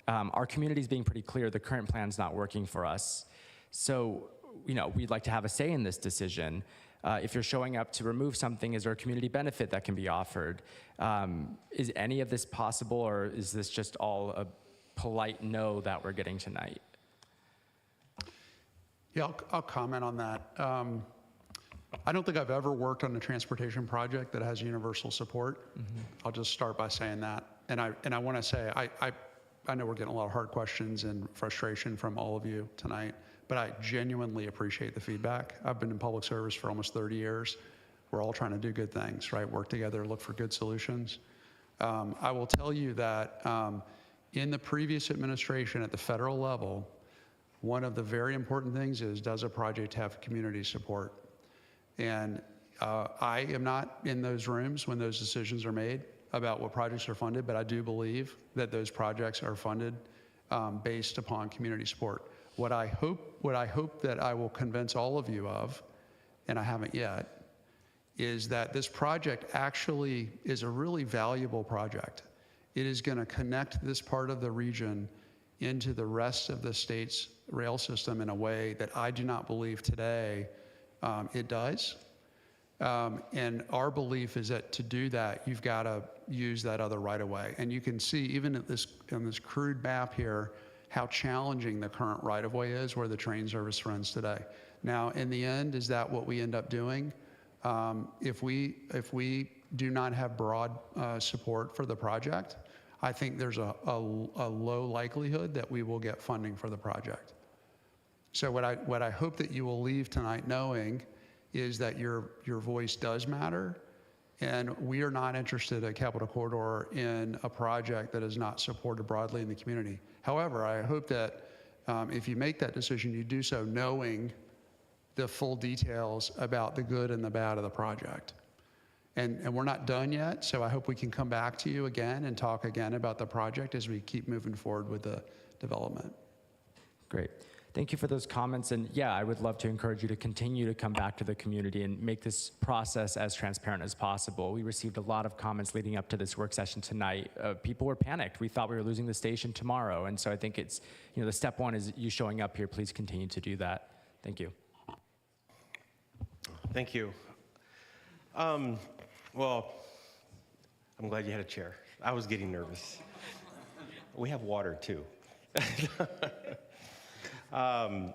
Our community is being pretty clear the current plan's not working for us. So, we'd like to have a say in this decision. If you're showing up to remove something, is there a community benefit that can be offered? Is any of this possible, or is this just all a polite no that we're getting tonight? Yeah, I'll comment on that. I don't think I've ever worked on a transportation project that has universal support. I'll just start by saying that. And I want to say, I know we're getting a lot of hard questions and frustration from all of you tonight, but I genuinely appreciate the feedback. I've been in public service for almost 30 years. We're all trying to do good things, right? Work together, look for good solutions. I will tell you that in the previous administration at the federal level, one of the very important things is, does a project have community support? And I am not in those rooms when those decisions are made about what projects are funded, but I do believe that those projects are funded based upon community support. What I hope that I will convince all of you of, and I haven't yet, is that this project actually is a really valuable project. It is going to connect this part of the region into the rest of the state's rail system in a way that I do not believe today it does. And our belief is that to do that, you've got to use that other right of way. And you can see even at this, on this crude map here, how challenging the current right of way is where the train service runs today. Now, in the end, is that what we end up doing? If we do not have broad support for the project, I think there's a low likelihood that we will get funding for the project. So what I hope that you will leave tonight knowing is that your voice does matter, and we are not interested at Capitol Corridor in a project that is not supported broadly in the community. However, I hope that if you make that decision, you do so knowing the full details about the good and the bad of the project. And we're not done yet, so I hope we can come back to you again and talk again about the project as we keep moving forward with the development. Great. Thank you for those comments. And yeah, I would love to encourage you to continue to come back to the community and make this process as transparent as possible. We received a lot of comments leading up to this work session tonight. People were panicked. We thought we were losing the station tomorrow. And so I think it's, the step one is you showing up here. Please continue to do that. Thank you. Thank you. Well, I'm glad you had a chair. I was getting nervous. We have water too. Well,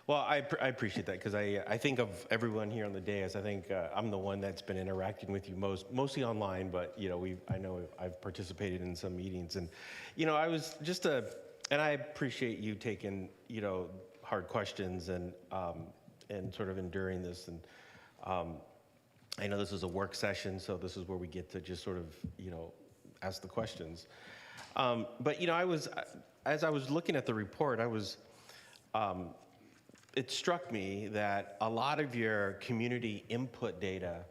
I appreciate that because I think of everyone here on the dais. I think I'm the one that's been interacting with you mostly online, but I know I've participated in some meetings, and I was just and I appreciate you taking hard questions and sort of enduring this. And I know this is a work session, so this is where we get to just sort of ask the questions. But as I was looking at the report, it struck me that a lot of your community input data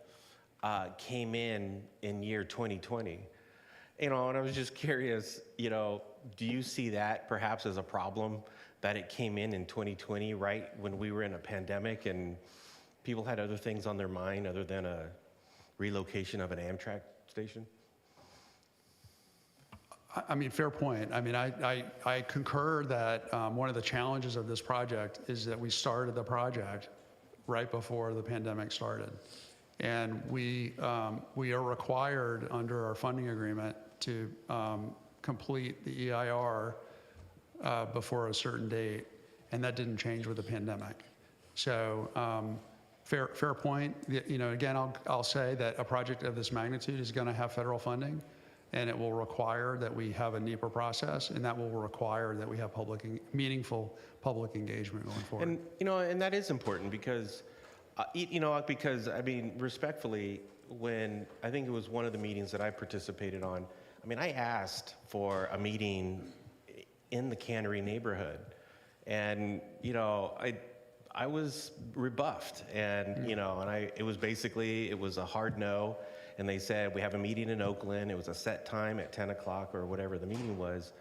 came in year 2020. And I was just curious, do you see that perhaps as a problem that it came in 2020, right when we were in a pandemic and people had other things on their mind other than a relocation of an Amtrak station? I mean, fair point. I mean, I concur that one of the challenges of this project is that we started the project right before the pandemic started. And we are required under our funding agreement to complete the EIR before a certain date, and that didn't change with the pandemic. So fair point. Again, I'll say that a project of this magnitude is going to have federal funding, and it will require that we have a NEPA process, and that will require that we have meaningful public engagement going forward. And that is important because, respectfully, when I think it was one of the meetings that I participated on, I asked for a meeting in the Cannery neighborhood, and I was rebuffed, and it was a hard no. And they said, we have a meeting in Oakland. It was a set time at 10 o'clock or whatever the meeting was.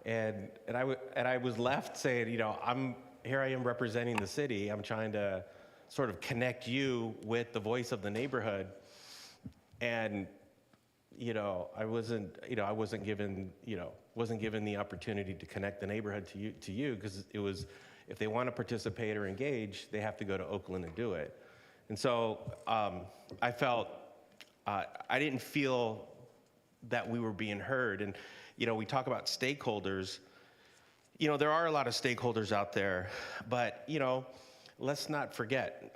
And I was left saying, here I am representing the city. I'm trying to sort of connect you with the voice of the neighborhood. And, I wasn't given the opportunity to connect the neighborhood to you because it was, if they want to participate or engage, they have to go to Oakland and do it. And so I felt, I didn't feel that we were being heard. And, we talk about stakeholders. There are a lot of stakeholders out there, but, let's not forget,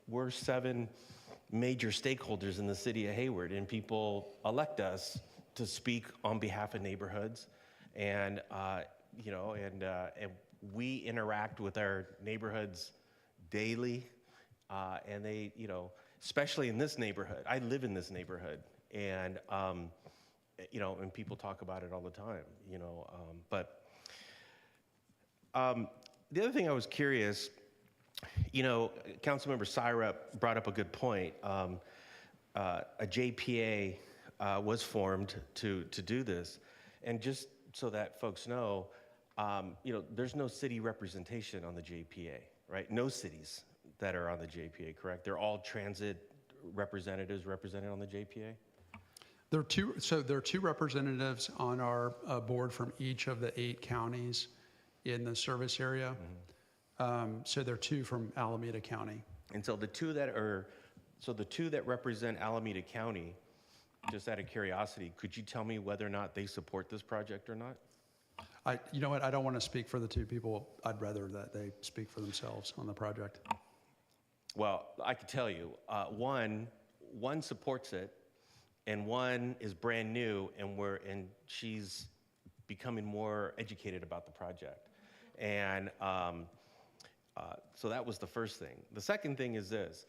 we're 7 major stakeholders in the city of Hayward, and people elect us to speak on behalf of neighborhoods, and and we interact with our neighborhoods daily, and they, especially in this neighborhood. I live in this neighborhood, and and people talk about it all the time, but the other thing I was curious, Councilmember Syrup brought up a good point. A JPA was formed to do this, and just so that folks know, there's no city representation on the JPA, right? No cities that are on the JPA, correct? They're all transit representatives represented on the JPA? There are two representatives on our board from each of the 8 counties in the service area. So there are 2 from Alameda County. And so the two that represent Alameda County, just out of curiosity, could you tell me whether or not they support this project or not? You know what? I don't want to speak for the 2 people. I'd rather that they speak for themselves on the project. Well, I can tell you, one supports it, and one is brand new, and she's becoming more educated about the project. And so that was the first thing. The second thing is this: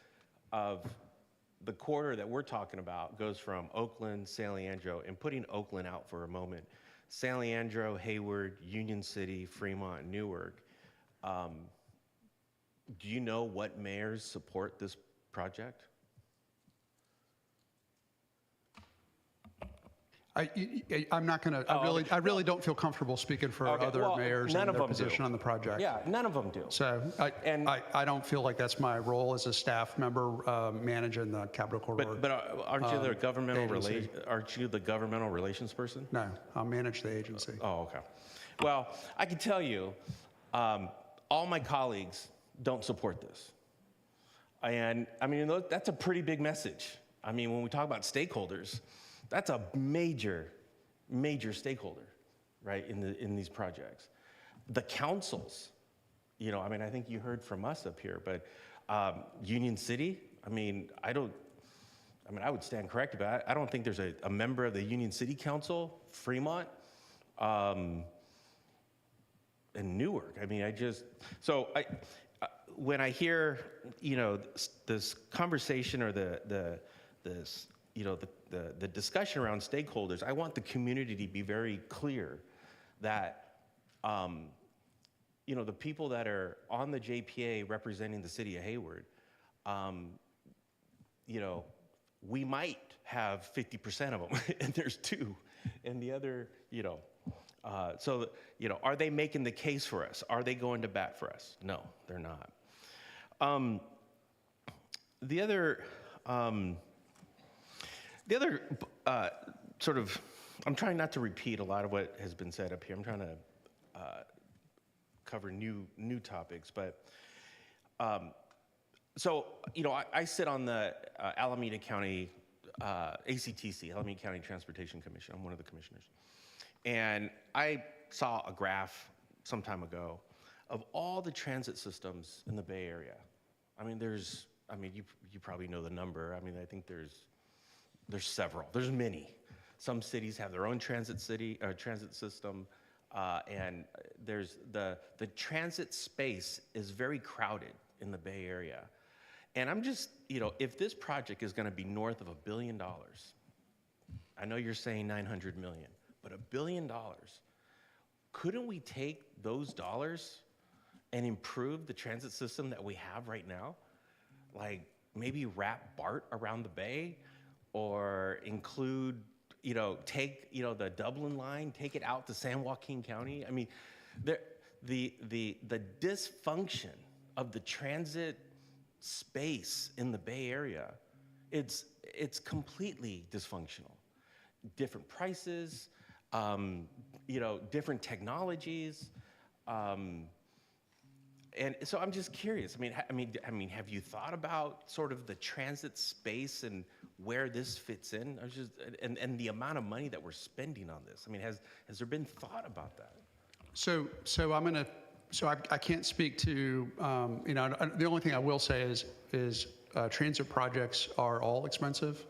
of the corridor that we're talking about goes from Oakland, San Leandro, and putting Oakland out for a moment, San Leandro, Hayward, Union City, Fremont, Newark. Do you know what mayors support this project? I'm not going to. I really don't feel comfortable speaking for other mayors and their position on the project. Yeah, none of them do. So I don't feel like that's my role as a staff member managing the Capital Corridor. But aren't you the governmental relations person? No, I'll manage the agency. Oh, okay. Well, I can tell you, all my colleagues don't support this, and I mean that's a pretty big message. I mean, when we talk about stakeholders, that's a major stakeholder, right, in these projects. The councils, I think you heard from us up here, but Union City, I would stand corrected, but I don't think there's a member of the Union City Council, Fremont, and Newark. When I hear, this conversation or the discussion around stakeholders, I want the community to be very clear that, the people that are on the JPA representing the city of Hayward, we might have 50% of them, and there's 2, and the other, are they making the case for us? Are they going to bat for us? No, they're not. The other sort of, I'm trying not to repeat a lot of what has been said up here. I'm trying to cover new topics, but I sit on the Alameda County ACTC, Alameda County Transportation Commission. I'm one of the commissioners, and I saw a graph some time ago of all the transit systems in the Bay Area. You probably know the number. I think there's several. There's many. Some cities have their own transit system, and there's the transit space is very crowded in the Bay Area. And I'm just, if this project is going to be north of $1 billion, I know you're saying 900 million, but $1 billion, couldn't we take those dollars and improve the transit system that we have right now? Like maybe wrap BART around the Bay, or include, take, the Dublin line, take it out to San Joaquin County. The dysfunction of the transit space in the Bay Area, it's completely dysfunctional. Different prices, different technologies, and so I'm just curious. Have you thought about sort of the transit space and where this fits in? And the amount of money that we're spending on this. Has there been thought about that? So I can't speak to, the only thing I will say is transit projects are all expensive.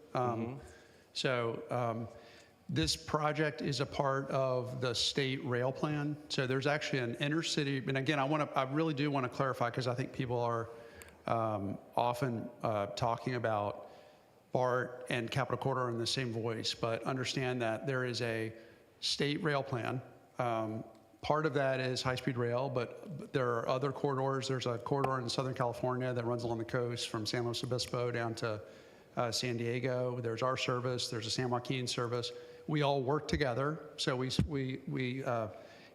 This project is a part of the state rail plan. So there's actually an intercity, and again, I really do want to clarify because I think people are often talking about BART and Capital Corridor in the same voice, but understand that there is a state rail plan. Part of that is high-speed rail, but there are other corridors. There's a corridor in Southern California that runs along the coast from San Luis Obispo down to San Diego. There's our service. There's a San Joaquin service. We all work together. So we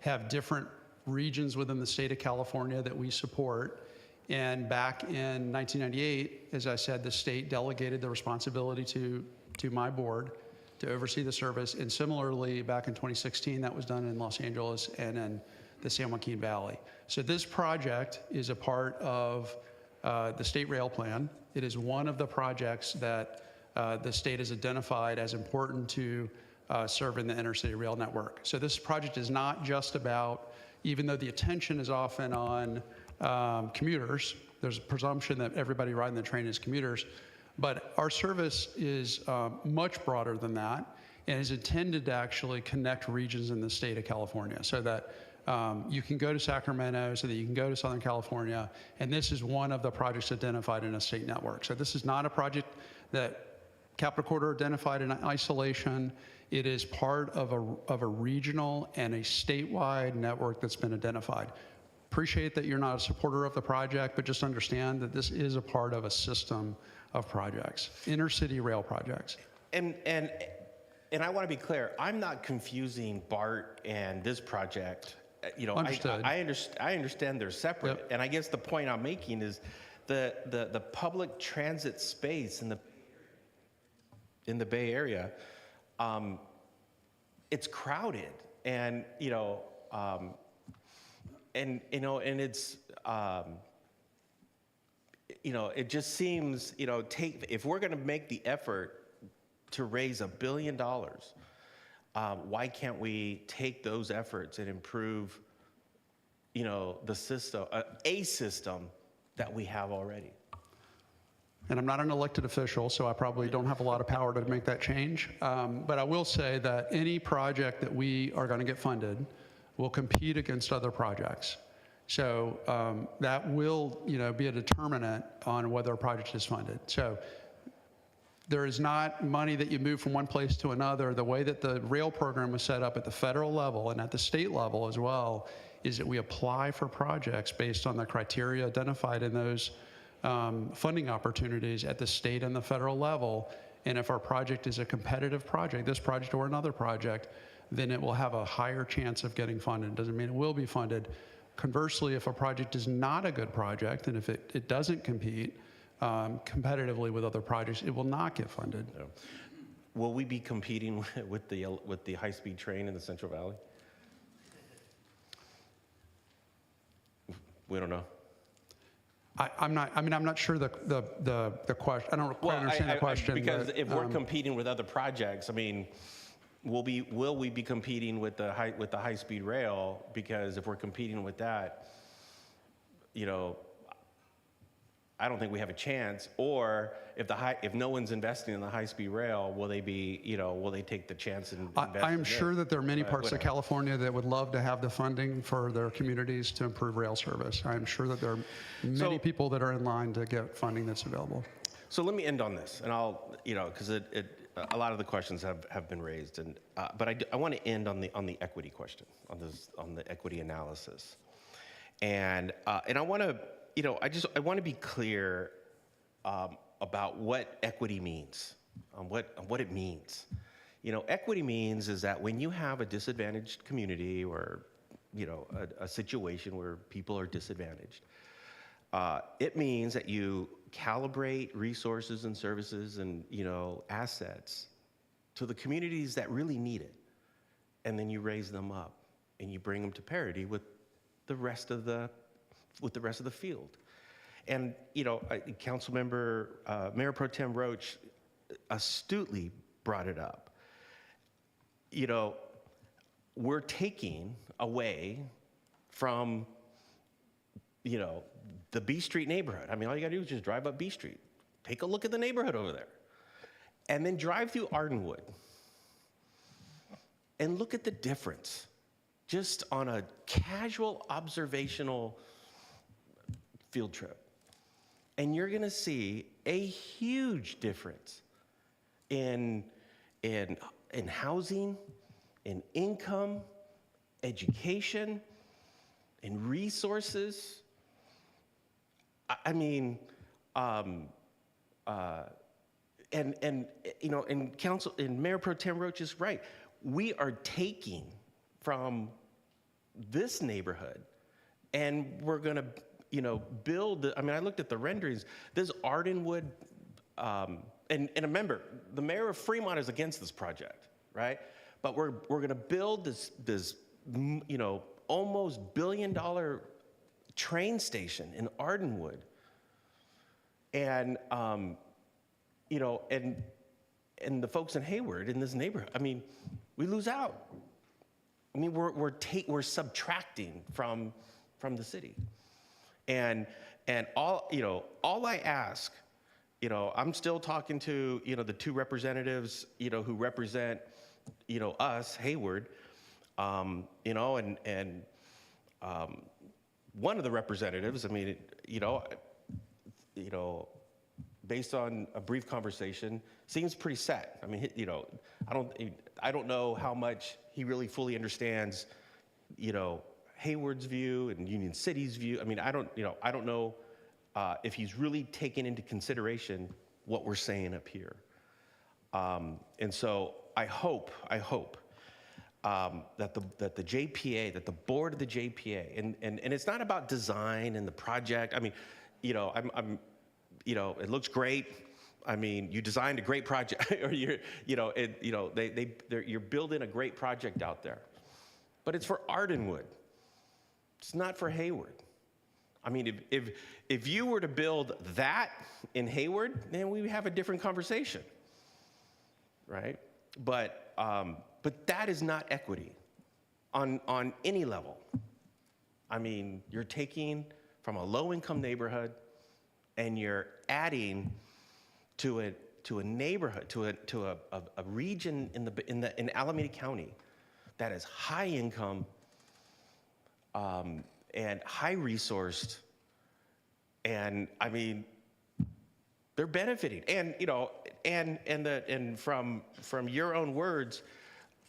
have different regions within the state of California that we support. And back in 1998, as I said, the state delegated the responsibility to my board to oversee the service. And similarly, back in 2016, that was done in Los Angeles and in the San Joaquin Valley. So this project is a part of the state rail plan. It is one of the projects that the state has identified as important to serve in the intercity rail network. So this project is not just about, even though the attention is often on commuters, there's a presumption that everybody riding the train is commuters, but our service is much broader than that and is intended to actually connect regions in the state of California so that you can go to Sacramento, so that you can go to Southern California, and this is one of the projects identified in a state network. So this is not a project that Capital Corridor identified in isolation. It is part of a regional and a statewide network that's been identified. Appreciate that you're not a supporter of the project, but just understand that this is a part of a system of projects, intercity rail projects. And I want to be clear, I'm not confusing BART and this project. You know, Understood. I understand they're separate. Yep. And I guess the point I'm making is the public transit space in the Bay Area, it's crowded, and it's it just seems, if we're going to make the effort to raise $1 billion, why can't we take those efforts and improve, the system, a system that we have already? And I'm not an elected official, so I probably don't have a lot of power to make that change. But I will say that any project that we are going to get funded will compete against other projects. So that will, be a determinant on whether a project is funded. So there is not money that you move from one place to another. The way that the rail program was set up at the federal level and at the state level as well is that we apply for projects based on the criteria identified in those funding opportunities at the state and the federal level. And if our project is a competitive project, this project or another project, then it will have a higher chance of getting funded. Doesn't mean it will be funded. Conversely, if a project is not a good project, and if it doesn't compete competitively with other projects, it will not get funded. No. Will we be competing with the high-speed train in the Central Valley? We don't know. I'm not sure the question. I don't quite understand the question. Because but, if we're competing with other projects, will we be competing with the high-speed rail? Because if we're competing with that, I don't think we have a chance. Or if no one's investing in the high-speed rail, will they take the chance and invest? I'm sure that there are many parts of California that would love to have the funding for their communities to improve rail service. I'm sure that there are many people that are in line to get funding that's available. So let me end on this, and I'll, because a lot of the questions have been raised, and but I want to end on the equity question, on the equity analysis, and I want to, I want to be clear about what equity means, what it means. Equity means is that when you have a disadvantaged community or a situation where people are disadvantaged, it means that you calibrate resources and services and assets to the communities that really need it, and then you raise them up and you bring them to parity with the rest of the field. And Councilmember Mayor Pro Tem Roach astutely brought it up. We're taking away from the B Street neighborhood. All you gotta do is just drive up B Street. take a look at the neighborhood over there, and then drive through Ardenwood and look at the difference just on a casual observational field trip. And you're gonna see a huge difference in housing, in income, education, in resources. I mean, and you know, and Mayor Pro Tem Roach is right. We are taking from this neighborhood, and we're gonna, you know, build. I mean, I looked at the renderings. This Ardenwood, and remember, the mayor of Fremont is against this project, right? But we're gonna build this you know, almost $1 billion train station in Ardenwood, and you know, and the folks in Hayward in this neighborhood. I mean, we lose out. I mean, we're subtracting from the city, and all, you know, all I ask, you know, I'm still talking to, you know, the two representatives, you know, who represent, you know, us, Hayward, you know, and one of the representatives, I mean, you know, based on a brief conversation, seems pretty set. I mean, you know, I don't know how much he really fully understands, you know, Hayward's view and Union City's view. I mean, I don't know if he's really taken into consideration what we're saying up here. And so I hope that the JPA, that the board of the JPA, and it's not about design and the project. I mean, you know, you know, it looks great. I mean, you designed a great project, or you're building a great project out there, but it's for Ardenwood. It's not for Hayward. I mean, if you were to build that in Hayward, then we would have a different conversation, right? But that is not equity on any level. I mean, you're taking from a low-income neighborhood and you're adding to a neighborhood, to a region in Alameda County that is high income and high resourced, and I mean, they're benefiting. And you know, and from your own words,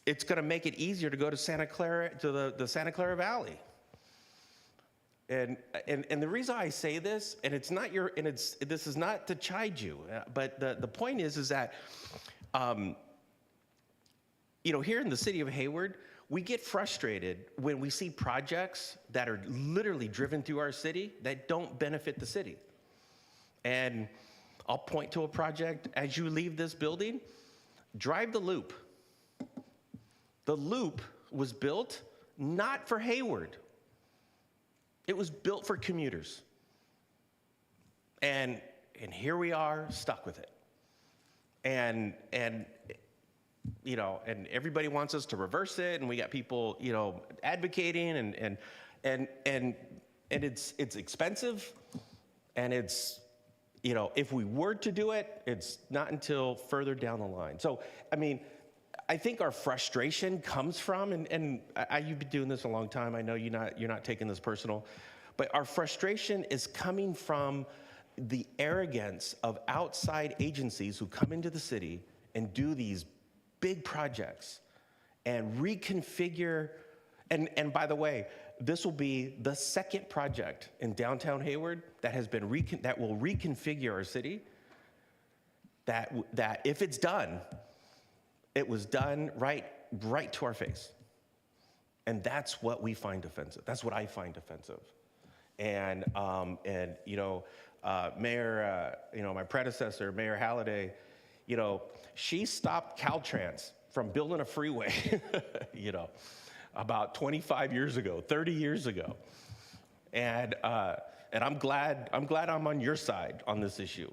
it's going to make it easier to go to Santa Clara, to the Santa Clara Valley. And the reason I say this, and it's not this is not to chide you, but the point is that, you know, here in the city of Hayward, we get frustrated when we see projects that are literally driven through our city that don't benefit the city. And I'll point to a project as you leave this building. Drive the Loop. The Loop was built not for Hayward. It was built for commuters. And here we are, stuck with it. And you know, and everybody wants us to reverse it, and we got people, you know, advocating, and it's expensive, and it's, you know, if we were to do it, it's not until further down the line. So, I mean, I think our frustration comes from, and you've been doing this a long time. I know you're not taking this personal, but our frustration is coming from the arrogance of outside agencies who come into the city and do these big projects and reconfigure. And by the way, this will be the second project in downtown Hayward that has been that will reconfigure our city. That if it's done, it was done right to our face. And that's what we find offensive. That's what I find offensive. And you know, Mayor, you know, my predecessor, Mayor Halliday, you know, she stopped Caltrans from building a freeway, you know, about 25 years ago, 30 years ago. And I'm glad I'm on your side on this issue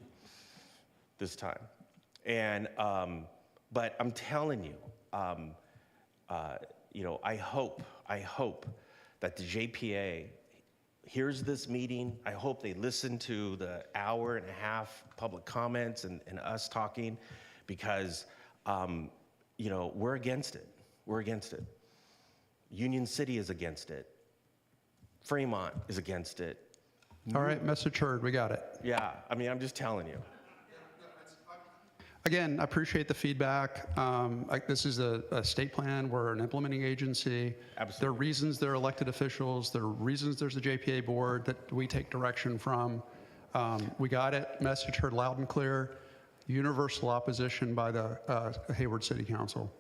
this time. And but I'm telling you, you know, I hope that the JPA here's this meeting. I hope they listen to the hour and a half public comments and us talking, because, we're against it. We're against it. Union City is against it. Fremont is against it. All right, message heard. We got it. Yeah, I'm just telling you. Again, I appreciate the feedback. This is a state plan. We're an implementing agency. Absolutely. There are reasons there are elected officials. There are reasons there's a JPA board that we take direction from. We got it. Message heard loud and clear. Universal opposition by the Hayward City Council.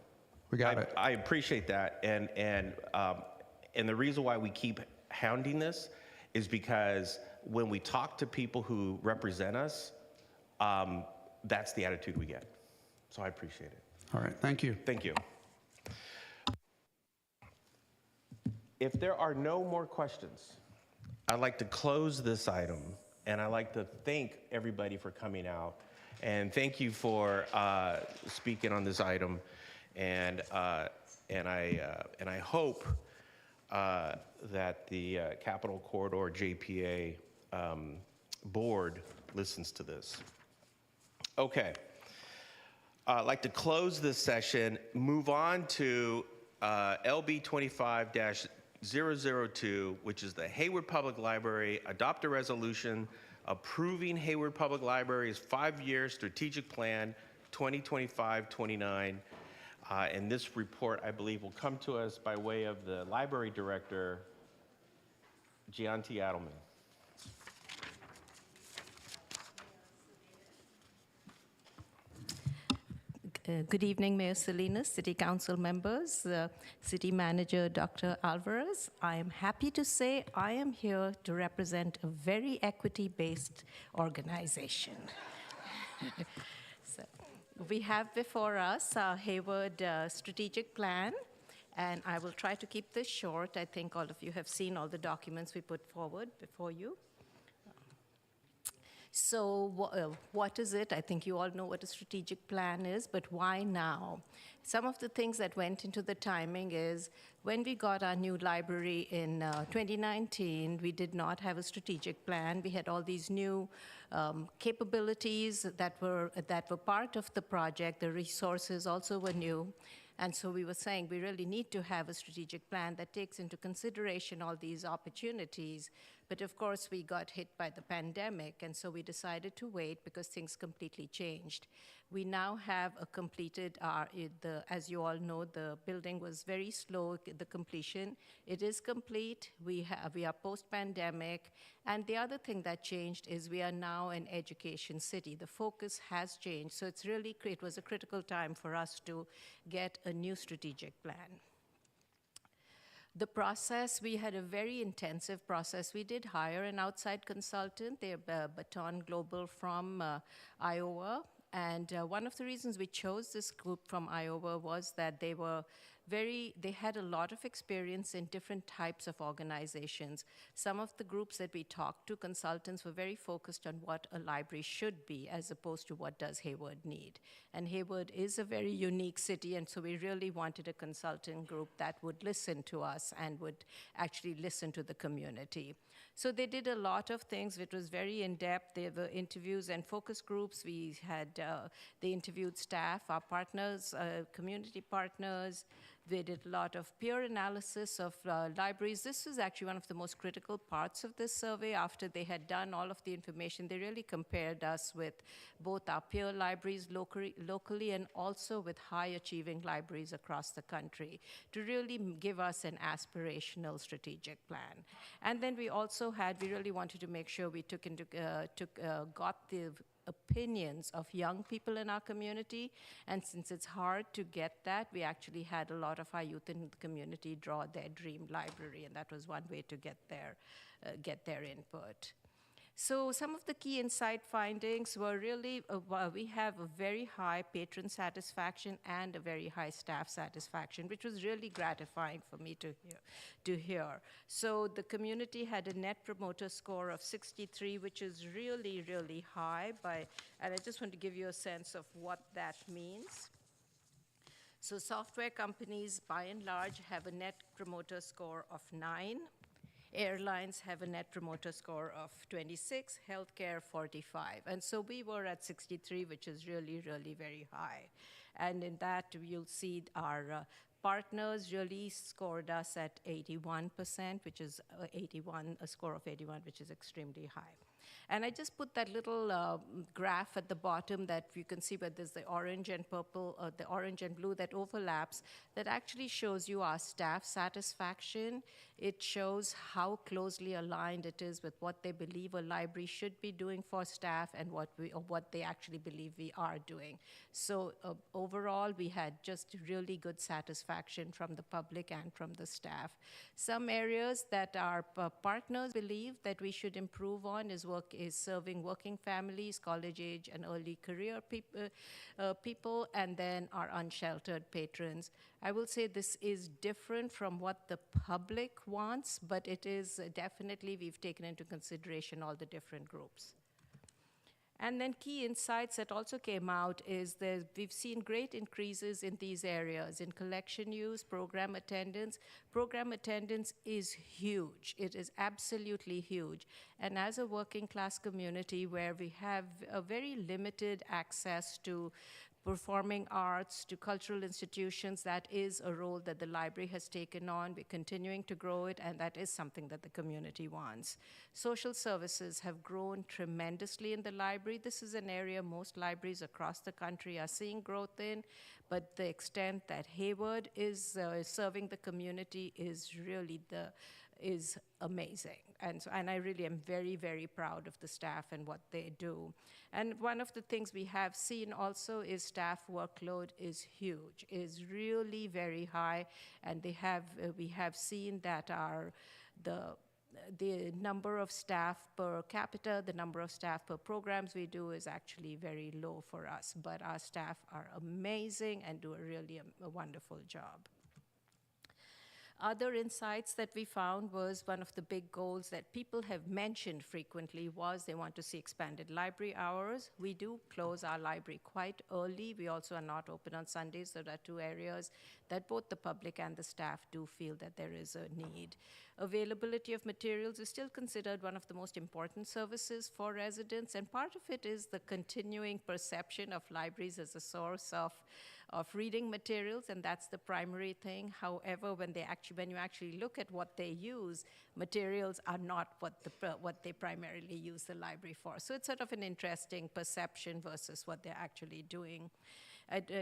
We got it. I appreciate that, and the reason why we keep hounding this is because when we talk to people who represent us, that's the attitude we get. So I appreciate it. All right, thank you. Thank you. If there are no more questions, I'd like to close this item, and I'd like to thank everybody for coming out, and thank you for speaking on this item, and I hope that the Capital Corridor JPA board listens to this. Okay. I'd like to close this session, move on to LB 25-002, which is the Hayward Public Library, adopt a resolution approving Hayward Public Library's 5-year strategic plan 2025-29. And this report, I believe, will come to us by way of the library director, Gianti Adelman. Good evening, Mayor Salinas, City Council members, City Manager Dr. Alvarez. I am happy to say I am here to represent a very equity-based organization. So, we have before us our Hayward strategic plan, and I will try to keep this short. I think all of you have seen all the documents we put forward before you. So what is it? I think you all know what a strategic plan is, but why now? Some of the things that went into the timing is when we got our new library in 2019, we did not have a strategic plan. We had all these new capabilities that were part of the project. The resources also were new. And so we were saying we really need to have a strategic plan that takes into consideration all these opportunities. But of course, we got hit by the pandemic, and so we decided to wait because things completely changed. We now have a completed, as you all know, the building was very slow, the completion. It is complete. We are post-pandemic. And the other thing that changed is we are now an education city. The focus has changed. So it was a critical time for us to get a new strategic plan. The process, we had a very intensive process. We did hire an outside consultant, they're Baton Global from Iowa. And one of the reasons we chose this group from Iowa was that they had a lot of experience in different types of organizations. Some of the groups that we talked to, consultants, were very focused on what a library should be as opposed to what does Hayward need. And Hayward is a very unique city, and so we really wanted a consulting group that would listen to us and would actually listen to the community. So they did a lot of things. It was very in-depth. There were interviews and focus groups. They interviewed staff, our partners, community partners. They did a lot of peer analysis of libraries. This was actually one of the most critical parts of this survey. After they had done all of the information, they really compared us with both our peer libraries locally and also with high-achieving libraries across the country to really give us an aspirational strategic plan. And then we also we really wanted to make sure we got the opinions of young people in our community, and since it's hard to get that, we actually had a lot of our youth in the community draw their dream library, and that was one way to get their input. So some of the key insight findings were really, we have a very high patron satisfaction and a very high staff satisfaction, which was really gratifying for me to hear. So the community had a net promoter score of 63, which is really, really high. And I just want to give you a sense of what that means. So software companies, by and large, have a net promoter score of 9. Airlines have a net promoter score of 26, healthcare 45. And so we were at 63, which is really, really very high. And in that, you'll see our partners really scored us at 81%, which is a score of 81, which is extremely high. And I just put that little graph at the bottom that you can see where there's the orange and purple, the orange and blue that overlaps, that actually shows you our staff satisfaction. It shows how closely aligned it is with what they believe a library should be doing for staff and what they actually believe we are doing. So overall, we had just really good satisfaction from the public and from the staff. Some areas that our partners believe that we should improve on is serving working families, college age, and early career people, and then our unsheltered patrons. I will say this is different from what the public wants, but it is definitely, we've taken into consideration all the different groups. And then key insights that also came out is that we've seen great increases in these areas, in collection use, program attendance. Program attendance is huge. It is absolutely huge. And as a working class community where we have a very limited access to performing arts, to cultural institutions, that is a role that the library has taken on. We're continuing to grow it, and that is something that the community wants. Social services have grown tremendously in the library. This is an area most libraries across the country are seeing growth in, but the extent that Hayward is serving the community is really is amazing. And I really am very, very proud of the staff and what they do. And one of the things we have seen also is staff workload is huge, is really very high. And we have seen that the number of staff per capita, the number of staff per programs we do is actually very low for us. But our staff are amazing and do a wonderful job. Other insights that we found was one of the big goals that people have mentioned frequently was they want to see expanded library hours. We do close our library quite early. We also are not open on Sundays. So there are two areas that both the public and the staff do feel that there is a need. Availability of materials is still considered one of the most important services for residents, and part of it is the continuing perception of libraries as a source of reading materials, and that's the primary thing. However, when you actually look at what they use, materials are not what they primarily use the library for. So it's sort of an interesting perception versus what they're actually doing.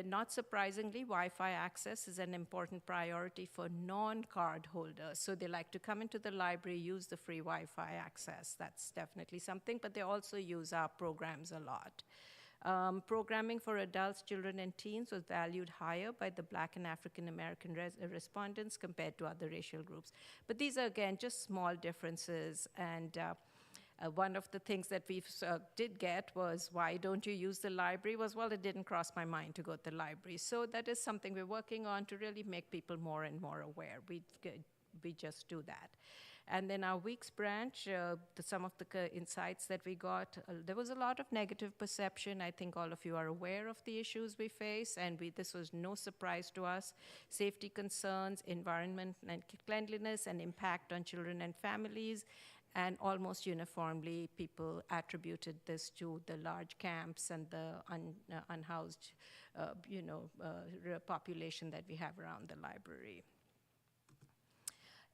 Not surprisingly, Wi-Fi access is an important priority for non-card holders. So they like to come into the library, use the free Wi-Fi access. That's definitely something, but they also use our programs a lot. Programming for adults, children, and teens was valued higher by the Black and African American respondents compared to other racial groups. But these are, again, just small differences. And one of the things that we did get was, why don't you use the library? Well, it didn't cross my mind to go to the library. So that is something we're working on to really make people more and more aware. We just do that. And then our Weeks branch, some of the insights that we got, there was a lot of negative perception. I think all of you are aware of the issues we face, and this was no surprise to us. Safety concerns, environment and cleanliness, and impact on children and families. And almost uniformly, people attributed this to the large camps and the unhoused population that we have around the library.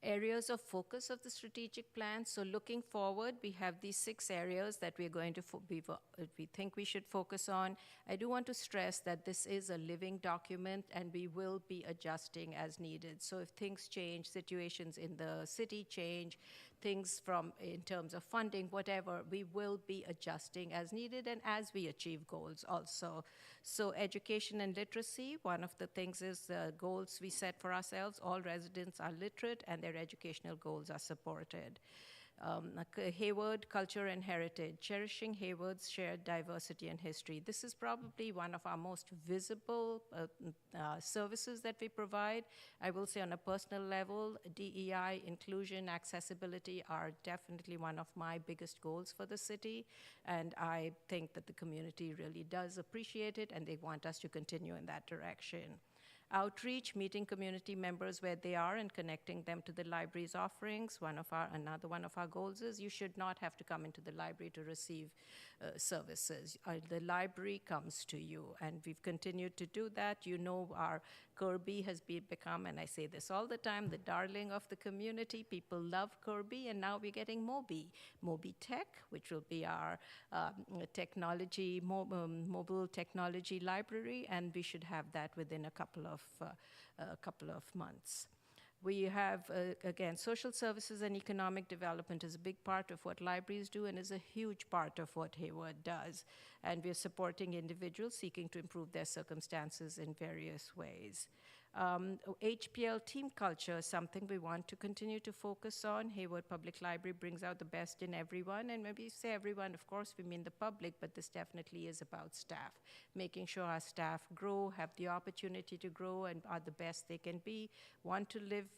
Areas of focus of the strategic plan. So looking forward, we have these 6 areas that we're going to we think we should focus on. I do want to stress that this is a living document, and we will be adjusting as needed. So if things change, situations in the city change, things in terms of funding, whatever, we will be adjusting as needed and as we achieve goals also. So education and literacy, one of the things is the goals we set for ourselves. All residents are literate and their educational goals are supported. Hayward, culture and heritage, cherishing Hayward's shared diversity and history. This is probably one of our most visible services that we provide. I will say on a personal level, DEI, inclusion, accessibility are definitely one of my biggest goals for the city, and I think that the community really does appreciate it, and they want us to continue in that direction. Outreach, meeting community members where they are and connecting them to the library's offerings. Another one of our goals is you should not have to come into the library to receive services. The library comes to you, and we've continued to do that. You know, our Kirby has become, and I say this all the time, the darling of the community. People love Kirby, and now we're getting Moby Tech, which will be our mobile technology library, and we should have that within a couple of months. We have, again, social services and economic development is a big part of what libraries do and is a huge part of what Hayward does. And we're supporting individuals seeking to improve their circumstances in various ways. HPL team culture is something we want to continue to focus on. Hayward Public Library brings out the best in everyone, and when we say everyone, of course, we mean the public, but this definitely is about staff, making sure our staff grow, have the opportunity to grow, and are the best they can be, want to live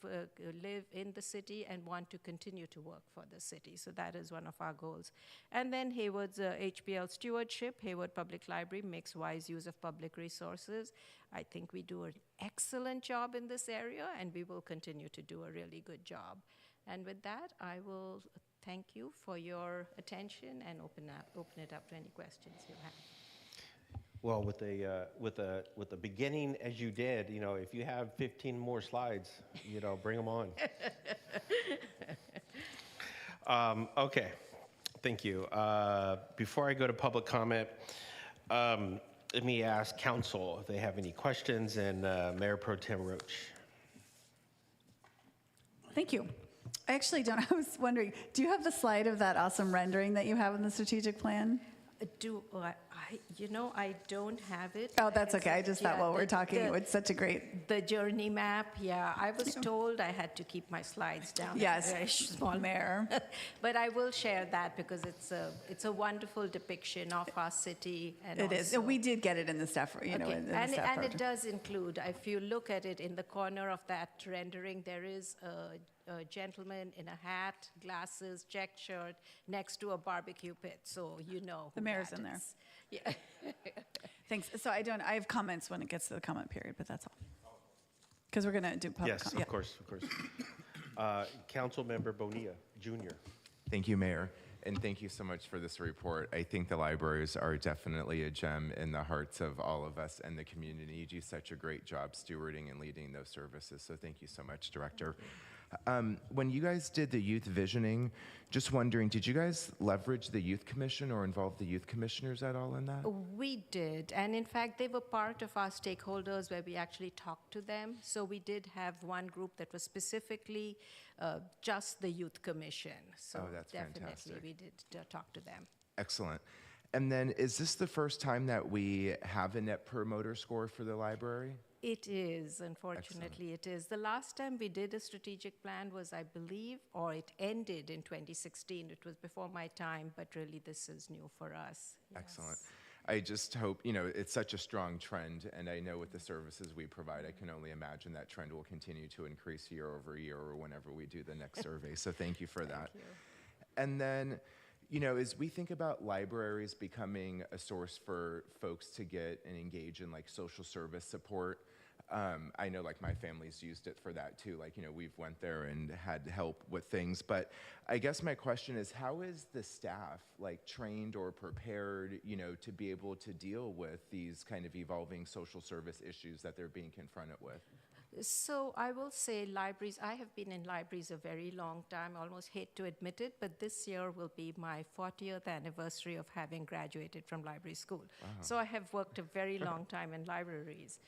in the city, and want to continue to work for the city. So that is one of our goals. And then Hayward's HPL stewardship. Hayward Public Library makes wise use of public resources. I think we do an excellent job in this area, and we will continue to do a really good job. And with that, I will thank you for your attention and open it up to any questions you have. Well, with the beginning as you did, you know, if you have 15 more slides, you know, bring them on. Okay, thank you. Before I go to public comment, let me ask council if they have any questions, and Mayor Pro Tem Roach. Thank you. I actually don't. I was wondering, do you have the slide of that awesome rendering that you have in the strategic plan? I don't have it. Oh, that's okay. I just thought while we're talking, it's such a great... The journey map, yeah. I was told I had to keep my slides down. Yes, Very small. Mayor. But I will share that because it's a wonderful depiction of our city. And it is. We did get it in the staff, in the staff and it does include, if you look at it in the corner of that rendering, there is a gentleman in a hat, glasses, checked shirt, next to a barbecue pit. So you know the mayor's in there. Yeah. Thanks. So I have comments when it gets to the comment period, but that's all. Because we're going to do public comment. Yes, of course. Council Member Bonilla, Jr. Thank you, Mayor. And thank you so much for this report. I think the libraries are definitely a gem in the hearts of all of us and the community. You do such a great job stewarding and leading those services. So thank you so much, Director. When you guys did the youth visioning, just wondering, did you guys leverage the Youth Commission or involve the youth commissioners at all in that? We did, and in fact, they were part of our stakeholders where we actually talked to them. So we did have one group that was specifically just the Youth Commission. So that's definitely fantastic. We did talk to them. Excellent. And then is this the first time that we have a Net Promoter Score for the library? It is, unfortunately. Excellent. It is. The last time we did a strategic plan was, I believe, or it ended in 2016. It was before my time, but really this is new for us. Yes. Excellent. I just hope, it's such a strong trend, and I know with the services we provide, I can only imagine that trend will continue to increase year over year or whenever we do the next survey. So thank you for that. Thank you. And then, as we think about libraries becoming a source for folks to get and engage in like social service support, I know like my family's used it for that too. Like, we've went there and had help with things. But I guess my question is, how is the staff like trained or prepared, to be able to deal with these kind of evolving social service issues that they're being confronted with? So I will say libraries, I have been in libraries a very long time. I almost hate to admit it, but this year will be my 40th anniversary of having graduated from library school. Wow. So I have worked a very long time in libraries.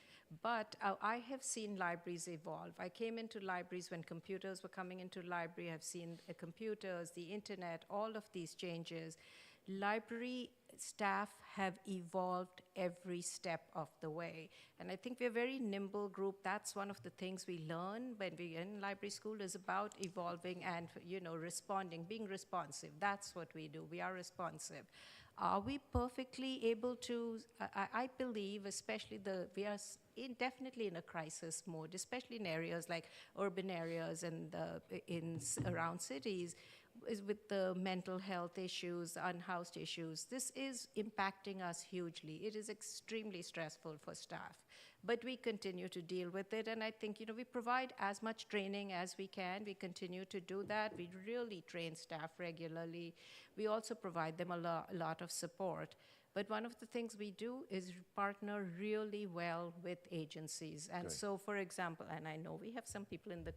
But I have seen libraries evolve. I came into libraries when computers were coming into library. I've seen the computers, the internet, all of these changes. Library staff have evolved every step of the way. And I think we're a very nimble group. That's one of the things we learn when we're in library school is about evolving and, responding, being responsive. That's what we do. We are responsive. Are we perfectly able to, I believe, especially we are definitely in a crisis mode, especially in areas like urban areas and around cities, is with the mental health issues, unhoused issues. This is impacting us hugely. It is extremely stressful for staff. But we continue to deal with it, and I think, we provide as much training as we can. We continue to do that. We really train staff regularly. We also provide them a lot of support. But one of the things we do is partner really well with agencies. And Good. so, for example, and I know we have some people in the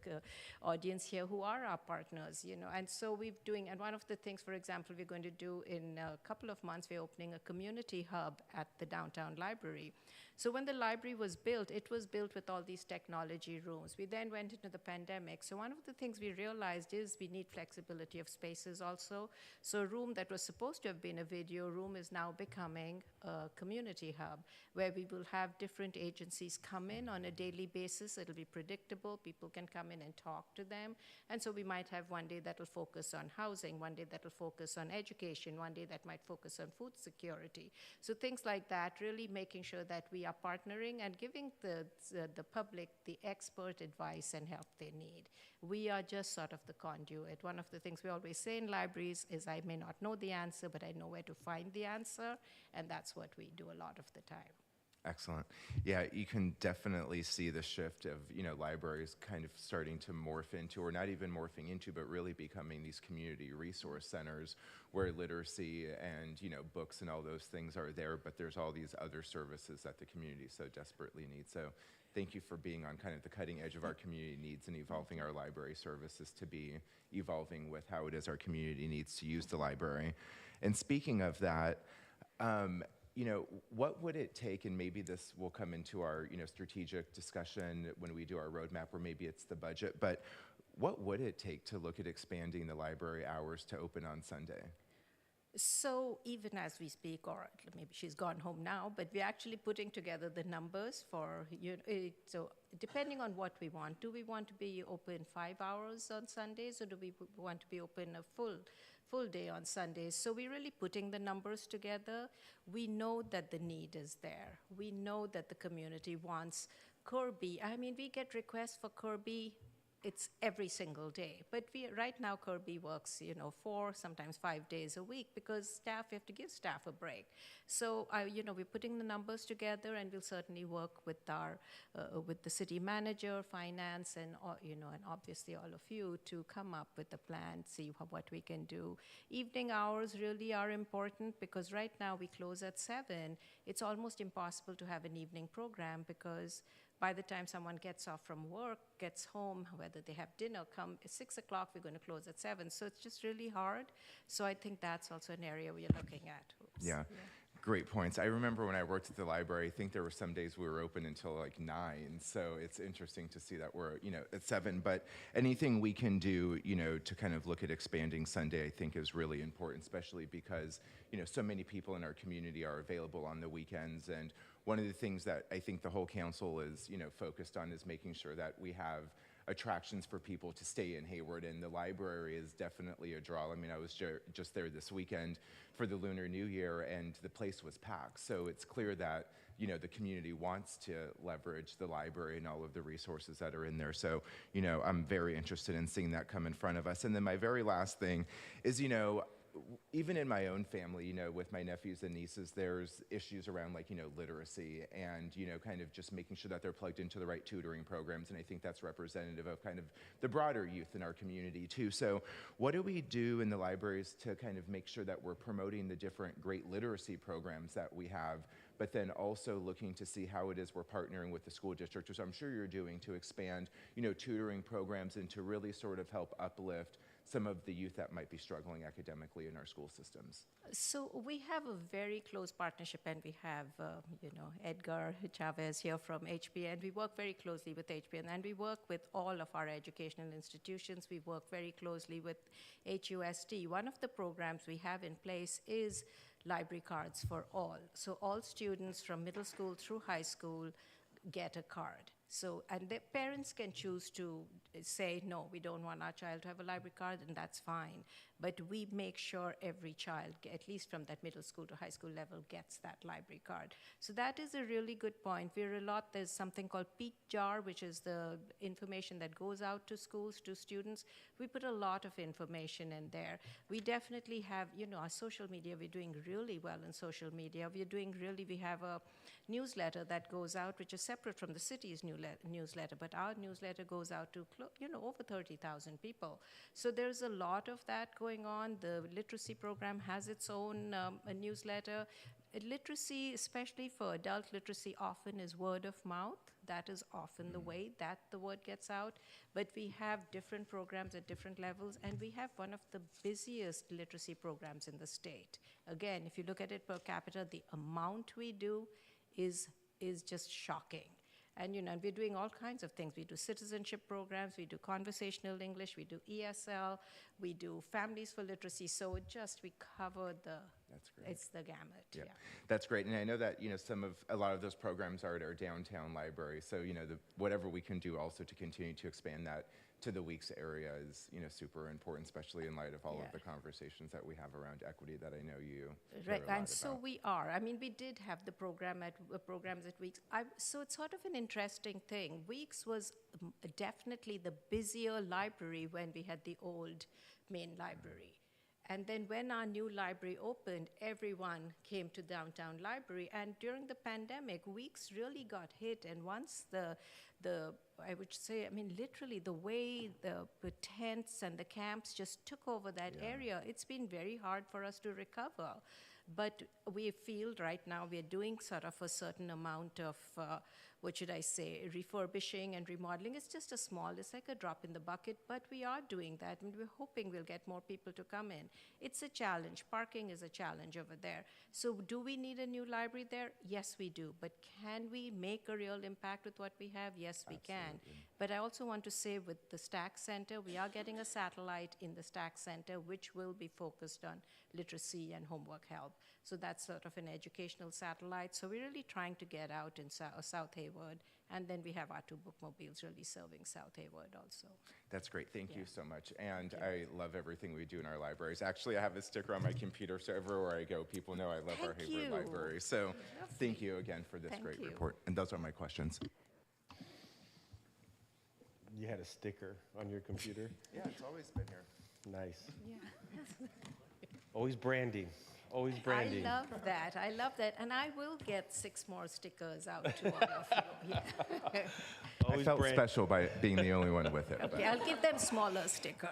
audience here who are our partners, and so and one of the things, for example, we're going to do in a couple of months, we're opening a community hub at the downtown library. So when the library was built, it was built with all these technology rooms. We then went into the pandemic. So one of the things we realized is we need flexibility of spaces also. So a room that was supposed to have been a video room is now becoming a community hub where we will have different agencies come in on a daily basis. It'll be predictable. People can come in and talk to them. And so we might have one day that will focus on housing, one day that will focus on education, one day that might focus on food security. So things like that, really making sure that we are partnering and giving the public the expert advice and help they need. We are just sort of the conduit. One of the things we always say in libraries is I may not know the answer, but I know where to find the answer, and that's what we do a lot of the time. Excellent. Yeah, you can definitely see the shift of, libraries kind of starting to morph into, or not even morphing into, but really becoming these community resource centers where literacy and, books and all those things are there, but there's all these other services that the community so desperately needs. So thank you for being on kind of the cutting edge of our community needs and evolving our library services to be evolving with how it is our community needs to use the library. And speaking of that, what would it take, and maybe this will come into our, strategic discussion when we do our roadmap, or maybe it's the budget, but what would it take to look at expanding the library hours to open on Sunday? So even as we speak, or maybe she's gone home now, but we're actually putting together the numbers for, so depending on what we want. Do we want to be open 5 hours on Sundays, or do we want to be open a full day on Sundays? So we're really putting the numbers together. We know that the need is there. We know that the community wants Kirby. I mean, we get requests for Kirby. It's every single day. But right now, Kirby works, 4, sometimes 5 days a week because we have to give staff a break. So, we're putting the numbers together, and we'll certainly work with with the city manager, finance, and, and obviously all of you to come up with a plan, see what we can do. Evening hours really are important because right now we close at 7. It's almost impossible to have an evening program because by the time someone gets off from work, gets home, whether they have dinner, come at 6 o'clock, we're going to close at 7. So it's just really hard. So I think that's also an area we are looking at. Oops. Yeah. Great points. I remember when I worked at the library, I think there were some days we were open until like 9. So it's interesting to see that we're, at 7. But anything we can do, to kind of look at expanding Sunday, I think is really important, especially because, so many people in our community are available on the weekends. And one of the things that I think the whole council is, focused on is making sure that we have attractions for people to stay in Hayward, and the library is definitely a draw. I mean, I was just there this weekend for the Lunar New Year, and the place was packed. So it's clear that, the community wants to leverage the library and all of the resources that are in there. So, I'm very interested in seeing that come in front of us. And then my very last thing is, even in my own family, with my nephews and nieces, there's issues around literacy and, kind of just making sure that they're plugged into the right tutoring programs. And I think that's representative of kind of the broader youth in our community too. So what do we do in the libraries to kind of make sure that we're promoting the different great literacy programs that we have, but then also looking to see how it is we're partnering with the school district, which I'm sure you're doing, to expand, tutoring programs and to really sort of help uplift some of the youth that might be struggling academically in our school systems? So we have a very close partnership, and we have, Edgar Chavez here from HPA, and we work very closely with HPA, and we work with all of our educational institutions. We work very closely with HUST. One of the programs we have in place is library cards for all. So all students from middle school through high school get a card. So, and the parents can choose to say, no, we don't want our child to have a library card, and that's fine. but we make sure every child, at least from that middle school to high school level, gets that library card. So that is a really good point. There's something called Peak Jar, which is the information that goes out to schools, to students. We put a lot of information in there. We definitely have, our social media, we're doing really well in social media. We have a newsletter that goes out, which is separate from the city's newsletter, but our newsletter goes out to, over 30,000 people. So there's a lot of that going on. The literacy program has its own newsletter. Literacy, especially for adult literacy, often is word of mouth. That is often the way that the word gets out. But we have different programs at different levels, and we have one of the busiest literacy programs in the state. Again, if you look at it per capita, the amount we do is just shocking. And we're doing all kinds of things. We do citizenship programs, we do conversational English, we do ESL, we do families for literacy. So we cover That's great. It's the gamut. Yep. That's great. And I know that, a lot of those programs are at our downtown library. So, whatever we can do also to continue to expand that to the Weeks area is, super important, especially in light of all of the conversations that we have around equity that I know you care a lot And so about. we are. I mean, we did have the programs at Weeks. So it's sort of an interesting thing. Weeks was definitely the busier library when we had the old main library. And then when our new library opened, everyone came to downtown library. And during the pandemic, Weeks really got hit. And once I would say, literally the way the tents and the camps just took over that area, it's been very hard for us to recover. But we feel right now we're doing sort of a certain amount of, refurbishing and remodeling. It's just it's like a drop in the bucket, but we are doing that, and we're hoping we'll get more people to come in. It's a challenge. Parking is a challenge over there. So do we need a new library there? Yes, we do. But can we make a real impact with what we have? Yes, we can. But I also want to say with the Stack Center, we are getting a satellite in the Stack Center, which will be focused on literacy and homework help. So that's sort of an educational satellite. So we're really trying to get out in South Hayward. And then we have our 2 bookmobiles really serving South Hayward also. That's great. Thank you so much. And I love everything we do in our libraries. Actually, I have a sticker on my computer, so everywhere I go, people know I love our Hayward Library. So thank you again for this great report. And those are my questions. You had a sticker on your computer? Yeah, it's always been here. Nice. Yeah. Always branding. Always branding. I love that. And I will get 6 more stickers out to all of you. Yeah. I felt special by being the only one with it. Okay, I'll give them smaller stickers.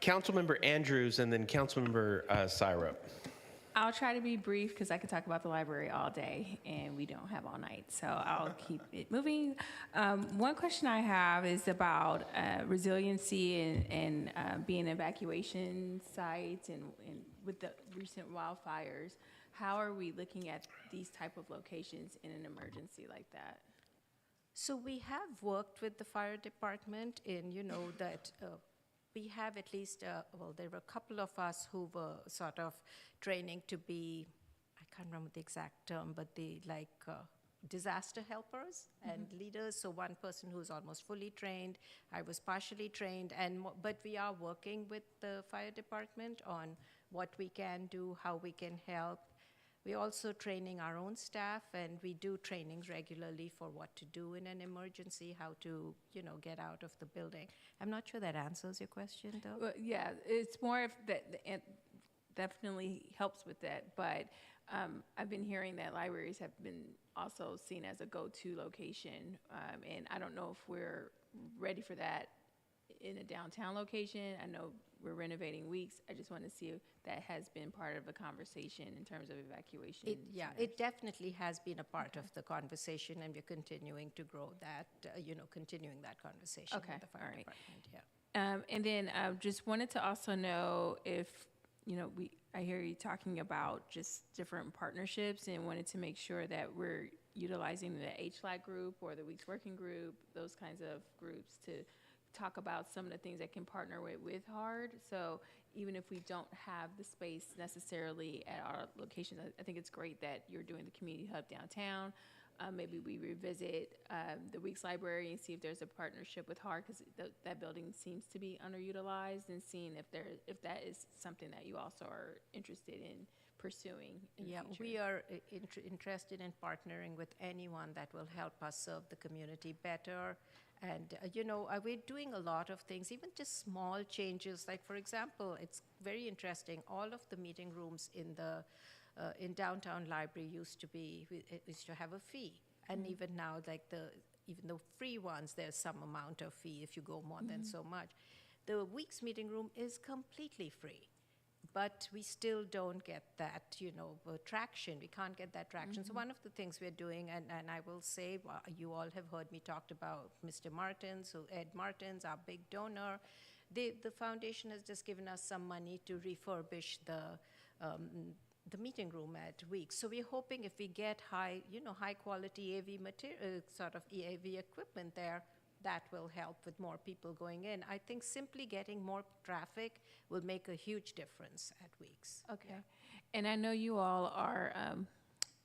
Councilmember Andrews and then Councilmember Syrup. I'll try to be brief because I could talk about the library all day and we don't have all night, so I'll keep it moving. One question I have is about resiliency and being evacuation sites and with the recent wildfires. How are we looking at these type of locations in an emergency like that? So we have worked with the fire department in, that we have at least, there were a couple of us who were sort of training to be, I can't remember the exact term, but disaster helpers and leaders. So one person who's almost fully trained, I was partially trained, but we are working with the fire department on what we can do, how we can help. We're also training our own staff, and we do trainings regularly for what to do in an emergency, how to, get out of the building. I'm not sure that answers your question, though. Well, yeah, it's more of that. It definitely helps with that, but I've been hearing that libraries have been also seen as a go-to location, and I don't know if we're ready for that in a downtown location. I know we're renovating Weeks. I just want to see if that has been part of the conversation in terms of evacuation. It definitely has been a part of the conversation, and we're continuing to grow that, continuing that conversation with the fire department. Yeah. And then just wanted to also know if, I hear you talking about just different partnerships and wanted to make sure that we're utilizing the HLAC group or the Weeks Working Group, those kinds of groups to talk about some of the things that can partner with HARD. So even if we don't have the space necessarily at our locations, I think it's great that you're doing the community hub downtown. maybe we revisit the Weeks Library and see if there's a partnership with HART, because that building seems to be underutilized, and seeing if that is something that you also are interested in pursuing in the future. We are interested in partnering with anyone that will help us serve the community better. And, we're doing a lot of things, even just small changes. Like, for example, it's very interesting, all of the meeting rooms in the in downtown library used to have a fee. And even now, like even the free ones, there's some amount of fee if you go more than so much. The Weeks meeting room is completely free. But we still don't get that, traction. We can't get that traction. So one of the things we're doing, and I will say, you all have heard me talk about Mr. Martins, Ed Martins, our big donor. The foundation has just given us some money to refurbish the meeting room at Weeks. So we're hoping if we get high quality AV material, sort of AV equipment there, that will help with more people going in. I think simply getting more traffic will make a huge difference at Weeks. Okay. Yeah. And I know you all are,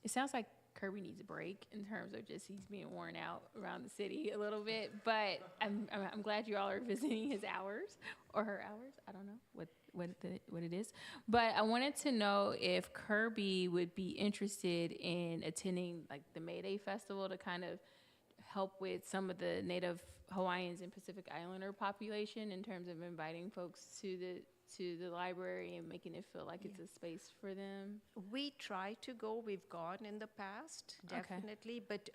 it sounds like Kirby needs a break in terms of just he's being worn out around the city a little bit, but I'm glad you all are visiting his hours or her hours. I don't know what it is. But I wanted to know if Kirby would be interested in attending like the May Day Festival to kind of help with some of the Native Hawaiians and Pacific Islander population in terms of inviting folks to the library and making it feel like it's a space for them. We try to go. We've gone in the past, definitely. But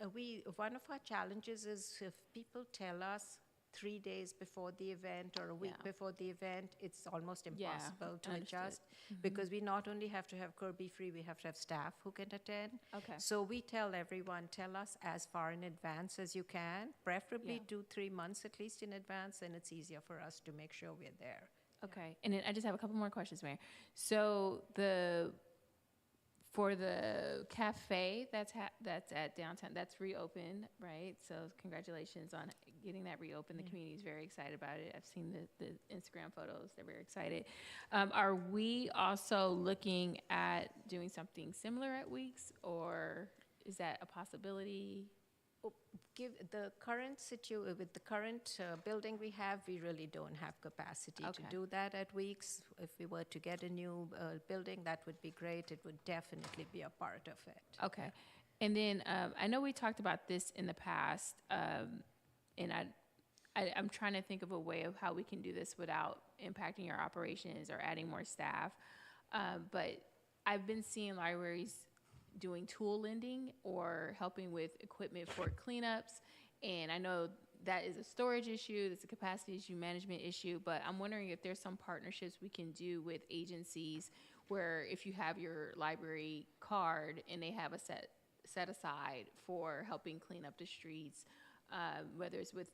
one of our challenges is if people tell us 3 days before the event or a week before the event, it's almost impossible to adjust because we not only have to have Kirby free, we have to have staff who can attend. Okay. So we tell everyone, tell us as far in advance as you can, preferably 2-3 months at least in advance, and it's easier for us to make sure we're there. Okay. And then I just have a couple more questions, Mayor. So for the cafe that's at downtown, that's reopened, right? So congratulations on getting that reopened. The community is very excited about it. I've seen the Instagram photos. They're very excited. Are we also looking at doing something similar at Weeks, or is that a possibility? With the current building we have, we really don't have capacity to do that at Weeks. If we were to get a new building, that would be great. It would definitely be a part of it. Okay. And then I know we talked about this in the past, and I'm trying to think of a way of how we can do this without impacting our operations or adding more staff. But I've been seeing libraries doing tool lending or helping with equipment for cleanups. And I know that is a storage issue, that's a capacity issue, management issue, but I'm wondering if there's some partnerships we can do with agencies where if you have your library card and they have a set aside for helping clean up the streets, whether it's with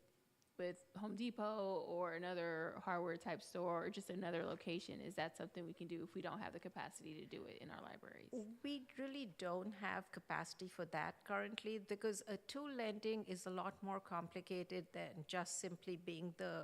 Home Depot or another hardware type store or just another location, is that something we can do if we don't have the capacity to do it in our libraries? We really don't have capacity for that currently because a tool lending is a lot more complicated than just simply being the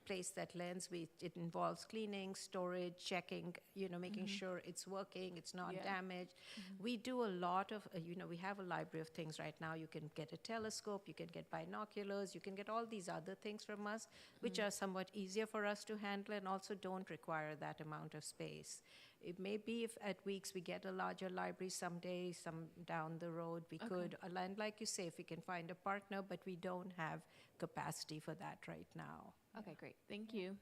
place that lends. It involves cleaning, storage, checking, making sure it's working, it's not damaged. We do a lot of, we have a library of things right now. You can get a telescope, you can get binoculars, you can get all these other things from us, which are somewhat easier for us to handle and also don't require that amount of space. It may be if at Weeks we get a larger library someday, some down the road, we could. And like you say, if we can find a partner, but we don't have capacity for that right now. Okay, great. Thank you.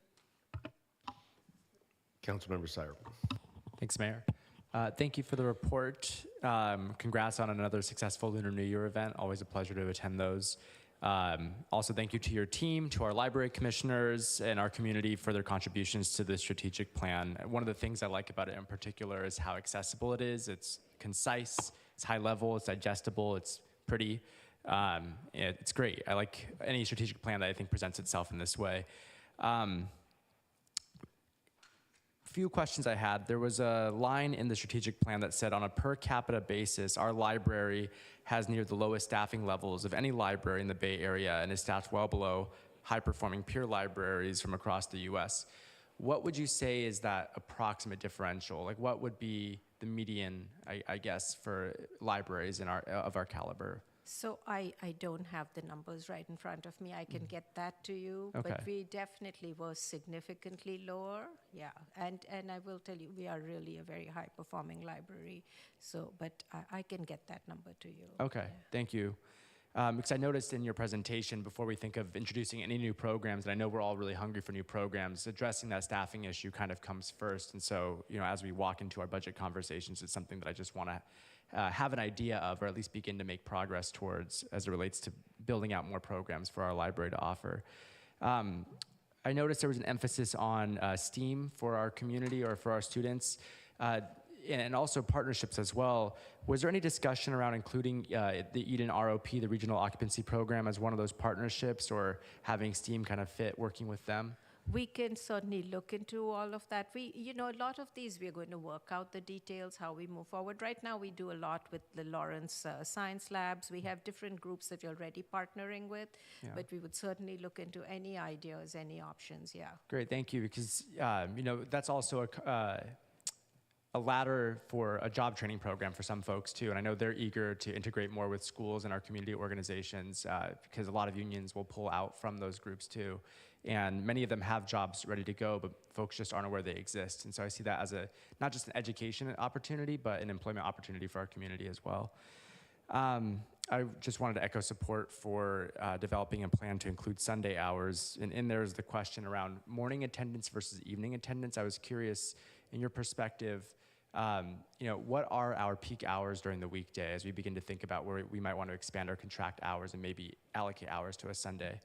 Councilmember Sire. Thanks, Mayor. Thank you for the report. Congrats on another successful Lunar New Year event. Always a pleasure to attend those. Also, thank you to your team, to our library commissioners, and our community for their contributions to the strategic plan. One of the things I like about it in particular is how accessible it is. It's concise, it's high level, it's digestible, it's pretty. It's great. I like any strategic plan that I think presents itself in this way. Few questions I had. There was a line in the strategic plan that said on a per capita basis, our library has near the lowest staffing levels of any library in the Bay Area and is staffed well below high-performing peer libraries from across the US. What would you say is that approximate differential? Like what would be the median, I guess, for libraries of our caliber? So I don't have the numbers right in front of me. I can get that to you. Okay. But we definitely were significantly lower. Yeah. And I will tell you, we are really a very high-performing library. So, but I can get that number to you. Okay, thank you. Because I noticed in your presentation, before we think of introducing any new programs, and I know we're all really hungry for new programs, addressing that staffing issue kind of comes first. And so, as we walk into our budget conversations, it's something that I just want to have an idea of, or at least begin to make progress towards as it relates to building out more programs for our library to offer. I noticed there was an emphasis on STEAM for our community or for our students. And also partnerships as well. Was there any discussion around including the Eden ROP, the Regional Occupancy Program, as one of those partnerships, or having STEAM kind of fit working with them? We can certainly look into all of that. A lot of these, we're going to work out the details, how we move forward. Right now, we do a lot with the Lawrence Science Labs. We have different groups that we're already partnering with, but we would certainly look into any ideas, any options, yeah. Great, thank you, because, that's also a ladder for a job training program for some folks too. And I know they're eager to integrate more with schools and our community organizations because a lot of unions will pull out from those groups too. And many of them have jobs ready to go, but folks just aren't aware they exist. And so I see that as not just an education opportunity, but an employment opportunity for our community as well. I just wanted to echo support for developing a plan to include Sunday hours. And in there is the question around morning attendance versus evening attendance. I was curious, in your perspective, what are our peak hours during the weekday as we begin to think about where we might want to expand our contract hours and maybe allocate hours to a Sunday?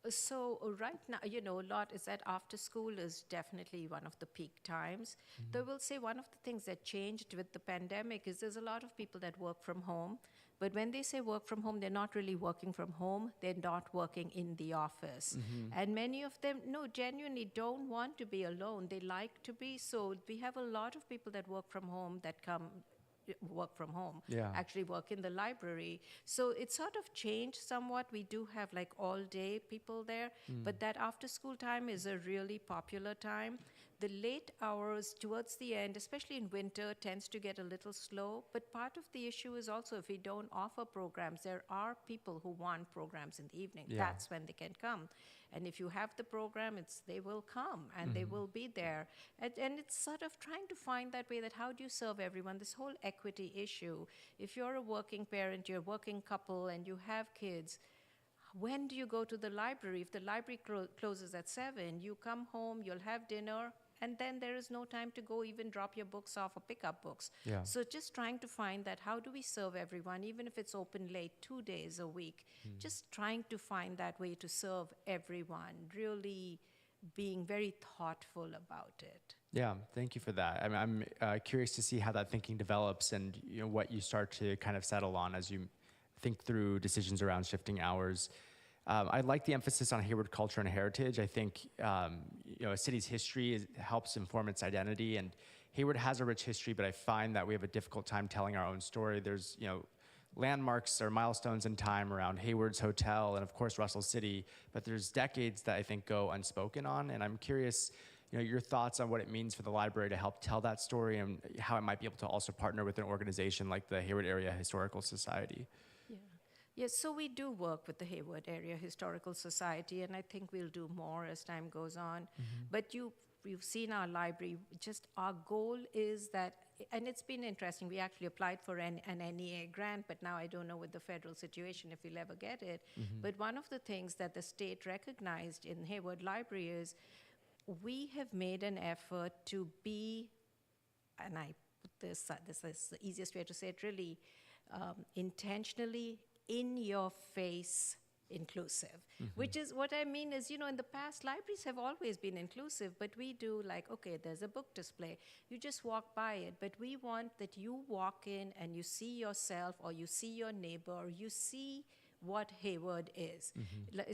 So right now, a lot is that after school is definitely one of the peak times. Though I will say one of the things that changed with the pandemic is there's a lot of people that work from home. But when they say work from home, they're not really working from home. They're not working in the office. And many of them, genuinely don't want to be alone. They like to be. So we have a lot of people that work from home that work from home, actually work in the library. So it's sort of changed somewhat. We do have like all day people there, but that after school time is a really popular time. The late hours towards the end, especially in winter, tends to get a little slow. But part of the issue is also if we don't offer programs, there are people who want programs in the evening. That's when they can come. And if you have the program, they will come and they will be there. And it's sort of trying to find that way that how do you serve everyone? This whole equity issue. If you're a working parent, you're a working couple, and you have kids, when do you go to the library? If the library closes at 7, you come home, you'll have dinner, and then there is no time to go even drop your books off or pick up books. So just trying to find that how do we serve everyone, even if it's open late 2 days a week, just trying to find that way to serve everyone, really being very thoughtful about it. Yeah, thank you for that. I'm curious to see how that thinking develops and what you start to kind of settle on as you think through decisions around shifting hours. I like the emphasis on Hayward culture and heritage. I think a city's history helps inform its identity, and Hayward has a rich history, but I find that we have a difficult time telling our own story. There's landmarks or milestones in time around Hayward's Hotel and of course Russell City, but there's decades that I think go unspoken on, and I'm curious your thoughts on what it means for the library to help tell that story and how it might be able to also partner with an organization like the Hayward Area Historical Society. Yes, so we do work with the Hayward Area Historical Society, and I think we'll do more as time goes on. But you've seen our library, just our goal is that, and it's been interesting, we actually applied for an NEA grant, but now I don't know with the federal situation if we'll ever get it. But one of the things that the state recognized in Hayward Library is we have made an effort to be, and I put this is the easiest way to say it really, intentionally in-your-face inclusive, which is what I mean is, in the past, libraries have always been inclusive, but we do okay, there's a book display. You just walk by it, but we want that you walk in and you see yourself or you see your neighbor or you see what Hayward is.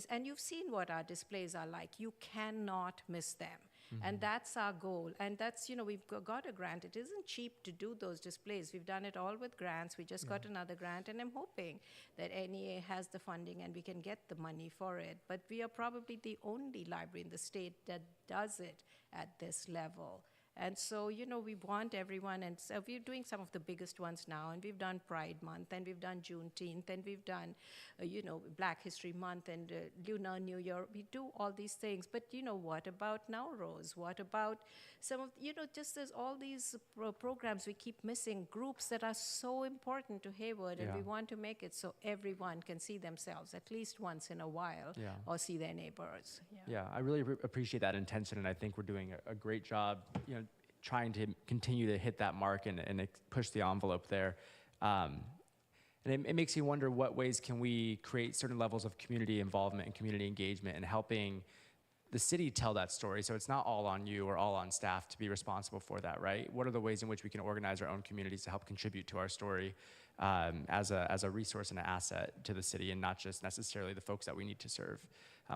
And you've seen what our displays are like. You cannot miss them. And that's our goal. And that's, we've got a grant. It isn't cheap to do those displays. We've done it all with grants. We just got another grant, and I'm hoping that NEA has the funding and we can get the money for it. But we are probably the only library in the state that does it at this level. And so, we want everyone, and so we're doing some of the biggest ones now, and we've done Pride Month, and we've done Juneteenth, and we've done, Black History Month, and Lunar New Year. We do all these things, but what about Nowruz? What about some of, just there's all these programs we keep missing, groups that are so important to Hayward, and we want to make it so everyone can see themselves at least once in a while, or see their neighbors. Yeah, I really appreciate that intention, and I think we're doing a great job, trying to continue to hit that mark and push the envelope there. And it makes you wonder what ways can we create certain levels of community involvement and community engagement and helping the city tell that story, so it's not all on you or all on staff to be responsible for that, right? What are the ways in which we can organize our own communities to help contribute to our story as a resource and an asset to the city, and not just necessarily the folks that we need to serve,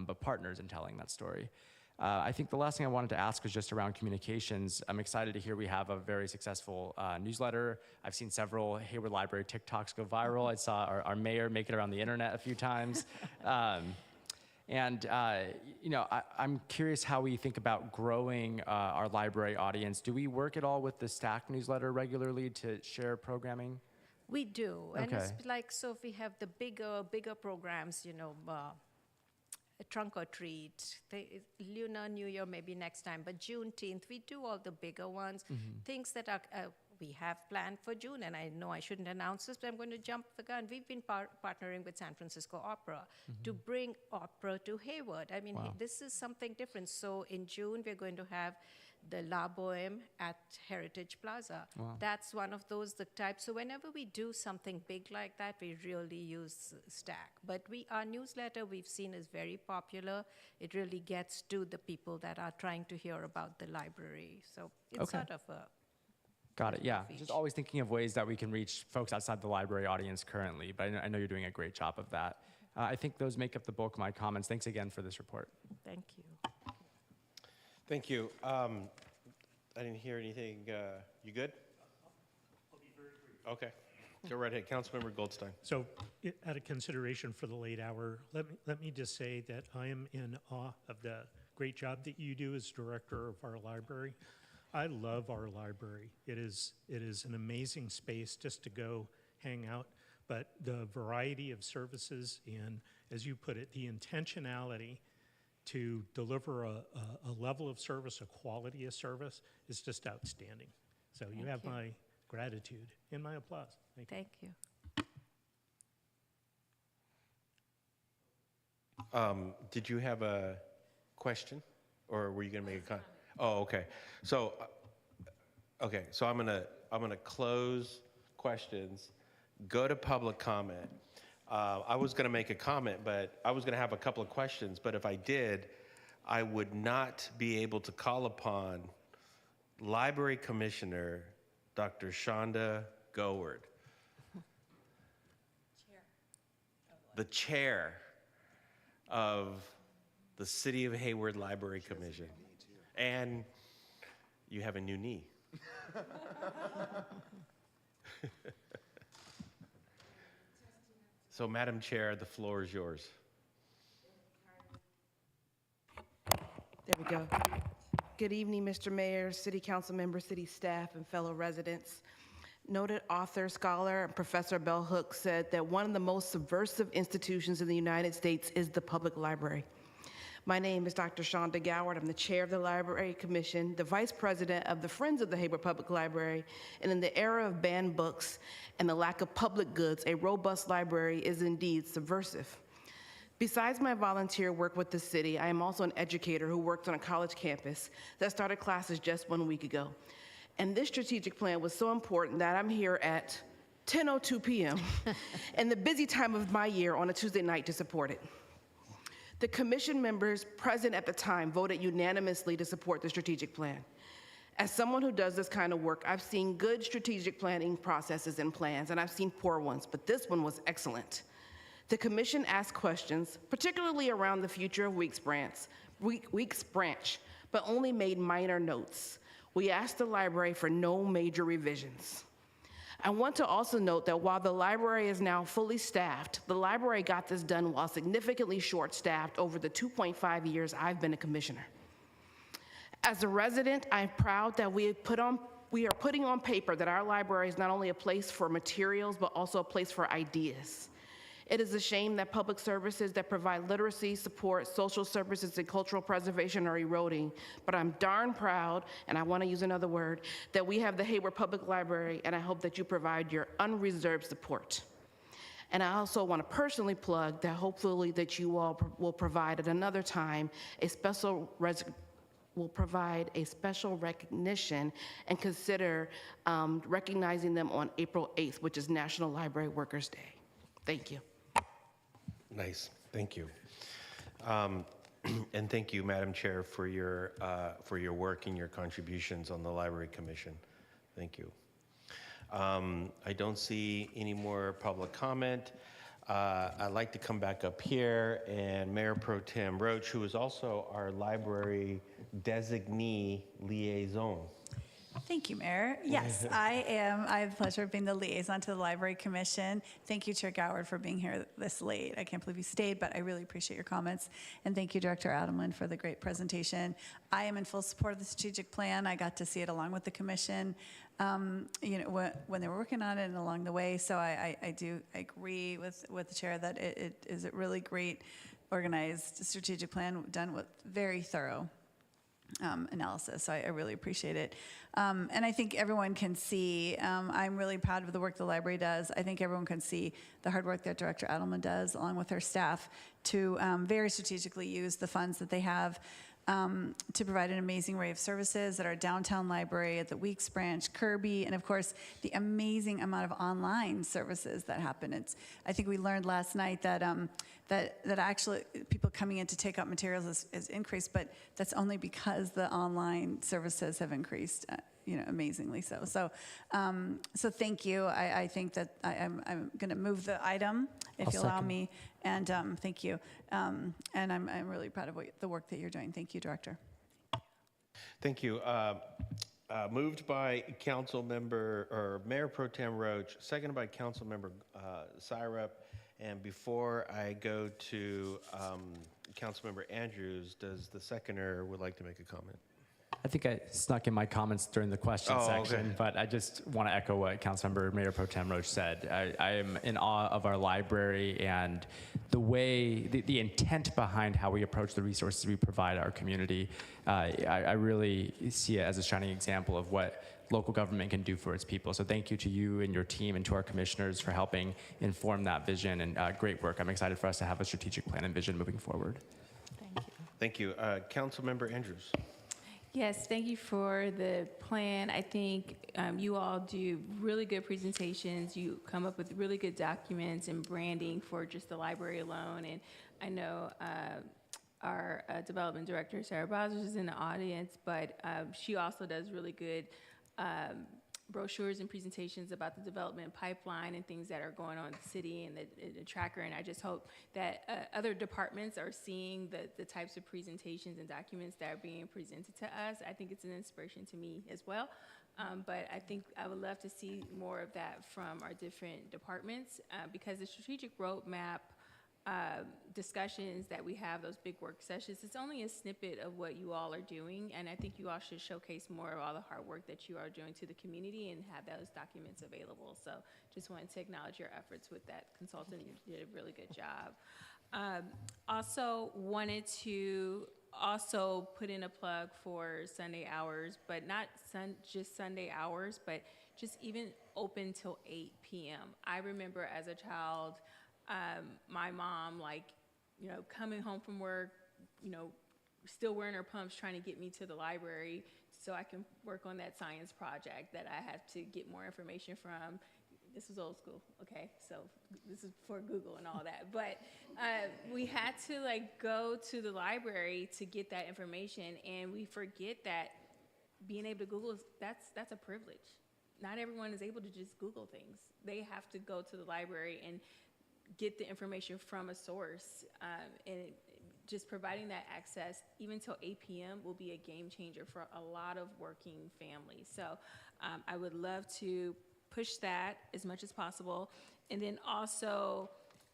but partners in telling that story. I think the last thing I wanted to ask was just around communications. I'm excited to hear we have a very successful newsletter. I've seen several Hayward Library TikToks go viral. I saw our mayor make it around the internet a few times. I'm curious how we think about growing our library audience. Do we work at all with the Stack newsletter regularly to share programming? We do, and Okay. it's like, so if we have the bigger programs, a trunk or treat, Lunar New Year maybe next time, but Juneteenth, we do all the bigger ones, things that are, we have planned for June, and I know I shouldn't announce this, but I'm going to jump the gun. We've been partnering with San Francisco Opera to bring opera to Hayward. I mean, this is something different. So in June, we're going to have the La Boheme at Heritage Plaza. Wow. That's one of those, the type. So whenever we do something big like that, we really use Stack. But our newsletter we've seen is very popular. It really gets to the people that are trying to hear about the library. So it's Okay. sort of a Got it, yeah. Just always thinking of ways that we can reach folks outside the library audience currently, but I know you're doing a great job of that. I think those make up the bulk of my comments. Thanks again for this report. Thank you. Thank you. I didn't hear anything. You good? I'll be very brief. Okay. Go right ahead. Councilmember Goldstein. So, out of consideration for the late hour, let me just say that I am in awe of the great job that you do as director of our library. I love our library. It is an amazing space just to go hang out, but the variety of services and, as you put it, the intentionality to deliver a level of service, a quality of service, is just outstanding. So you have my gratitude and my applause. Thank you. Thank you. Did you have a question, or were you going to make a comment? Oh, okay. So, I'm gonna close questions, go to public comment. I was going to make a comment, but I was going to have a couple of questions. But if I did, I would not be able to call upon Library Commissioner Dr. Shonda Goward, the chair of the City of Hayward Library Commission. And you have a new knee. So, Madam Chair, the floor is yours. There we go. Good evening, Mr. Mayor, City Council members, city staff, and fellow residents. Noted author, scholar, and Professor Bell Hooks said that one of the most subversive institutions in the United States is the public library. My name is Dr. Shonda Goward. I'm the chair of the Library Commission, the vice president of the Friends of the Hayward Public Library, and in the era of banned books and the lack of public goods, a robust library is indeed subversive. Besides my volunteer work with the city, I am also an educator who works on a college campus that started classes just 1 week ago. And this strategic plan was so important that I'm here at 10:02 p.m. in the busy time of my year on a Tuesday night to support it. The commission members present at the time voted unanimously to support the strategic plan. As someone who does this kind of work, I've seen good strategic planning processes and plans, and I've seen poor ones, but this one was excellent. The commission asked questions, particularly around the future of Weeks Branch, but only made minor notes. We asked the library for no major revisions. I want to also note that while the library is now fully staffed, the library got this done while significantly short-staffed over the 2.5 years I've been a commissioner. As a resident, I'm proud that we are putting on paper that our library is not only a place for materials, but also a place for ideas. It is a shame that public services that provide literacy, support, social services, and cultural preservation are eroding, but I'm darn proud, and I want to use another word, that we have the Hayward Public Library, and I hope that you provide your unreserved support. And I also want to personally plug that hopefully that you all will provide at another time will provide a special recognition and consider recognizing them on April 8th, which is National Library Workers' Day. Thank you. Nice, thank you. And thank you, Madam Chair, for your work and your contributions on the Library Commission. Thank you. I don't see any more public comment. I'd like to come back up here, and Mayor Pro Tem Roach, who is also our library designee liaison. Thank you, Mayor. Yes, I have the pleasure of being the liaison to the Library Commission. Thank you, Chair Goward, for being here this late. I can't believe you stayed, but I really appreciate your comments. And thank you, Director Adelman, for the great presentation. I am in full support of the strategic plan. I got to see it along with the commission, when they were working on it and along the way. So I agree with the chair that it is a really great, organized strategic plan done with very thorough analysis. So I really appreciate it. And I think everyone can see, I'm really proud of the work the library does. I think everyone can see the hard work that Director Adelman does along with her staff to very strategically use the funds that they have to provide an amazing array of services at our downtown library, at the Weeks branch, Kirby, and of course, the amazing amount of online services that happen. I think we learned last night that that actually people coming in to take out materials has increased, but that's only because the online services have increased, amazingly so. So thank you. I think that I'm going to move the item, if you allow me, and thank you. And I'm really proud of the work that you're doing. Thank you, Director. Thank you. Moved by Council Member or Mayor Pro Tem Roach, seconded by Council Member Syrup. And before I go to Councilmember Andrews, does the seconder would like to make a comment? I think I snuck in my comments during the question section, but I just want to echo what Councilmember Mayor Pro Tem Roach said. I am in awe of our library and the way, the intent behind how we approach the resources we provide our community. I really see it as a shining example of what local government can do for its people. So thank you to you and your team and to our commissioners for helping inform that vision, and great work. I'm excited for us to have a strategic plan and vision moving forward. Thank you. Councilmember Andrews. Yes, thank you for the plan. I think you all do really good presentations. You come up with really good documents and branding for just the library alone. And I know our development director, Sarah Bowser, is in the audience, but she also does really good brochures and presentations about the development pipeline and things that are going on in the city and the tracker. And I just hope that other departments are seeing the types of presentations and documents that are being presented to us. I think it's an inspiration to me as well. But I think I would love to see more of that from our different departments because the strategic roadmap discussions that we have, those big work sessions, it's only a snippet of what you all are doing, and I think you all should showcase more of all the hard work that you are doing to the community and have those documents available. So just wanted to acknowledge your efforts with that consultant. You did a really good job. Also wanted to put in a plug for Sunday hours, but not just Sunday hours, but just even open till 8 p.m. I remember as a child, my mom, coming home from work, still wearing her pumps, trying to get me to the library so I can work on that science project that I had to get more information from. This was old school, okay? So this is before Google and all that. But we had to go to the library to get that information, and we forget that being able to Google, that's a privilege. Not everyone is able to just Google things. They have to go to the library and get the information from a source, and just providing that access even till 8 p.m. will be a game changer for a lot of working families. So I would love to push that as much as possible. And then also,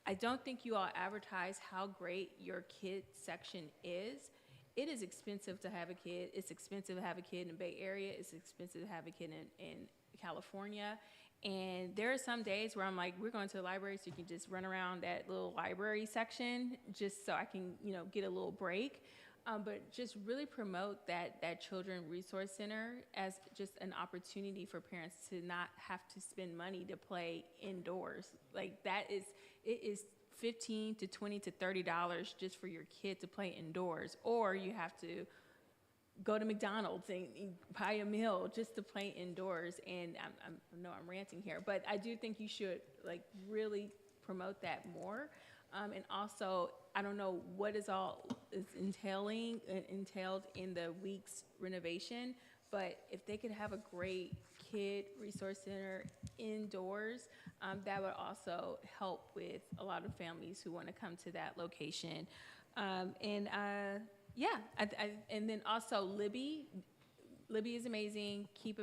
I don't think you all advertise how great your kids section is. it is expensive to have a kid. It's expensive to have a kid in the Bay Area. It's expensive to have a kid in California. And there are some days where I'm like, we're going to the library so you can just run around that little library section just so I can, get a little break. But just really promote that Children Resource Center as just an opportunity for parents to not have to spend money to play indoors. Like it is $15 to $20 to $30 just for your kid to play indoors, or you have to go to McDonald's and buy a meal just to play indoors. And I know I'm ranting here, but I do think you should really promote that more. And also, I don't know what is entailed in the week's renovation, but if they could have a great kid resource center indoors, that would also help with a lot of families who want to come to that location. And then also Libby. Libby is amazing. Keep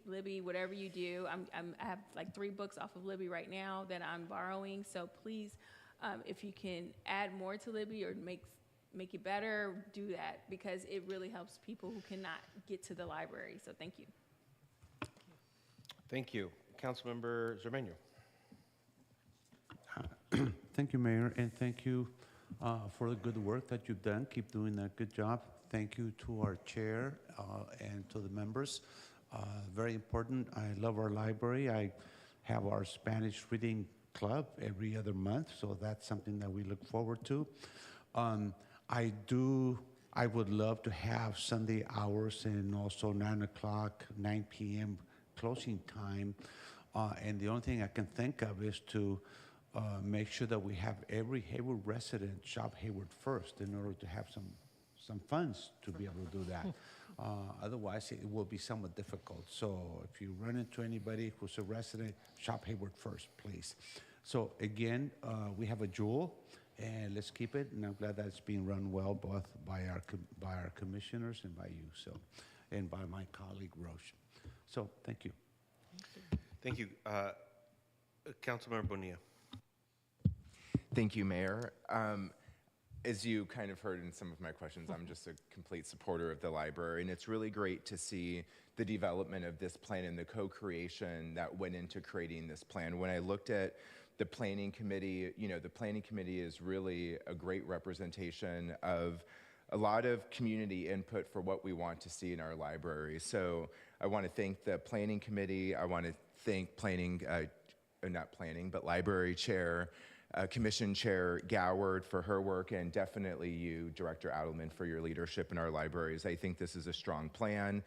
Libby, whatever you do. I have 3 books off of Libby right now that I'm borrowing. So please, if you can add more to Libby or make it better, do that, because it really helps people who cannot get to the library. So thank you. Thank you. Councilmember Zermeño. Thank you, Mayor, and thank you for the good work that you've done. Keep doing that good job. Thank you to our chair and to the members. Very important. I love our library. I have our Spanish reading club every other month, so that's something that we look forward to. I would love to have Sunday hours and also 9 o'clock, 9 p.m. closing time. And the only thing I can think of is to make sure that we have every Hayward resident shop Hayward first in order to have some funds to be able to do that. Otherwise, it will be somewhat difficult. So if you run into anybody who's a resident, shop Hayward first, please. So again, we have a jewel, and let's keep it. And I'm glad that it's being run well, both by our commissioners and by you, so, and by my colleague Roche. So thank you. Thank you. Councilmember Bonilla. Thank you, Mayor. As you kind of heard in some of my questions, I'm just a complete supporter of the library, and it's really great to see the development of this plan and the co-creation that went into creating this plan. When I looked at the planning committee, the planning committee is really a great representation of a lot of community input for what we want to see in our library. So I want to thank the planning committee. I want to thank library chair, Commission Chair Goward for her work, and definitely you, Director Adelman, for your leadership in our libraries. I think this is a strong plan.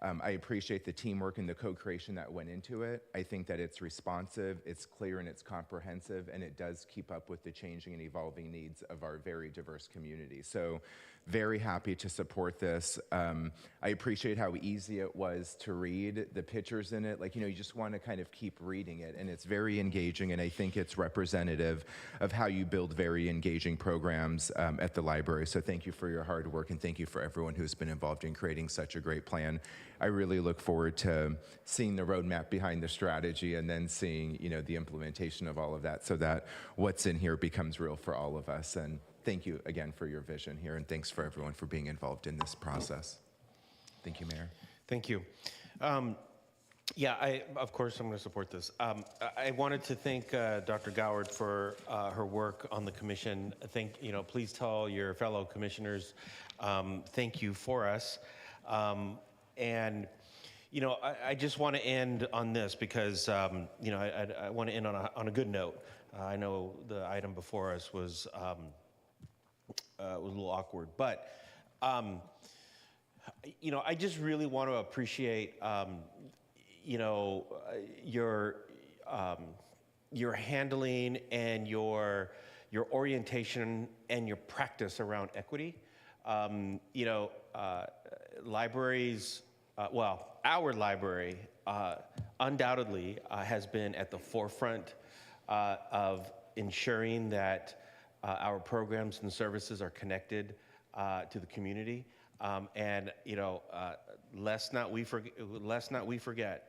I appreciate the teamwork and the co-creation that went into it. I think that it's responsive, it's clear, and it's comprehensive, and it does keep up with the changing and evolving needs of our very diverse community. So very happy to support this. I appreciate how easy it was to read, the pictures in it. You just want to kind of keep reading it, and it's very engaging, and I think it's representative of how you build very engaging programs at the library. So thank you for your hard work, and thank you for everyone who's been involved in creating such a great plan. I really look forward to seeing the roadmap behind the strategy and then seeing, the implementation of all of that so that what's in here becomes real for all of us. And thank you again for your vision here, and thanks for everyone for being involved in this process. Thank you, Mayor. Thank you. Of course, I'm going to support this. I wanted to thank Dr. Goward for her work on the commission. Please tell your fellow commissioners, thank you for us. I just want to end on this because, I want to end on a good note. I know the item before us was a little awkward, but, I just really want to appreciate, your handling and your orientation and your practice around equity. Libraries, our library undoubtedly has been at the forefront of ensuring that our programs and services are connected to the community. Lest not we forget,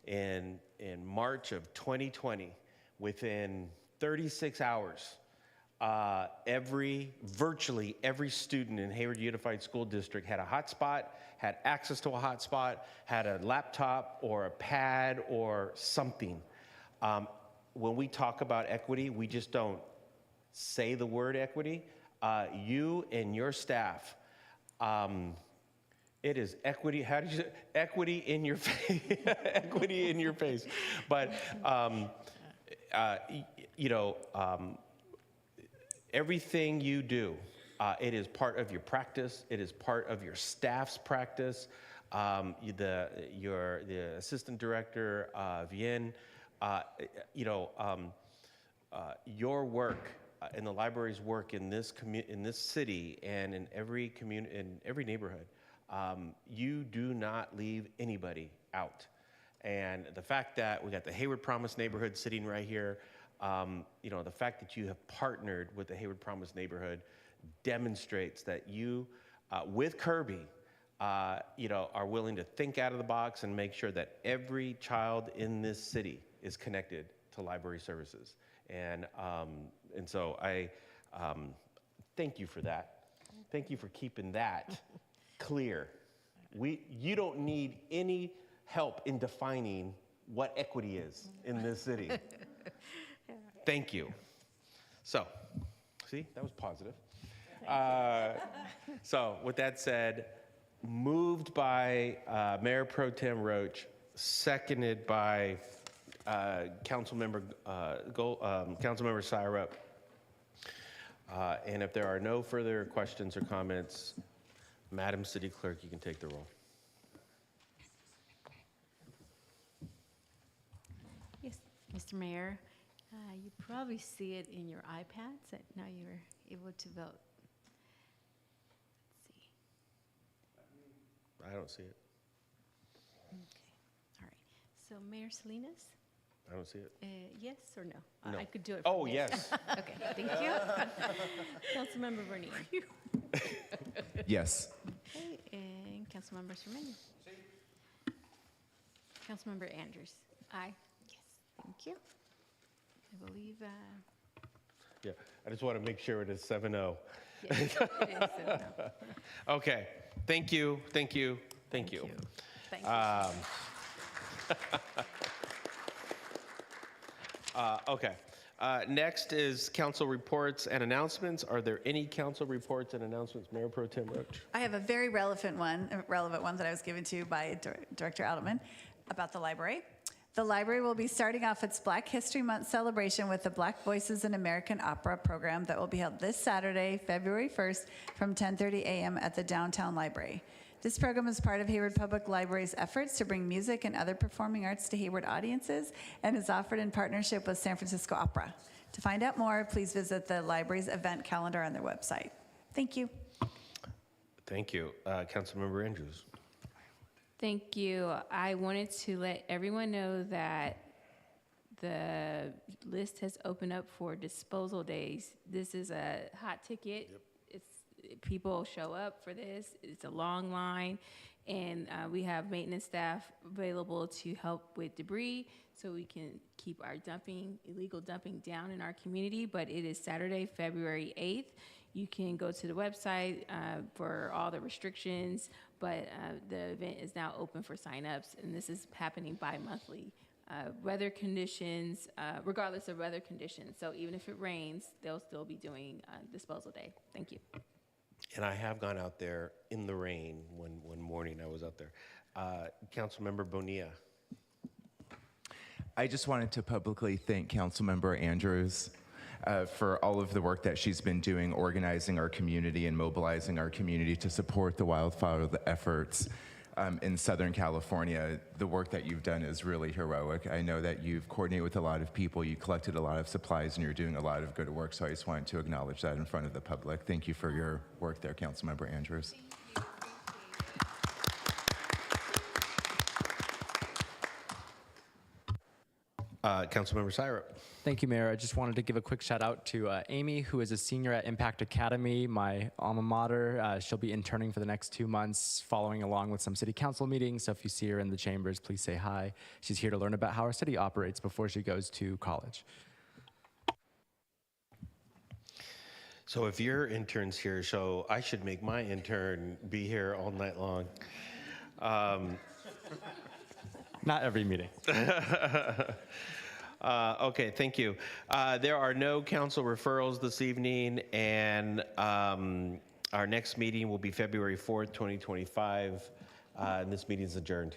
in March of 2020, within 36 hours virtually every student in Hayward Unified School District had a hotspot, had access to a hotspot, had a laptop or a pad or something. When we talk about equity, we just don't say the word equity. You and your staff, it is equity. How did you say? Equity in your face. Equity in your face. But everything you do, it is part of your practice. It is part of your staff's practice. The assistant director, Vien, your work and the library's work in this city and in every community, in every neighborhood, you do not leave anybody out. And the fact that we got the Hayward Promise neighborhood sitting right here, the fact that you have partnered with the Hayward Promise neighborhood demonstrates that you, with Kirby, are willing to think out of the box and make sure that every child in this city is connected to library services. And so I thank you for that. Thank you for keeping that clear. You don't need any help in defining what equity is in this city. Thank you. So, see, that was positive. So with that said, moved by Mayor Pro Tem Roach, seconded by Councilmember Syrup. And if there are no further questions or comments, Madam City Clerk, you can take the roll. Yes, Mr. Mayor, you probably see it in your iPads that now you're able to vote. Let's see. I don't see it. Okay, all right. So Mayor Salinas? I don't see it. Yes or no? No. I could do it. Oh, from yes. Okay, thank you. Councilmember Bernier. Yes. Okay, and Councilmember Sermon. Councilmember Andrews. Aye. Yes, thank you. I believe. Yeah, I just want to make sure it is 7-0. Yes, it is 7-0. Okay, thank you. Thank you. Thank you. Okay. Next is council reports and announcements. Are there any council reports and announcements? Mayor Pro Tem Roach. I have a very relevant one that I was given to by Director Adelman about the library. The library will be starting off its Black History Month celebration with the Black Voices in American Opera program that will be held this Saturday, February 1st from 10:30 a.m. at the Downtown Library. This program is part of Hayward Public Library's efforts to bring music and other performing arts to Hayward audiences and is offered in partnership with San Francisco Opera. To find out more, please visit the library's event calendar on their website. Thank you. Thank you. Councilmember Andrews. Thank you. I wanted to let everyone know that the list has opened up for disposal days. This is a hot ticket. Yep. People show up for this. It's a long line, and we have maintenance staff available to help with debris so we can keep our illegal dumping down in our community. But it is Saturday, February 8th. You can go to the website for all the restrictions, but the event is now open for signups, and this is happening bi-monthly. Weather conditions, regardless of weather conditions. So even if it rains, they'll still be doing disposal day. Thank you. And I have gone out there in the rain one morning I was out there. Councilmember Bonilla. I just wanted to publicly thank Councilmember Andrews for all of the work that she's been doing, organizing our community and mobilizing our community to support the wildfire efforts in Southern California. The work that you've done is really heroic. I know that you've coordinated with a lot of people, you collected a lot of supplies, and you're doing a lot of good work, so I just wanted to acknowledge that in front of the public. Thank you for your work there, Councilmember Andrews. Councilmember Syrup. Thank you, Mayor. I just wanted to give a quick shout out to Amy, who is a senior at Impact Academy, my alma mater. She'll be interning for the next 2 months, following along with some city council meetings. So if you see her in the chambers, please say hi. She's here to learn about how our city operates before she goes to college. So if your intern's here, so I should make my intern be here all night long. Not every meeting. Okay, thank you. There are no council referrals this evening, and our next meeting will be February 4th, 2025, and this meeting is adjourned.